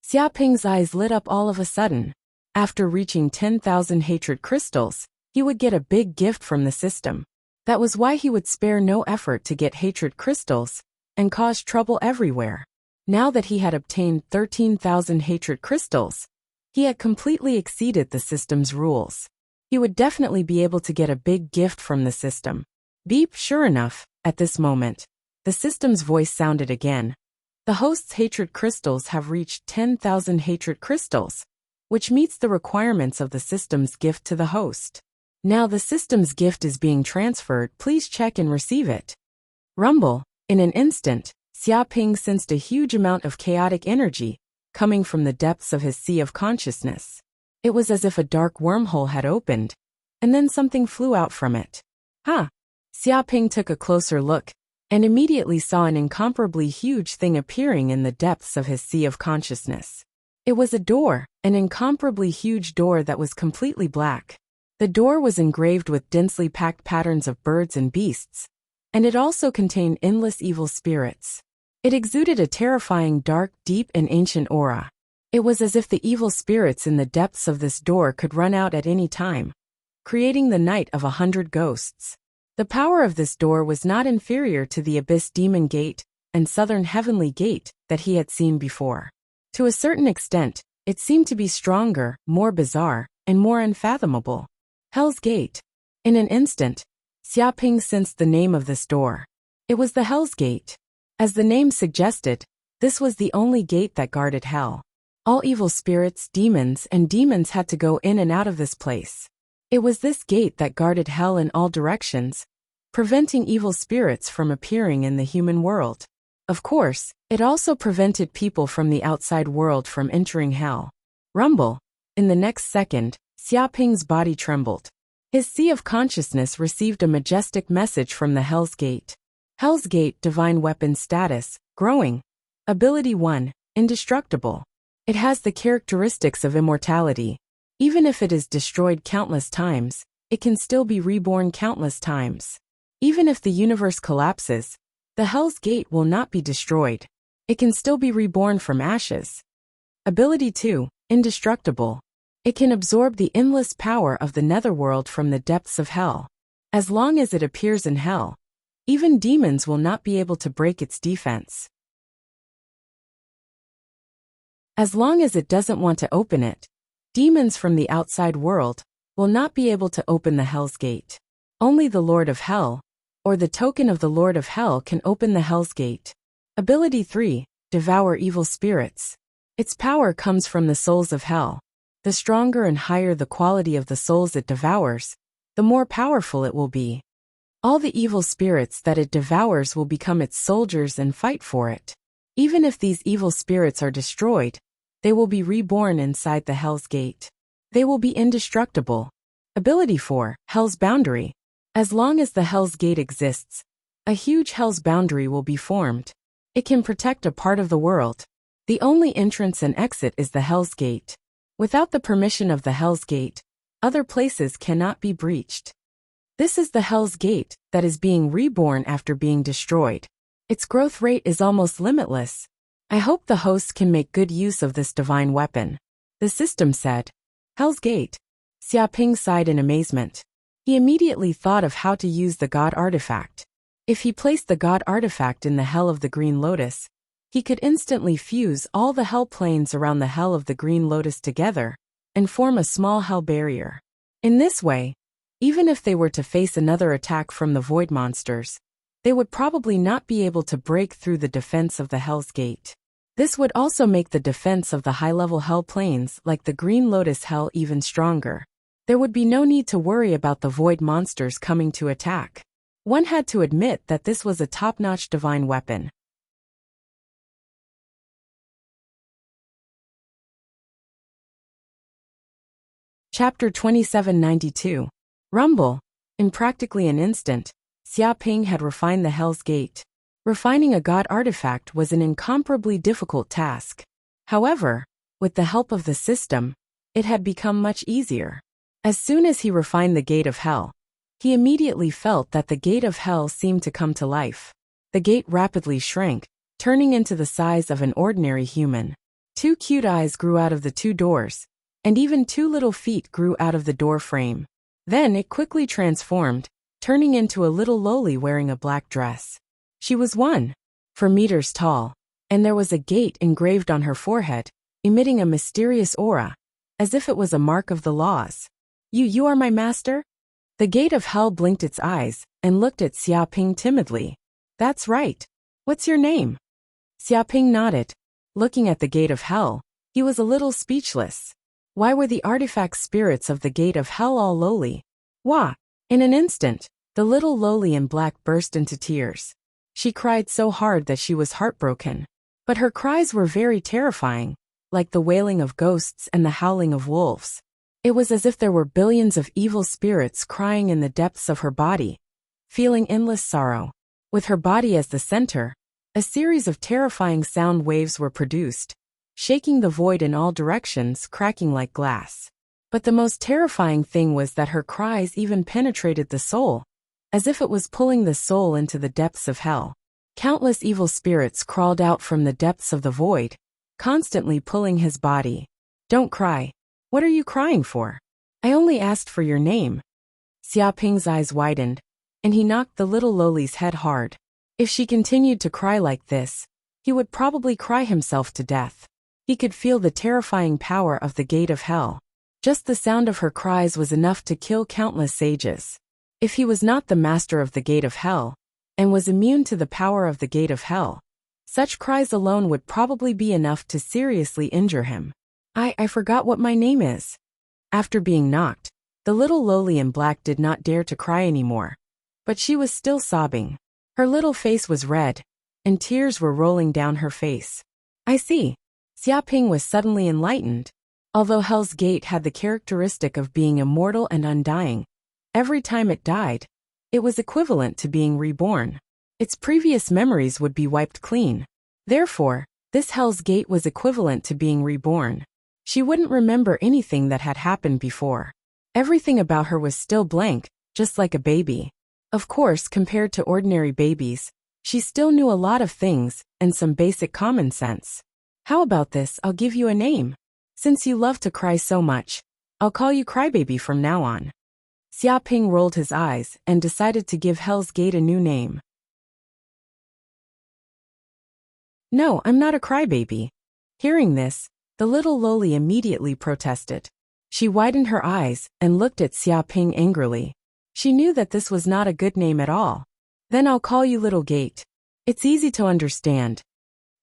Speaker 1: Xia Ping's eyes lit up all of a sudden. After reaching 10,000 hatred crystals, he would get a big gift from the system. That was why he would spare no effort to get hatred crystals and cause trouble everywhere. Now that he had obtained 13,000 hatred crystals, he had completely exceeded the system's rules. He would definitely be able to get a big gift from the system. Beep. Sure enough, at this moment, the system's voice sounded again. The host's hatred crystals have reached 10,000 hatred crystals, which meets the requirements of the system's gift to the host. Now the system's gift is being transferred. Please check and receive it. Rumble. In an instant, Xia Ping sensed a huge amount of chaotic energy coming from the depths of his sea of consciousness. It was as if a dark wormhole had opened, and then something flew out from it. Huh! Xia Ping took a closer look, and immediately saw an incomparably huge thing appearing in the depths of his sea of consciousness. It was a door, an incomparably huge door that was completely black. The door was engraved with densely packed patterns of birds and beasts, and it also contained endless evil spirits. It exuded a terrifying dark, deep and ancient aura. It was as if the evil spirits in the depths of this door could run out at any time, creating the night of 100 ghosts. The power of this door was not inferior to the Abyss Demon Gate and Southern Heavenly Gate that he had seen before. To a certain extent, it seemed to be stronger, more bizarre, and more unfathomable. Hell's Gate. In an instant, Xiaoping sensed the name of this door. It was the Hell's Gate. As the name suggested, this was the only gate that guarded hell. All evil spirits, demons, and demons had to go in and out of this place. It was this gate that guarded hell in all directions, preventing evil spirits from appearing in the human world. Of course, it also prevented people from the outside world from entering hell. Rumble. In the next second, Xiaoping's body trembled. His sea of consciousness received a majestic message from the Hell's Gate. Hell's Gate Divine Weapon Status, Growing. Ability 1, Indestructible. It has the characteristics of immortality. Even if it is destroyed countless times, it can still be reborn countless times. Even if the universe collapses, the Hell's Gate will not be destroyed. It can still be reborn from ashes. Ability 2, Indestructible. It can absorb the endless power of the netherworld from the depths of hell. As long as it appears in hell, even demons will not be able to break its defense. As long as it doesn't want to open it, demons from the outside world will not be able to open the Hell's Gate. Only the Lord of Hell, or the token of the Lord of Hell, can open the Hell's Gate. Ability 3, Devour Evil Spirits. Its power comes from the souls of hell. The stronger and higher the quality of the souls it devours, the more powerful it will be. All the evil spirits that it devours will become its soldiers and fight for it. Even if these evil spirits are destroyed, they will be reborn inside the Hell's Gate. They will be indestructible. Ability 4, Hell's Boundary. As long as the Hell's Gate exists, a huge Hell's Boundary will be formed. It can protect a part of the world. The only entrance and exit is the Hell's Gate. Without the permission of the Hell's Gate, other places cannot be breached. This is the Hell's Gate that is being reborn after being destroyed. Its growth rate is almost limitless. I hope the host can make good use of this divine weapon. The system said. Hell's Gate. Xiaoping sighed in amazement. He immediately thought of how to use the God Artifact. If he placed the God Artifact in the Hell of the Green Lotus, he could instantly fuse all the hell planes around the Hell of the Green Lotus together and form a small hell barrier. In this way, even if they were to face another attack from the Void Monsters, they would probably not be able to break through the defense of the Hell's Gate. This would also make the defense of the high-level hell planes like the Green Lotus Hell even stronger. There would be no need to worry about the Void Monsters coming to attack. One had to admit that this was a top-notch divine weapon. Chapter 2792. Rumble. In practically an instant, Xiaoping had refined the Hell's Gate. Refining a God Artifact was an incomparably difficult task. However, with the help of the system, it had become much easier. As soon as he refined the Gate of Hell, he immediately felt that the Gate of Hell seemed to come to life. The gate rapidly shrank, turning into the size of an ordinary human. 2 cute eyes grew out of the 2 doors, and even 2 little feet grew out of the door frame. Then it quickly transformed, turning into a little loli wearing a black dress. She was 1.4 meters tall, and there was a gate engraved on her forehead, emitting a mysterious aura, as if it was a mark of the laws. You are my master? The Gate of Hell blinked its eyes and looked at Xiaoping timidly. That's right. What's your name? Xiaoping nodded. Looking at the Gate of Hell, he was a little speechless. Why were the artifact spirits of the Gate of Hell all lowly? Wah! In an instant, the little loli in black burst into tears. She cried so hard that she was heartbroken. But her cries were very terrifying, like the wailing of ghosts and the howling of wolves. It was as if there were billions of evil spirits crying in the depths of her body, feeling endless sorrow. With her body as the center, a series of terrifying sound waves were produced, shaking the void in all directions, cracking like glass. But the most terrifying thing was that her cries even penetrated the soul, as if it was pulling the soul into the depths of hell. Countless evil spirits crawled out from the depths of the void, constantly pulling his body. Don't cry. What are you crying for? I only asked for your name. Xiaoping's eyes widened. and he knocked the little Loli's head hard. If she continued to cry like this, he would probably cry himself to death. He could feel the terrifying power of the gate of hell. Just the sound of her cries was enough to kill countless sages. If he was not the master of the gate of hell, and was immune to the power of the gate of hell, such cries alone would probably be enough to seriously injure him. I forgot what my name is. After being knocked, the little Loli in black did not dare to cry anymore. But she was still sobbing. Her little face was red, and tears were rolling down her face. I see. Xiaoping was suddenly enlightened. Although Hell's Gate had the characteristic of being immortal and undying, every time it died, it was equivalent to being reborn. Its previous memories would be wiped clean. Therefore, this Hell's Gate was equivalent to being reborn. She wouldn't remember anything that had happened before. Everything about her was still blank, just like a baby. Of course, compared to ordinary babies, she still knew a lot of things and some basic common sense. How about this? I'll give you a name. Since you love to cry so much, I'll call you Crybaby from now on. Xiaoping rolled his eyes and decided to give Hell's Gate a new name. No, I'm not a crybaby. Hearing this, the little Loli immediately protested. She widened her eyes and looked at Xiaoping angrily. She knew that this was not a good name at all. Then I'll call you Little Gate. It's easy to understand.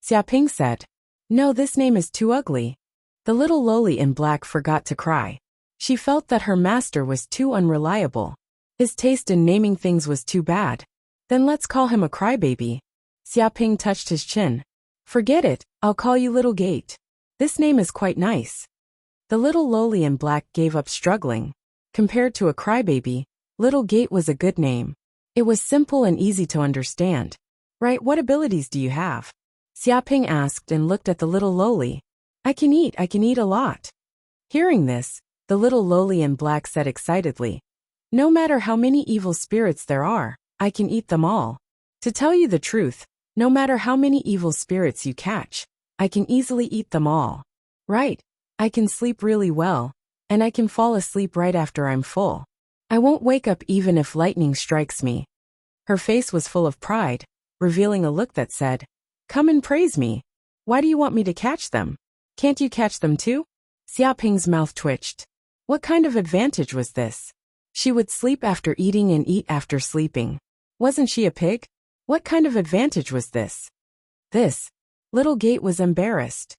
Speaker 1: Xiaoping said. No, this name is too ugly. The little Loli in black forgot to cry. She felt that her master was too unreliable. His taste in naming things was too bad. Then let's call him a crybaby. Xiaoping touched his chin. Forget it, I'll call you Little Gate. This name is quite nice. The little Loli in black gave up struggling. Compared to a crybaby, Little Gate was a good name. It was simple and easy to understand. Right, what abilities do you have? Xiaoping asked and looked at the little Loli. I can eat a lot. Hearing this, the little Loli in black said excitedly. No matter how many evil spirits there are, I can eat them all. To tell you the truth, no matter how many evil spirits you catch, I can easily eat them all. Right, I can sleep really well, and I can fall asleep right after I'm full. I won't wake up even if lightning strikes me. Her face was full of pride, revealing a look that said, Come and praise me. Why do you want me to catch them? Can't you catch them too? Xiaoping's mouth twitched. What kind of advantage was this? She would sleep after eating and eat after sleeping. Wasn't she a pig? What kind of advantage was this? This. Little Gate was embarrassed.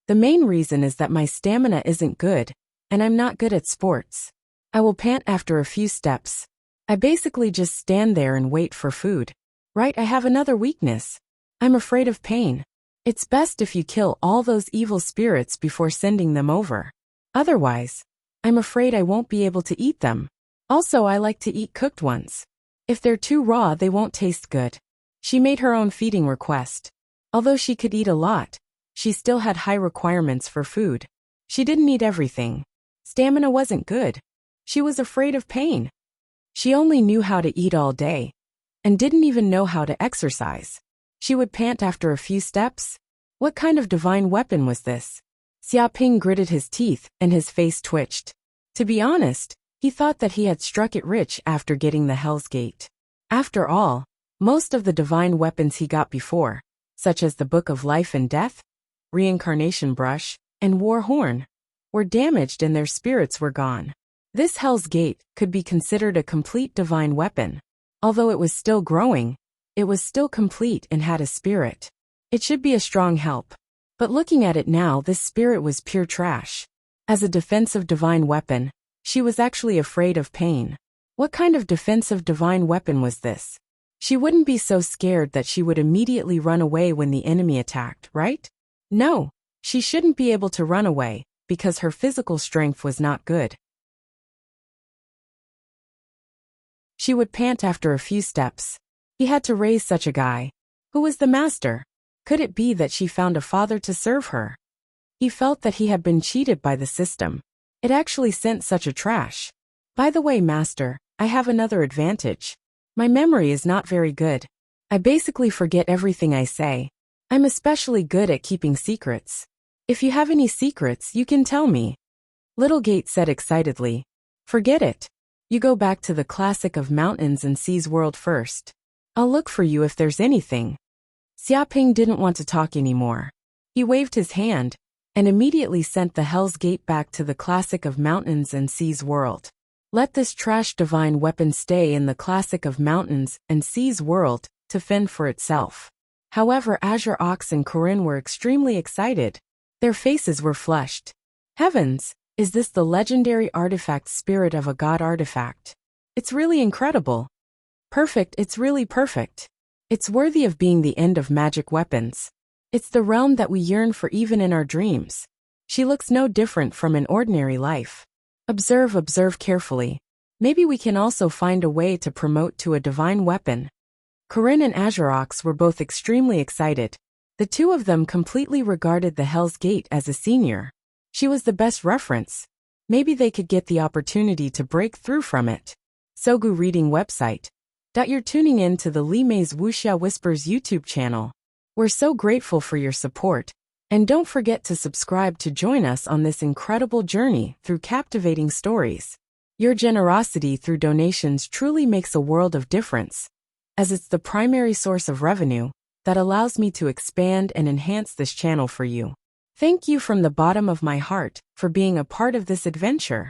Speaker 1: The main reason is that my stamina isn't good, and I'm not good at sports. I will pant after a few steps. I basically just stand there and wait for food. Right, I have another weakness. I'm afraid of pain. It's best if you kill all those evil spirits before sending them over. Otherwise, I'm afraid I won't be able to eat them. Also, I like to eat cooked ones. If they're too raw, they won't taste good. She made her own feeding request. Although she could eat a lot, she still had high requirements for food. She didn't eat everything. Stamina wasn't good. She was afraid of pain. She only knew how to eat all day, and didn't even know how to exercise. She would pant after a few steps. What kind of divine weapon was this? Xiaoping gritted his teeth and his face twitched. To be honest, he thought that he had struck it rich after getting the Hell's Gate. After all, most of the divine weapons he got before, such as the Book of Life and Death, Reincarnation Brush, and War Horn, were damaged and their spirits were gone. This Hell's Gate could be considered a complete divine weapon. Although it was still growing, it was still complete and had a spirit. It should be a strong help. But looking at it now, this spirit was pure trash. As a defensive divine weapon, she was actually afraid of pain. What kind of defensive divine weapon was this? She wouldn't be so scared that she would immediately run away when the enemy attacked, right? No, she shouldn't be able to run away, because her physical strength was not good. She would pant after a few steps. He had to raise such a guy. Who was the master? Could it be that she found a father to serve her? He felt that he had been cheated by the system. It actually sent such a trash. By the way, master, I have another advantage. My memory is not very good. I basically forget everything I say. I'm especially good at keeping secrets. If you have any secrets, you can tell me. Little Gate said excitedly. Forget it. You go back to the classic of mountains and seas world first. I'll look for you if there's anything. Xiaoping didn't want to talk anymore. He waved his hand and immediately sent the Hell's Gate back to the classic of mountains and seas world. Let this trash divine weapon stay in the classic of mountains and seas world to fend for itself. However, Azure Ox and Corinne were extremely excited. Their faces were flushed. Heavens, is this the legendary artifact Spirit of a God artifact? It's really incredible. Perfect, it's really perfect. It's worthy of being the end of magic weapons. It's the realm that we yearn for even in our dreams. She looks no different from an ordinary life. Observe carefully. Maybe we can also find a way to promote to a divine weapon. Corinne and Azurox were both extremely excited. The two of them completely regarded the Hell's Gate as a senior. She was the best reference. Maybe they could get the opportunity to break through from it. Sogu Reading Website. You're tuning in to the Li Mei's Wuxia Whispers YouTube channel. We're so grateful for your support. And don't forget to subscribe to join us on this incredible journey through captivating stories. Your generosity through donations truly makes a world of difference, as it's the primary source of revenue that allows me to expand and enhance this channel for you. Thank you from the bottom of my heart for being a part of this adventure.